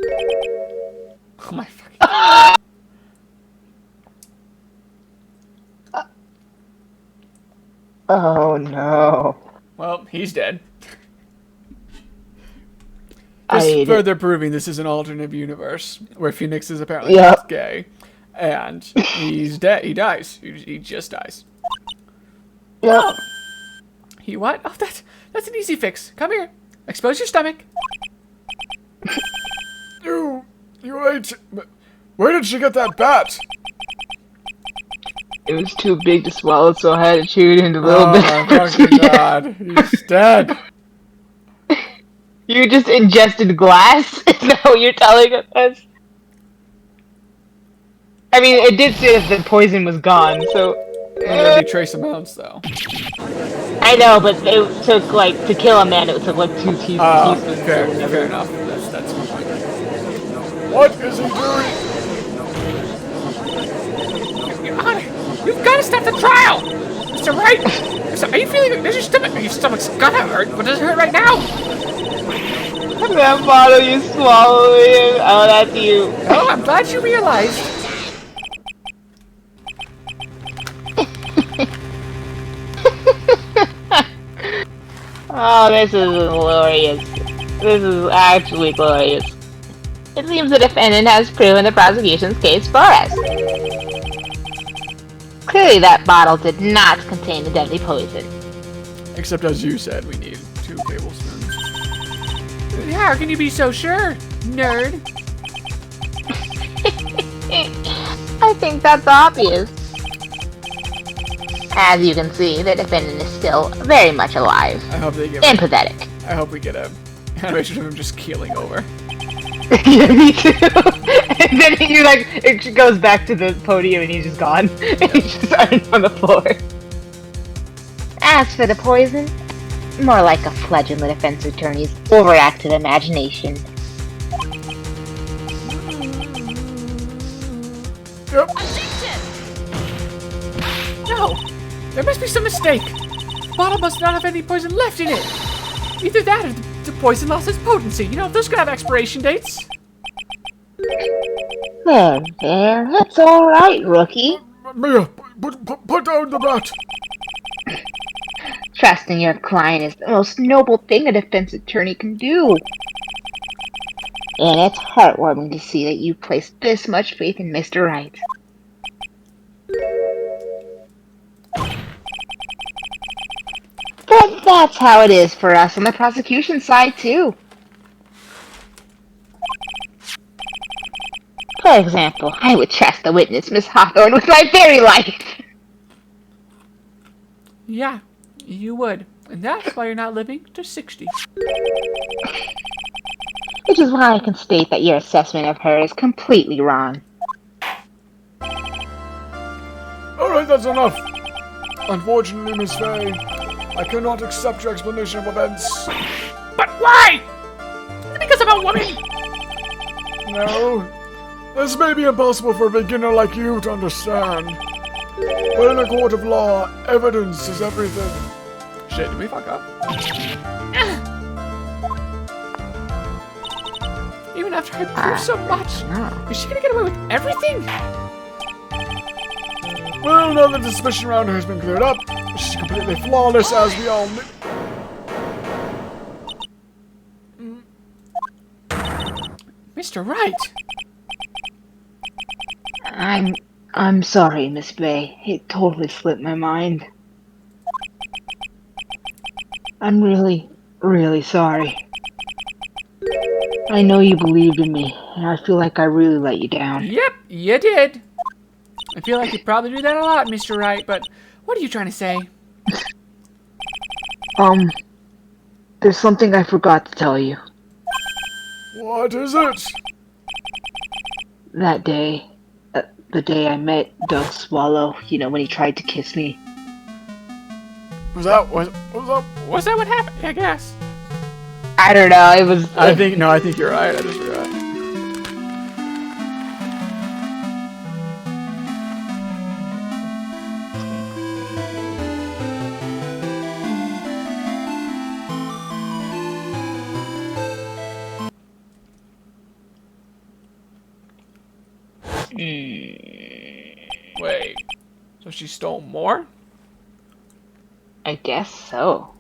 Oh my fucking... Oh no. Well, he's dead. I Just hate further proving this is an alternate universe where Phoenix is apparently Yep. not gay, and he's dead. He dies. He just dies. Yep. He what? Oh, that's an easy fix. Come here. Expose your stomach. You ate... Where did she get that bat? It was too big to swallow, so I had to chew it into a little Oh bit. my fucking god. He's dead. You just ingested glass? Is that what you're telling us? I mean, it did say that the poison was gone, so... There'd be trace amounts, though. I know, but it took, like, to kill a man, it took, like, 2 teaspoons. Fair enough. That's my point. What is he doing? Your Honor, you've got to stop the trial! Mr. Wright! Are you feeling... Does your stomach's gonna hurt, but does it hurt right now? That bottle you swallowing. Oh, that's you. Oh, I'm glad you realized. Oh, this is glorious. This is actually glorious. It seems the defendant has proven the prosecution's case for us. Clearly that bottle did not contain the deadly poison. Except as you said, we need 2 tablespoons. How can you be so sure, nerd? I think that's obvious. As you can see, the defendant is still very much alive. I hope they give. And pathetic. I hope we get a animation of him just keeling over. Yeah, me too. And then he like it goes back to the podium and he's just gone. And he's just on the floor. As for the poison, more like a fledge in the defense attorney's overactive imagination. Yep. No! There must be some mistake. The bottle must not have any poison left in it. Either that or the poison lost its potency. You know, those could have expiration dates. There, that's alright, rookie. Mia, put down the bat. Trusting your client is the most noble thing a defense attorney can do. And it's heartwarming to see that you place this much faith in Mr. Wright. But that's how it is for us on the prosecution side, too. For example, I would trust the witness, Miss Hawthorne, with my very life. Yeah, you would. And that's why you're not living to 60. Which is why I can state that your assessment of her is completely wrong. Alright, that's enough. Unfortunately, Miss Fay, I cannot accept your explanation of events. But why? Because I'm a woman. No. This may be impossible for a beginner like you to understand. But in a court of law, evidence is everything. Shit, did we fuck up? Even after I prove so much, is she gonna get away with everything? Well, now that the suspicion around her has been cleared up, she's completely flawless as we all knew. Mr. Wright! I'm sorry, Miss Bay. It totally slipped my mind. I'm really, really sorry. I know you believed in me, and I feel like I really let you down. Yep, you did. I feel like you probably do that a lot, Mr. Wright, but what are you trying to say? There's something I forgot to tell you. What is it? That day, the day I met Doug Swallow, you know, when he tried to kiss me. Was that Was that what happened? I guess. I don't know, it was... I think you're right. I just forgot. Wait. So she stole more? I guess so.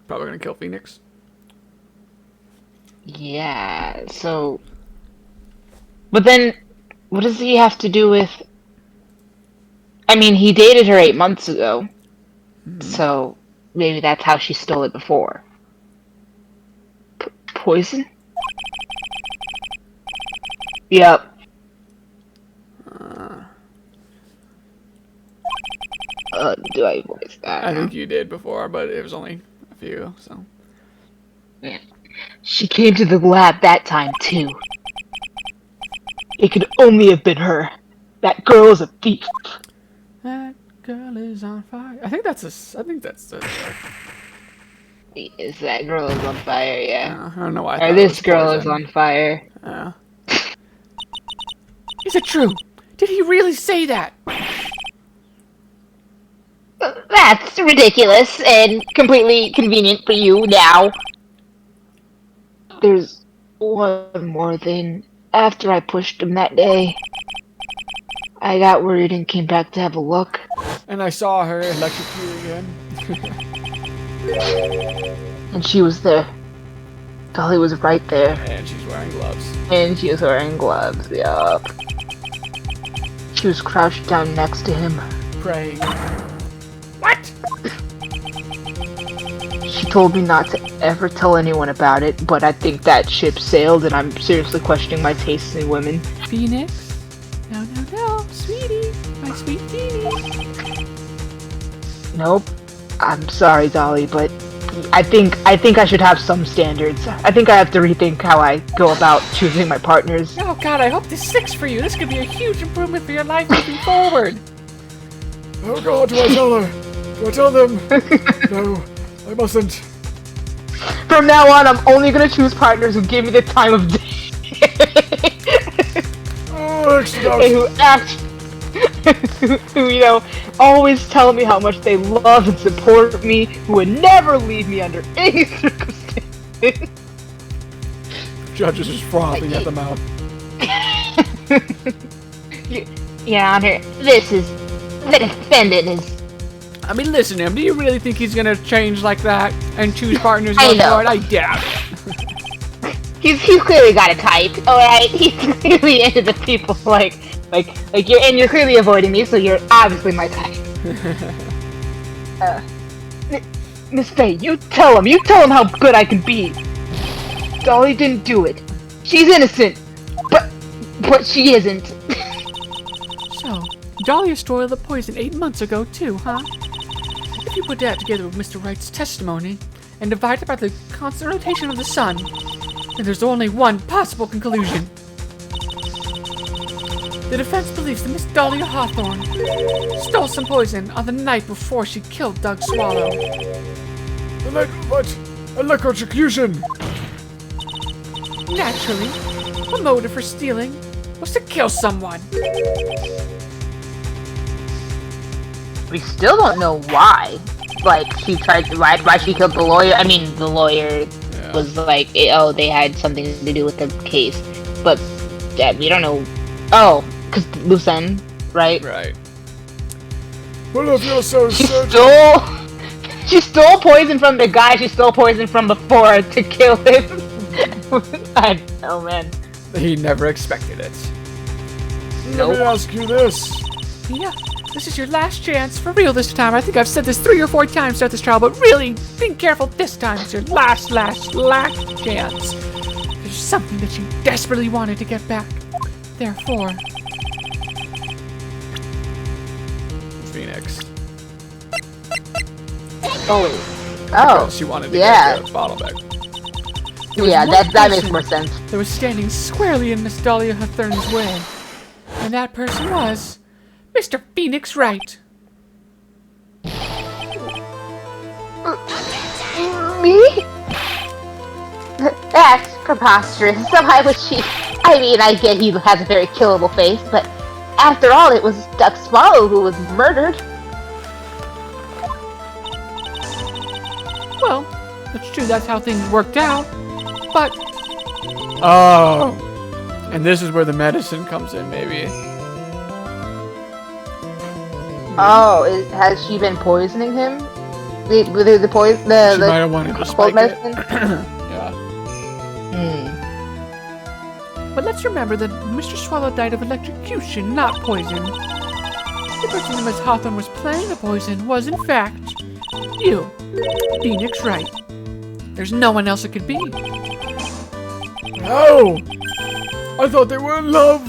Probably gonna kill Phoenix. Yeah, so... But then, what does he have to do with... I mean, he dated her 8 months ago. So, maybe that's how she stole it before. Poison? Yep. Do I voice that? I think you did before, but it was only a few, so. Yeah. She came to the lab that time, too. It could only have been her. That girl is a thief. That Girl is on fire. I think that's the. Is that girl is on fire? Yeah. I don't know why. I Or thought it this was girl is Poison. on fire. Yeah. Is it true? Did he really say that? That's ridiculous and completely convenient for you now. There's one more thing. After I pushed him that day, I got worried and came back to have a look. And I saw her electrocuting him. And she was there. Dolly was right there. And she's wearing gloves. And she was wearing gloves, yup. She was crouched down next to him. Praying. What? She told me not to ever tell anyone about it, but I think that ship sailed and I'm seriously questioning my tastes in women. Phoenix? No, no, no. Sweetie. My sweet Phoenix. Nope. I'm sorry, Dolly, but I think I should have some standards. I think I have to rethink how I go about choosing my partners. Oh god, I hope this sticks for you. This could be a huge improvement for your life moving forward. Oh God, do I tell her? Do I tell them? No, I mustn't. From now on, I'm only gonna choose partners who give me the time of day. Oh, extra And who act, who, you know, always tell me how much they love and support me, who would never leave me under any circumstances. Judge is just frothing at the mouth. Your Honor, the defendant is. I mean, listen to him. Do you really think he's gonna change like that and choose partners I going know. forward? I doubt it. He's clearly got a type, alright? He's clearly into the people like you're clearly avoiding me, so you're obviously my type. Miss Faye, you tell him how good I can be. Dolly didn't do it. She's innocent, but she isn't. So, Dahlia spoiled the poison 8 months ago too, huh? If you put that together with Mr. Wright's testimony and divide it by the constant rotation of the sun, then there's only one possible conclusion. The defense believes that Miss Dahlia Hawthorne stole some poison on the night before she killed Doug Swallow. What? Electrocution! Naturally, the motive for stealing was to kill someone. We still don't know why. Like, she tried to why she killed the lawyer. I mean, the lawyer was like, oh, they had something to do with the case. But we don't know. Oh, because loose end, right? Right. Well, if you're so certain... She stole poison from the guy she stole poison from before to kill him. Oh man. He never expected it. Let me ask you this. Yeah, this is your last chance for real this time. I think I've said this 3 or 4 times throughout this trial, but really, be careful this time. It's your last chance. There's something that you desperately wanted to get back. Therefore, Phoenix. Oh. She wanted to Yeah. get the bottle back. there was Yeah, one that makes person more sense. that was standing squarely in Miss Dahlia Hawthorne's way. And that person was Mr. Phoenix Wright. Me? That's preposterous. So why would she? I mean, I get he has a very killable face, but after all, it was Doug Swallow who was murdered. Well, it's true that's how things worked out. But Oh. And this is where the medicine comes in, maybe. Oh, has she been poisoning him? The poison, She might the have wanted to cold spike it. medicine. Yeah. But let's remember that Mr. Swallow died of electrocution, not poison. The person that Miss Hawthorne was playing the poison was, in fact, you, Phoenix Wright. There's no one else it could be. How? I thought they were in love.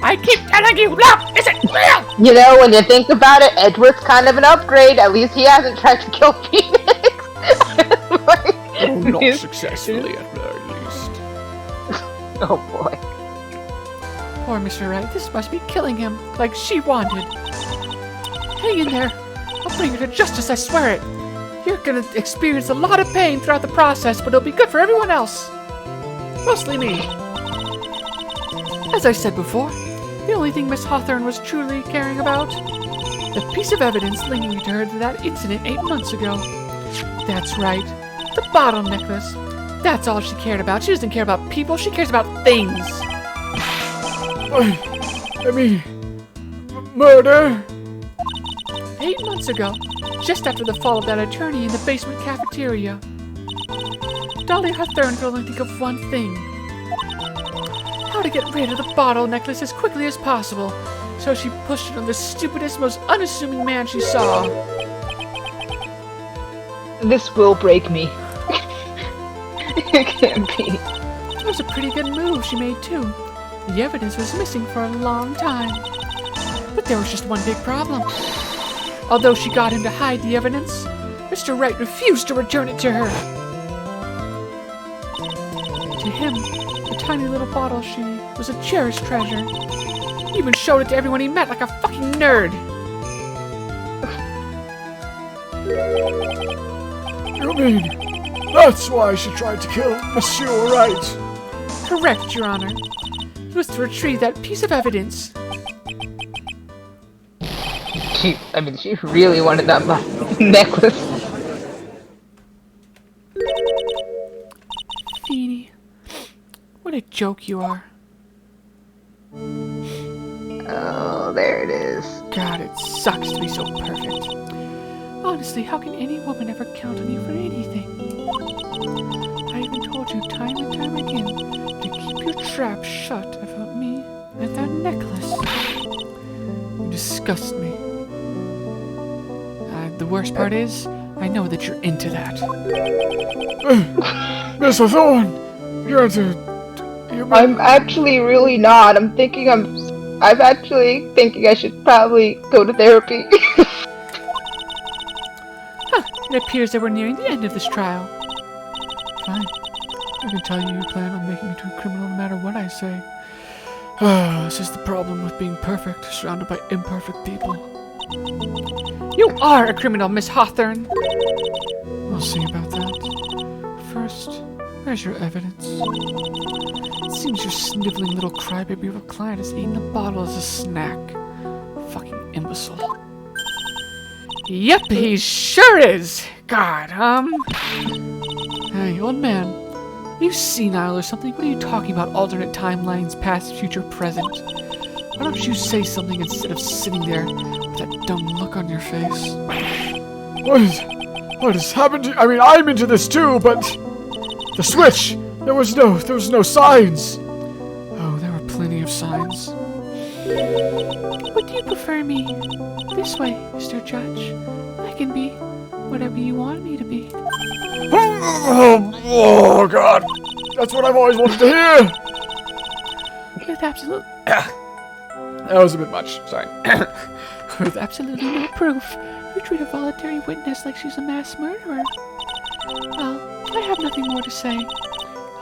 I keep telling you, love isn't real! You know, when you think about it, Edward's kind of an upgrade. At least he hasn't tried to kill Phoenix. Oh, not successfully at very least. Oh boy. Poor Mr. Wright, this must be killing him, like she wanted. Hang in there. I'll bring her to justice, I swear it. You're gonna experience a lot of pain throughout the process, but it'll be good for everyone else. Mostly me. As I said before, the only thing Miss Hawthorne was truly caring about? The piece of evidence linking to her to that incident 8 months ago. That's right. The bottle necklace. That's all she cared about. She doesn't care about people, she cares about things. I mean, murder? 8 months ago, just after the fall of that attorney in the basement cafeteria, Dolly Hawthorne could only think of one thing. How to get rid of the bottle necklace as quickly as possible. So she pushed it on the stupidest, most unassuming man she saw. This will break me. It can't be. It was a pretty good move she made, too. The evidence was missing for a long time. But there was just one big problem. Although she got him to hide the evidence, Mr. Wright refused to return it to her. To him, the tiny little bottle she was a cherished treasure. He even showed it to everyone he met like a fucking nerd. You mean, that's why she tried to kill Monsieur Wright? Correct, Your Honor. It was to retrieve that piece of evidence. She really wanted that necklace. Feeny, what a joke you are. Oh, there it is. God, it sucks to be so perfect. Honestly, how can any woman ever count on you for anything? I even told you time and time again to keep your trap shut about me and that necklace. You disgust me. The worst part is, I know that you're into that. Miss Hawthorne, you're into... I'm actually really not. I'm actually thinking I should probably go to therapy. It appears that we're nearing the end of this trial. Fine. I can tell you plan on making me to a criminal no matter what I say. This is the problem with being perfect, surrounded by imperfect people. You are a criminal, Miss Hawthorne! We'll see about that. First, where's your evidence? It seems your sniveling little crybaby of a client has eaten a bottle as a snack. Fucking imbecile. Yep, he sure is! God, Hey, old man. Are you senile or something? What are you talking about? Alternate timelines, past, future, present? Why don't you say something instead of sitting there with that dumb look on your face? What has happened to you? I mean, I'm into this too, but... The switch! There was no signs! Oh, there were plenty of signs. Would you prefer me this way, Mr. Judge? I can be whatever you want me to be. Oh, God! That's what I've always wanted to hear! With absolute... That was a bit much. Sorry. With absolutely no proof, you treat a voluntary witness like she's a mass murderer. Well, I have nothing more to say.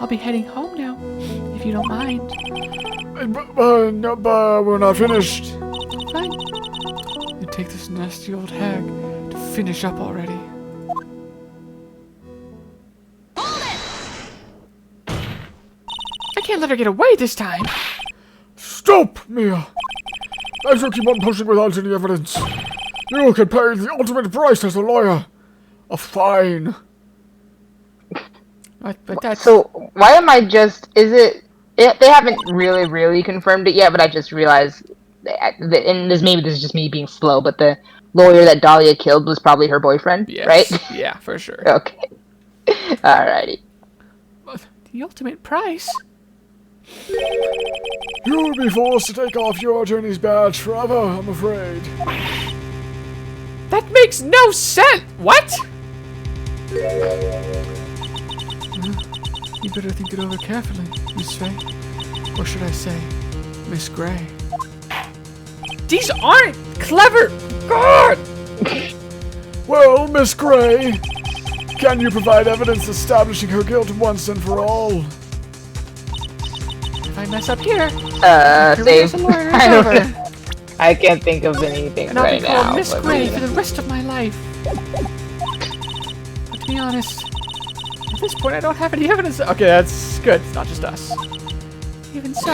I'll be heading home now, if you don't mind. No, but we're not finished. Fine. You take this nasty old hag to finish up already. I can't let her get away this time. Stop, Mia! If you keep on pushing without any evidence, you can pay the ultimate price as a lawyer. A fine. But that's... So, why am I just... They haven't really confirmed it yet, but I just realized... And maybe this is just me being slow, but the lawyer that Dahlia killed was probably her boyfriend, Yes. right? Yeah, for sure. Okay. Alrighty. The ultimate price? You will be forced to take off your attorney's badge forever, I'm afraid. That makes no sense! What? You better think it over carefully, Miss Faye. Or should I say, Miss Gray. These aren't clever! God! Well, Miss Gray, can you provide evidence establishing her guilt once and for all? If I mess up here, Save. career as a lawyer is over. I can't think of anything And I'll right be called now. Miss but Gray maybe- for the rest of my life. But to be honest, at this point I don't have any evidence. Okay, that's good. It's not just us. Even so,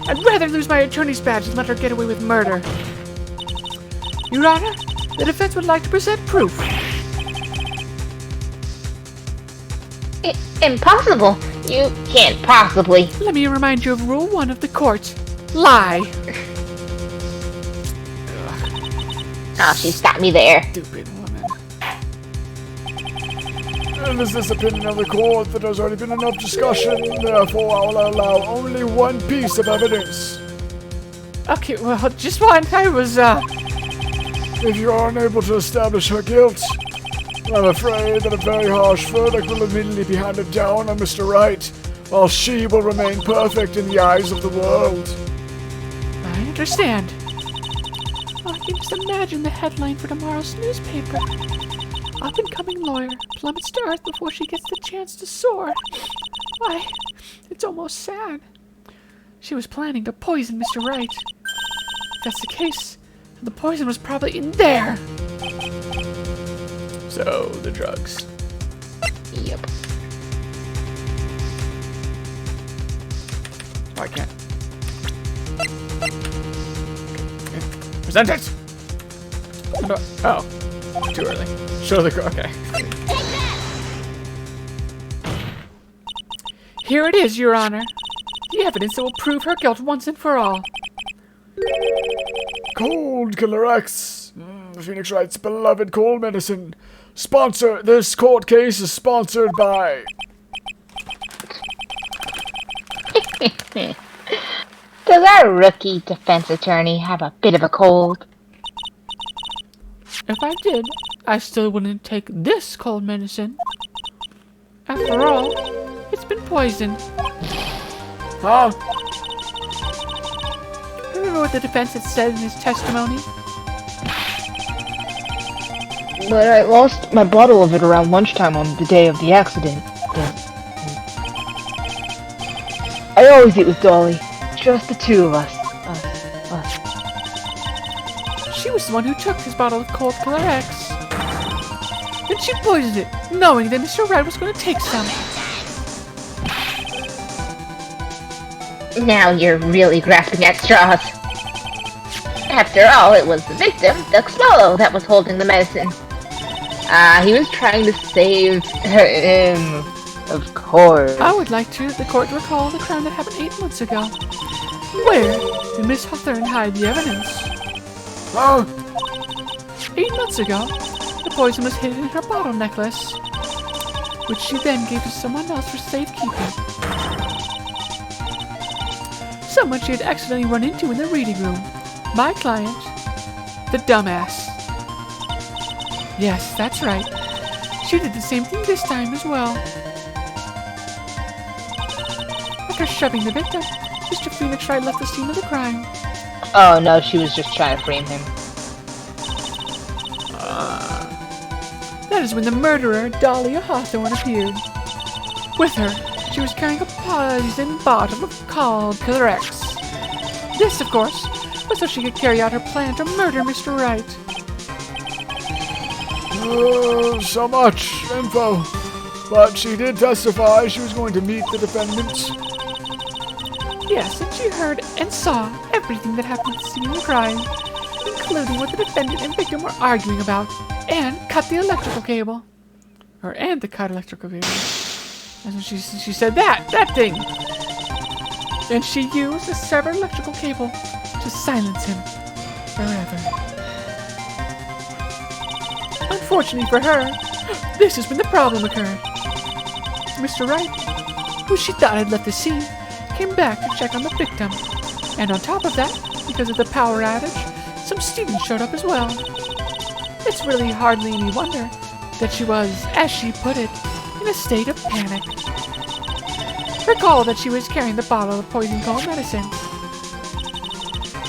I'd rather lose my attorney's badge than let her get away with murder. Your Honor, the defense would like to present proof. Impossible! You can't possibly. Let me remind you of Rule 1 of the court. Lie. Oh, she's got me there. Stupid woman. And is this opinion of the court that there's already been enough discussion, therefore I will allow only one piece of evidence. Okay, well, just one. I was, If you are unable to establish her guilt, I'm afraid that a very harsh verdict will immediately be handed down on Mr. Wright, while she will remain perfect in the eyes of the world. I understand. Oh, I can just imagine the headline for tomorrow's newspaper. Up-and-coming lawyer plummets to earth before she gets the chance to soar. Why, it's almost sad. She was planning to poison Mr. Wright. If that's the case, the poison was probably in there. So, the drugs. Yep. Oh, I can't. Present it! No. Oh. Too early. Show the... Okay. Here it is, Your Honor. The evidence that will prove her guilt once and for all. Cold Killer X, Phoenix Wright's beloved cold medicine. This court case is sponsored by... Does our rookie defense attorney have a bit of a cold? If I did, I still wouldn't take this cold medicine. After all, it's been poisoned. Huh? Remember what the defense had said in his testimony? But I lost my bottle of it around lunchtime on the day of the accident. I always eat with Dolly. Just the two of us. Us. She was the one who took his bottle of Cold Killer X. Then she poisoned it, knowing that Mr. Wright was going to take some. Now you're really grasping at straws. After all, it was the victim, Duck Swallow, that was holding the medicine. He was trying to save him, of course. I would like the court to recall the crime that happened 8 months ago. Where did Miss Hawthorne hide the evidence? Huh? 8 months ago, the poison was hidden in her bottle necklace, which she then gave to someone else for safekeeping. Someone she had accidentally run into in the reading room. My client, the dumbass. Yes, that's right. She did the same thing this time as well. After shoving the victim, Mr. Phoenix Wright left the scene of the crime. Oh no, she was just trying to frame him. That is when the murderer, Dahlia Hawthorne, appeared. With her, she was carrying a poison bottle of Cold Killer X. This, of course, was so she could carry out her plan to murder Mr. Wright. So much info. But she did testify she was going to meet the defendant. Yes, and she heard and saw everything that happened at the scene of the crime, including what the defendant and victim were arguing about, and cut the electrical cable. And the cut electrical cable. That's when she said that thing. And she used the severed electrical cable to silence him forever. Unfortunately for her, this is when the problem occurred. Mr. Wright, who she thought had left the scene, came back to check on the victim. And on top of that, because of the power outage, some students showed up as well. It's really hardly any wonder that she was, as she put it, in a state of panic. Recall that she was carrying the bottle of poison cold medicine.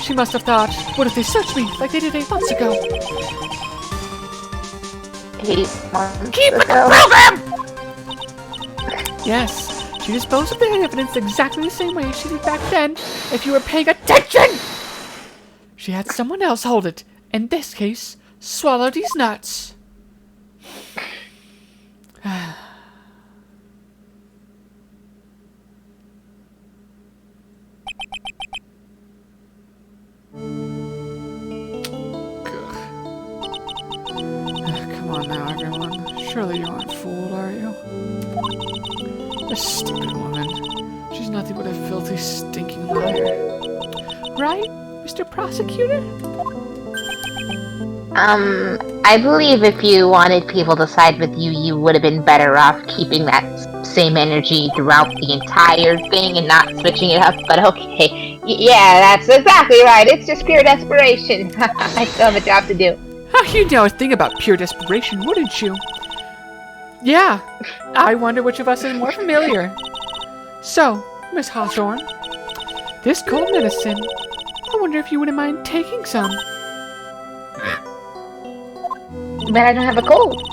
She must have thought, what if they search me like they did 8 months ago? 8 months Keep it ago. program! Yes, she disposed of the evidence exactly the same way she did back then, if you were paying attention! She had someone else hold it. In this case, swallow these nuts. Come on now, everyone. Surely you aren't fooled, are you? This stupid woman. She's nothing but a filthy, stinking liar. Right, Mr. Prosecutor? I believe if you wanted people to side with you, you would have been better off keeping that same energy throughout the entire thing and not switching it up, but okay. Yeah, that's exactly right. It's just pure desperation. I still have a job to do. You'd know a thing about pure desperation, wouldn't you? Yeah, I wonder which of us is more familiar. So, Miss Hawthorne, this cold medicine, I wonder if you wouldn't mind taking some. But I don't have a cold.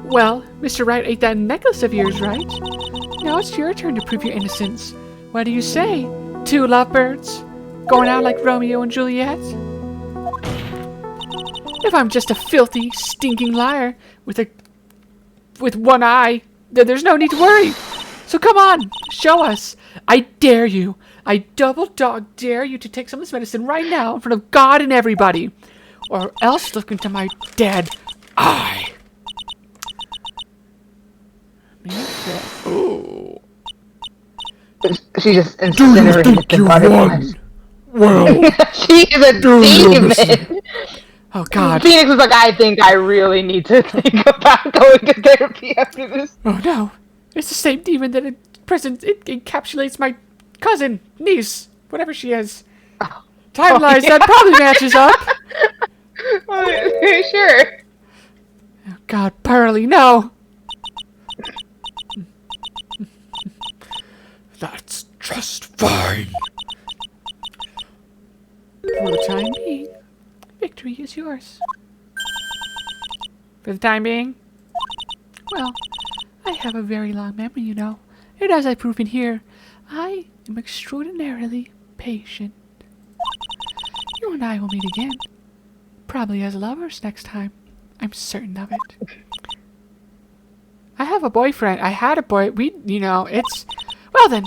Well, Mr. Wright ate that necklace of yours, right? Now it's your turn to prove your innocence. What do you say? Two lovebirds? Going out like Romeo and Juliet? If I'm just a filthy, stinking liar with one eye, then there's no need to worry. So come on, show us. I dare you. I double dog dare you to take some of this medicine right now in front of God and everybody. Or else look into my dead eye. Ooh. She just Do you incinerated think the you won? butterflies. Well, She's a do you demon. listen? Oh, God. Phoenix was like, I think I really need to think about going to therapy after this. Oh, no. It's the same demon that it encapsulates my cousin, niece, whatever she is. Time-wise, yeah. that probably matches up. Sure. Oh, God, Pearly, no. That's just fine. For the time being, victory is yours. For the time being? Well, I have a very long memory, you know. And as I've proven here, I am extraordinarily patient. You and I will meet again. Probably as lovers next time. I'm certain of it. I have a boyfriend. I had a boy. It's... Well then,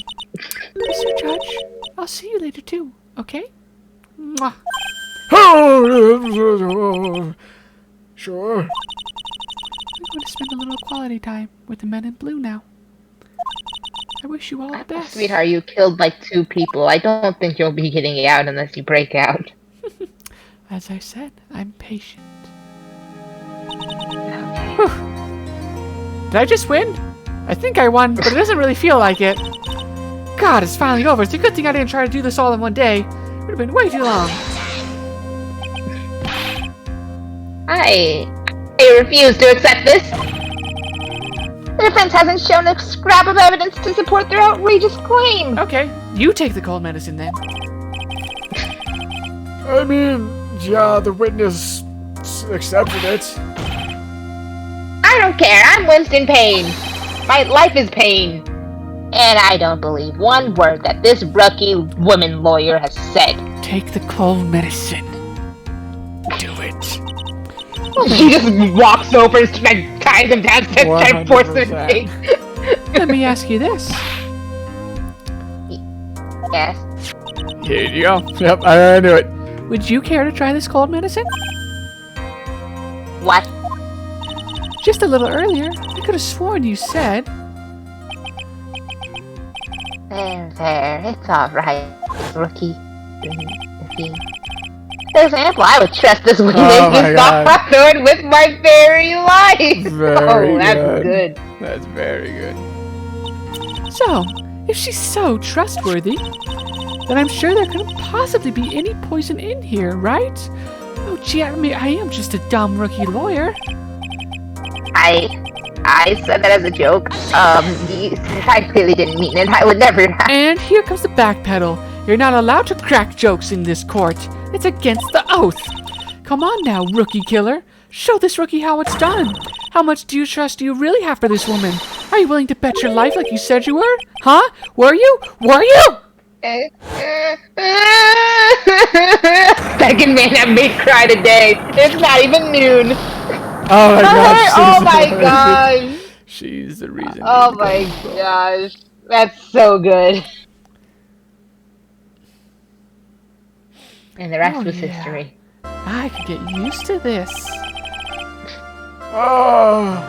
Mr. Judge, I'll see you later too, okay? Mwah. Sure. I'm going to spend a little quality time with the men in blue now. I wish you all the best. Sweetheart, you killed like 2 people. I don't think you'll be getting out unless you break out. As I said, I'm patient. Whew. Did I just win? I think I won, but it doesn't really feel like it. God, it's finally over. It's a good thing I didn't try to do this all in one day. It would have been way too long. I refuse to accept this. The defense hasn't shown a scrap of evidence to support their outrageous claim. Okay, you take the cold medicine then. I mean, yeah, the witness accepted it. I don't care. I'm Winston Payne. My life is pain. And I don't believe one word that this rookie woman lawyer has said. Take the cold medicine. Do it. She just walks over and ties him down and forces him to take. Let me ask you this. Yes. Here you go. Yep, I knew it. Would you care to try this cold medicine? What? Just a little earlier, I could have sworn you said... There. It's alright, rookie. For example, I would trust this witness Oh my to stop God. my sword with my very life. Very That's good. That's very good. So, if she's so trustworthy, then I'm sure there couldn't possibly be any poison in here, right? Oh, gee, I mean, I am just a dumb rookie lawyer. I said that as a joke. I really didn't mean it. I would never. And here comes the backpedal. You're not allowed to crack jokes in this court. It's against the oath. Come on now, rookie killer. Show this rookie how it's done. How much trust do you really have for this woman? Are you willing to bet your life like you said you were? Huh? Were you? Were you? Second man I've made cry today. It's not even noon. Oh my gosh. Oh my she's the- gosh. She's the reason. Oh you're my going wrong. gosh. That's so good. And the rest Oh, was yeah. history. I could get used to this. Oh,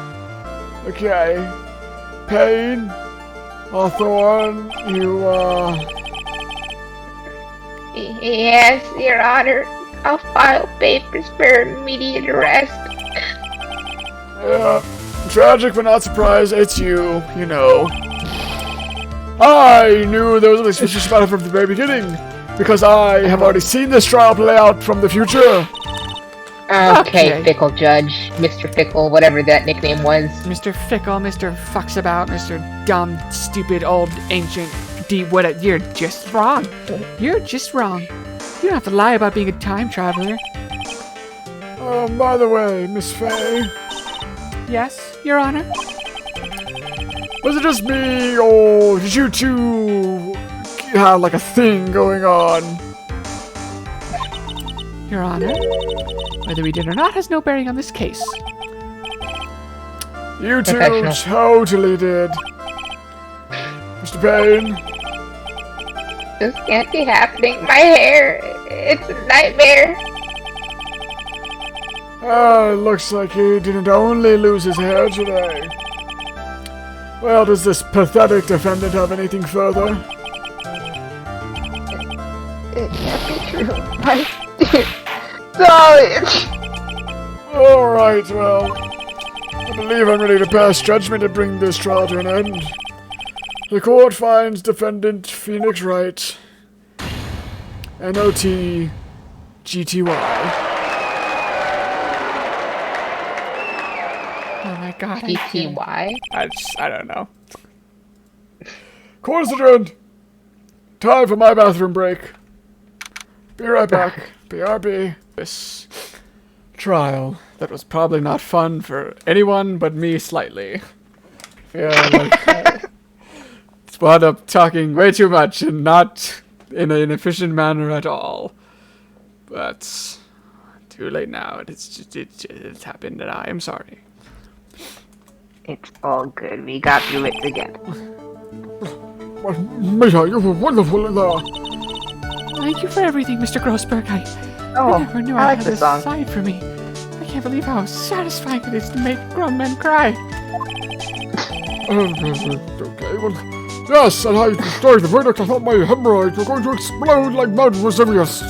okay. Pain, Hawthorne, you, Yes, Your Honor. I'll file papers for immediate arrest. yeah, tragic but not surprised, it's you, you know. I knew there was something suspicious about it from the very beginning, because I have already seen this trial play out from the future. Okay, Fickle Judge. Mr. Fickle, whatever that nickname was. Mr. Fickle, Mr. Fucks About, Mr. Dumb, Stupid, Old, Ancient, Deep, what? You're just wrong. You're just wrong. You don't have to lie about being a time traveler. By the way, Miss Faye, Yes, Your Honor? was it just me, or did you two have like a thing going on? Your Honor? Whether we did or not has no bearing on this case. You two Professional. totally did. Mr. Payne, This can't be happening. My hair, it's a nightmare. looks like he didn't only lose his hair today. Well, does this pathetic defendant have anything further? It can't be true. I Solid. Alright, well, I believe I'm ready to pass judgment and bring this trial to an end. The court finds defendant Phoenix Wright, N-O-T, G-T-Y. Oh my god. BTY? I don't know. Court is adjourned. Time for my bathroom break. Be right back. BRB. This trial that was probably not fun for anyone but me slightly. Yeah, like, it's wound up talking way too much and not in an efficient manner at all. But too late now. It's happened, and I am sorry. It's all good. We got through it together. Misha, you were wonderful in there. Thank you for everything, Mr. Grossberg. I never knew I I like had this this song. side for me. I can't believe how satisfying it is to make grown men cry. Okay, well, yes, and I destroyed the verdict. I thought my hemorrhoids were going to explode like Mount Vesuvius.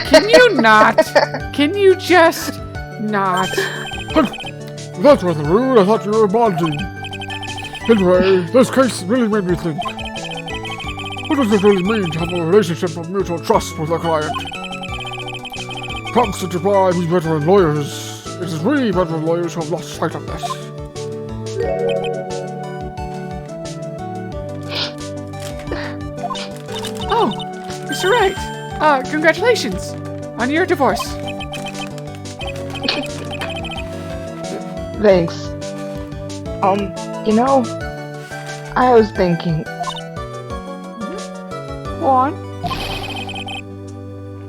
Can you not? Can you just not? That's rather rude. I thought you were bonding. Anyway, this case really made me think. What does it really mean to have a relationship of mutual trust with a client? Constituted by we veteran lawyers. It is we veteran lawyers who have lost sight of this. Oh, Mr. Wright. Congratulations on your divorce. Thanks. I was thinking, Go on.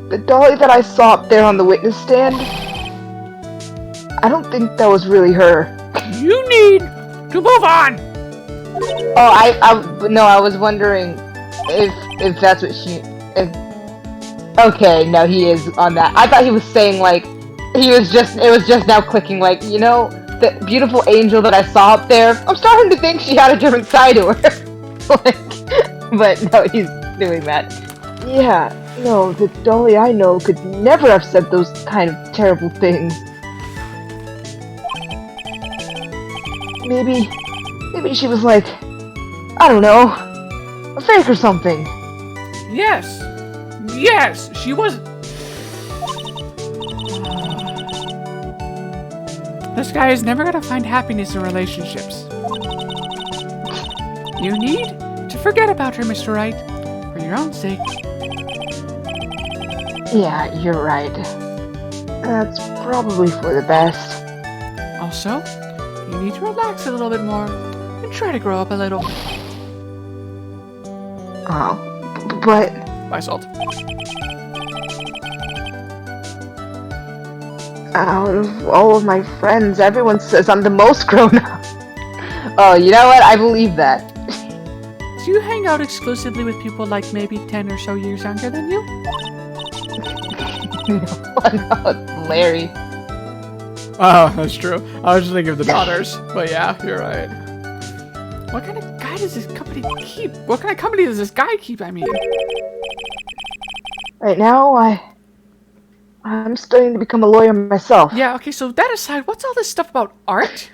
the dolly that I saw up there on the witness stand, I don't think that was really her. You need to move on. Oh, I was wondering if that's what okay, no, he is on that. I thought he was saying, like, it was just now clicking, like, the beautiful angel that I saw up there, I'm starting to think she had a different side to her. But no, he's doing that. Yeah, no, the dolly I know could never have said those kind of terrible things. Maybe she was like, I don't know, a fake or something. Yes, she was. This guy is never gonna find happiness in relationships. You need to forget about her, Mr. Wright, for your own sake. Yeah, you're right. That's probably for the best. Also, you need to relax a little bit more. and try to grow up a little. Oh, but Bye, Salt. out of all of my friends, everyone says I'm the most grown up. Oh, you know what? I believe that. Do you hang out exclusively with people like maybe 10 or so years younger than you? No, Larry. Oh, that's true. I was just thinking of the daughters. But yeah, you're right. What kind of guy does this company keep? What kind of company does this guy keep, I mean? Right now, I'm studying to become a lawyer myself. Yeah, okay, so that aside, what's all this stuff about art?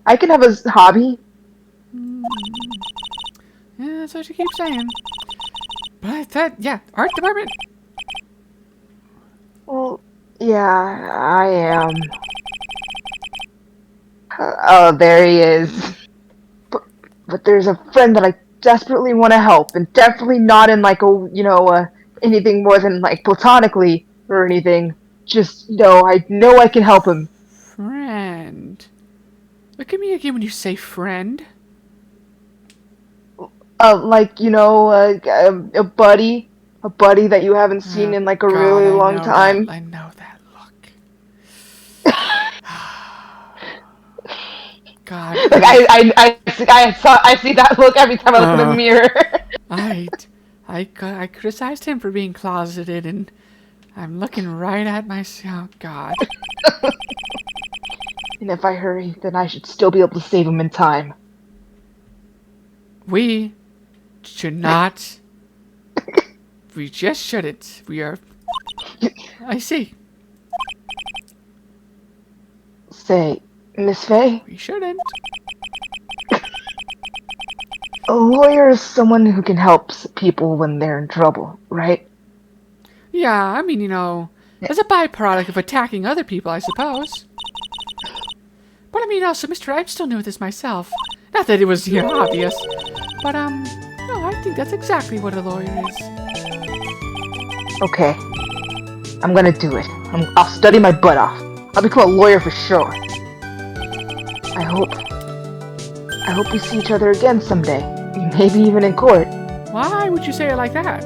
I can have a hobby. Yeah, that's what you keep saying. But yeah, art department. Well, yeah, I am. Oh, there he is. But there's a friend that I desperately want to help, and definitely not in like anything more than like platonically or anything. Just, I know I can help him. Friend. Look at me again when you say friend. A buddy that you haven't seen in like a really long time. I know that look. God. Like I see that look every time I look in the mirror. I criticized him for being closeted, and I'm looking right at myself. Oh, God. And if I hurry, then I should still be able to save him in time. We should not. We just shouldn't. We are. I see. Say, Miss Faye? We shouldn't. A lawyer is someone who can help people when they're in trouble, right? Yeah, I mean, as a byproduct of attacking other people, I suppose. But I mean, also, Mr. I'm still new at this myself. Not that it was, obvious. But, no, I think that's exactly what a lawyer is. Okay. I'm gonna do it. I'll study my butt off. I'll become a lawyer for sure. I hope we see each other again someday. Maybe even in court. Why would you say it like that?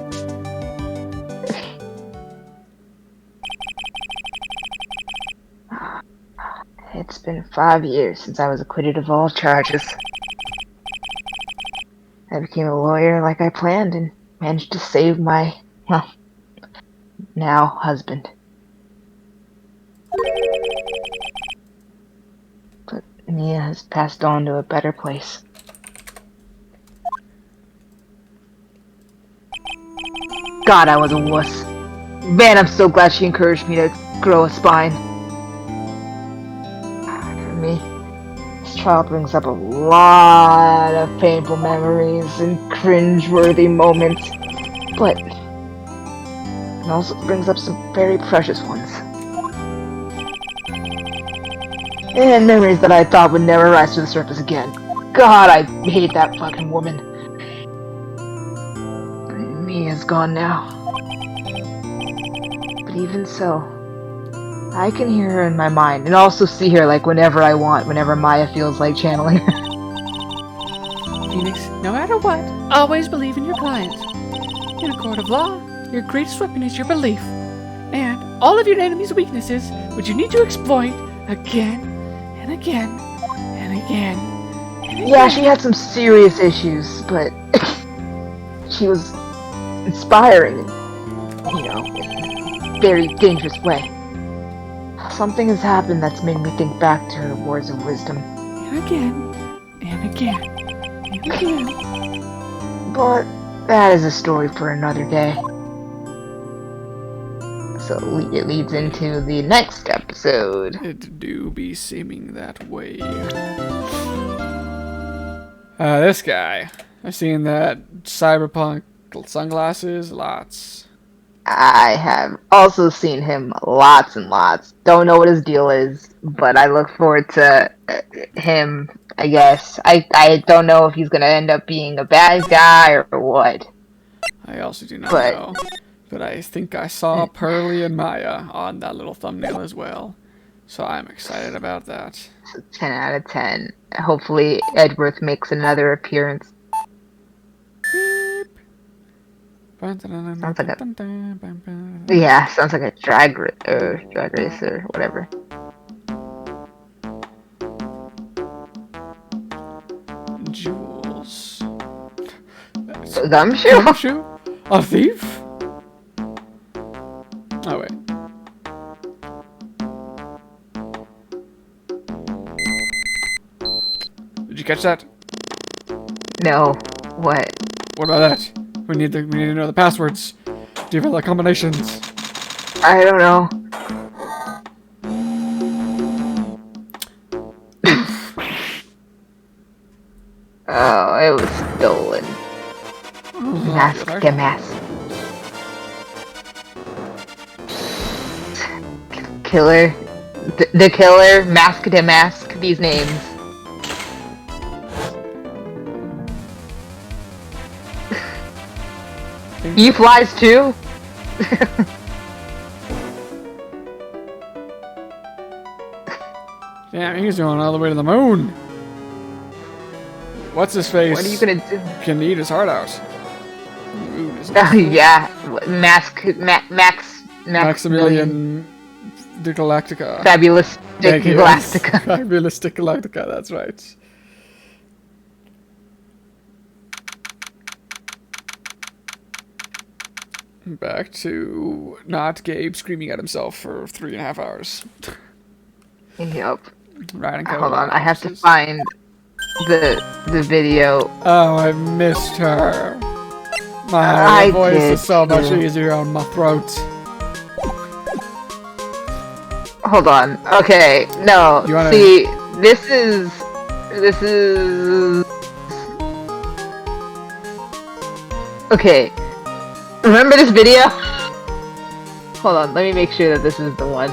It's been 5 years since I was acquitted of all charges. I became a lawyer like I planned and managed to save my, now husband. But Mia has passed on to a better place. God, I was a wuss. Man, I'm so glad she encouraged me to grow a spine. For me, this trial brings up a lot of painful memories and cringe-worthy moments, but it also brings up some very precious ones. And memories that I thought would never rise to the surface again. God, I hate that fucking woman. Mia's gone now. But even so, I can hear her in my mind, and also see her like whenever I want, whenever Maya feels like channeling her. Phoenix, no matter what, always believe in your client. In a court of law, your greatest weapon is your belief. And all of your enemy's weaknesses, which you need to exploit again and again and again. And again. Yeah, she had some serious issues, but she was inspiring in a very dangerous way. Something has happened that's made me think back to her words of wisdom. And again, and again, and again. But that is a story for another day. So it leads into the next episode. It do be seeming that way. This guy. I've seen that cyberpunk sunglasses lots. I have also seen him lots and lots. Don't know what his deal is, but I look forward to him, I guess. I don't know if he's gonna end up being a bad guy or what. I also do not know. But I think I saw Pearly and Maya on that little thumbnail as well. So I'm excited about that. 10 out of 10. Hopefully, Edgeworth makes another appearance. Sounds like sounds like a drag race or whatever. Jewels. Gumshoe? Gumshoe? A thief? Oh wait. Did you catch that? No. What? What about that? We need to know the passwords. Do you have the combinations? I don't know. Oh, it was stolen. Mask to mask. Killer. The killer, mask to mask, these names. He flies too? Damn, he's going all the way to the moon. What's his face? What are you gonna do? Can eat his heart out. Ooh, Oh yeah, Max Maximilian de Galactica. Fabulous Thank you. Galactica. Fabulous de Galactica, that's right. Back to not Gabe screaming at himself for 3.5 hours. Yep. Riding Hold on, I have to find the video. Oh, I missed her. My voice is so much easier on my throat. Hold on. Okay, no. You wanna... See, this is. Okay. Remember this video? Hold on, let me make sure that this is the one.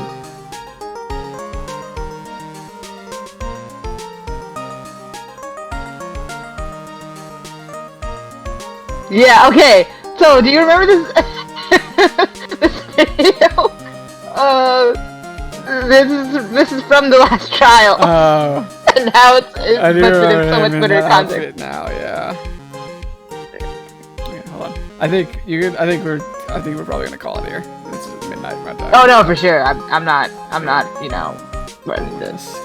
Yeah, okay. So, do you remember this this video? This is from the last trial. Oh. And now it's I do posted in remember so much him in better that context. outfit now, yeah. Okay, hold on. I think we're probably gonna call it here. This is midnight my time. Oh no, for sure. I'm not, you know, running this.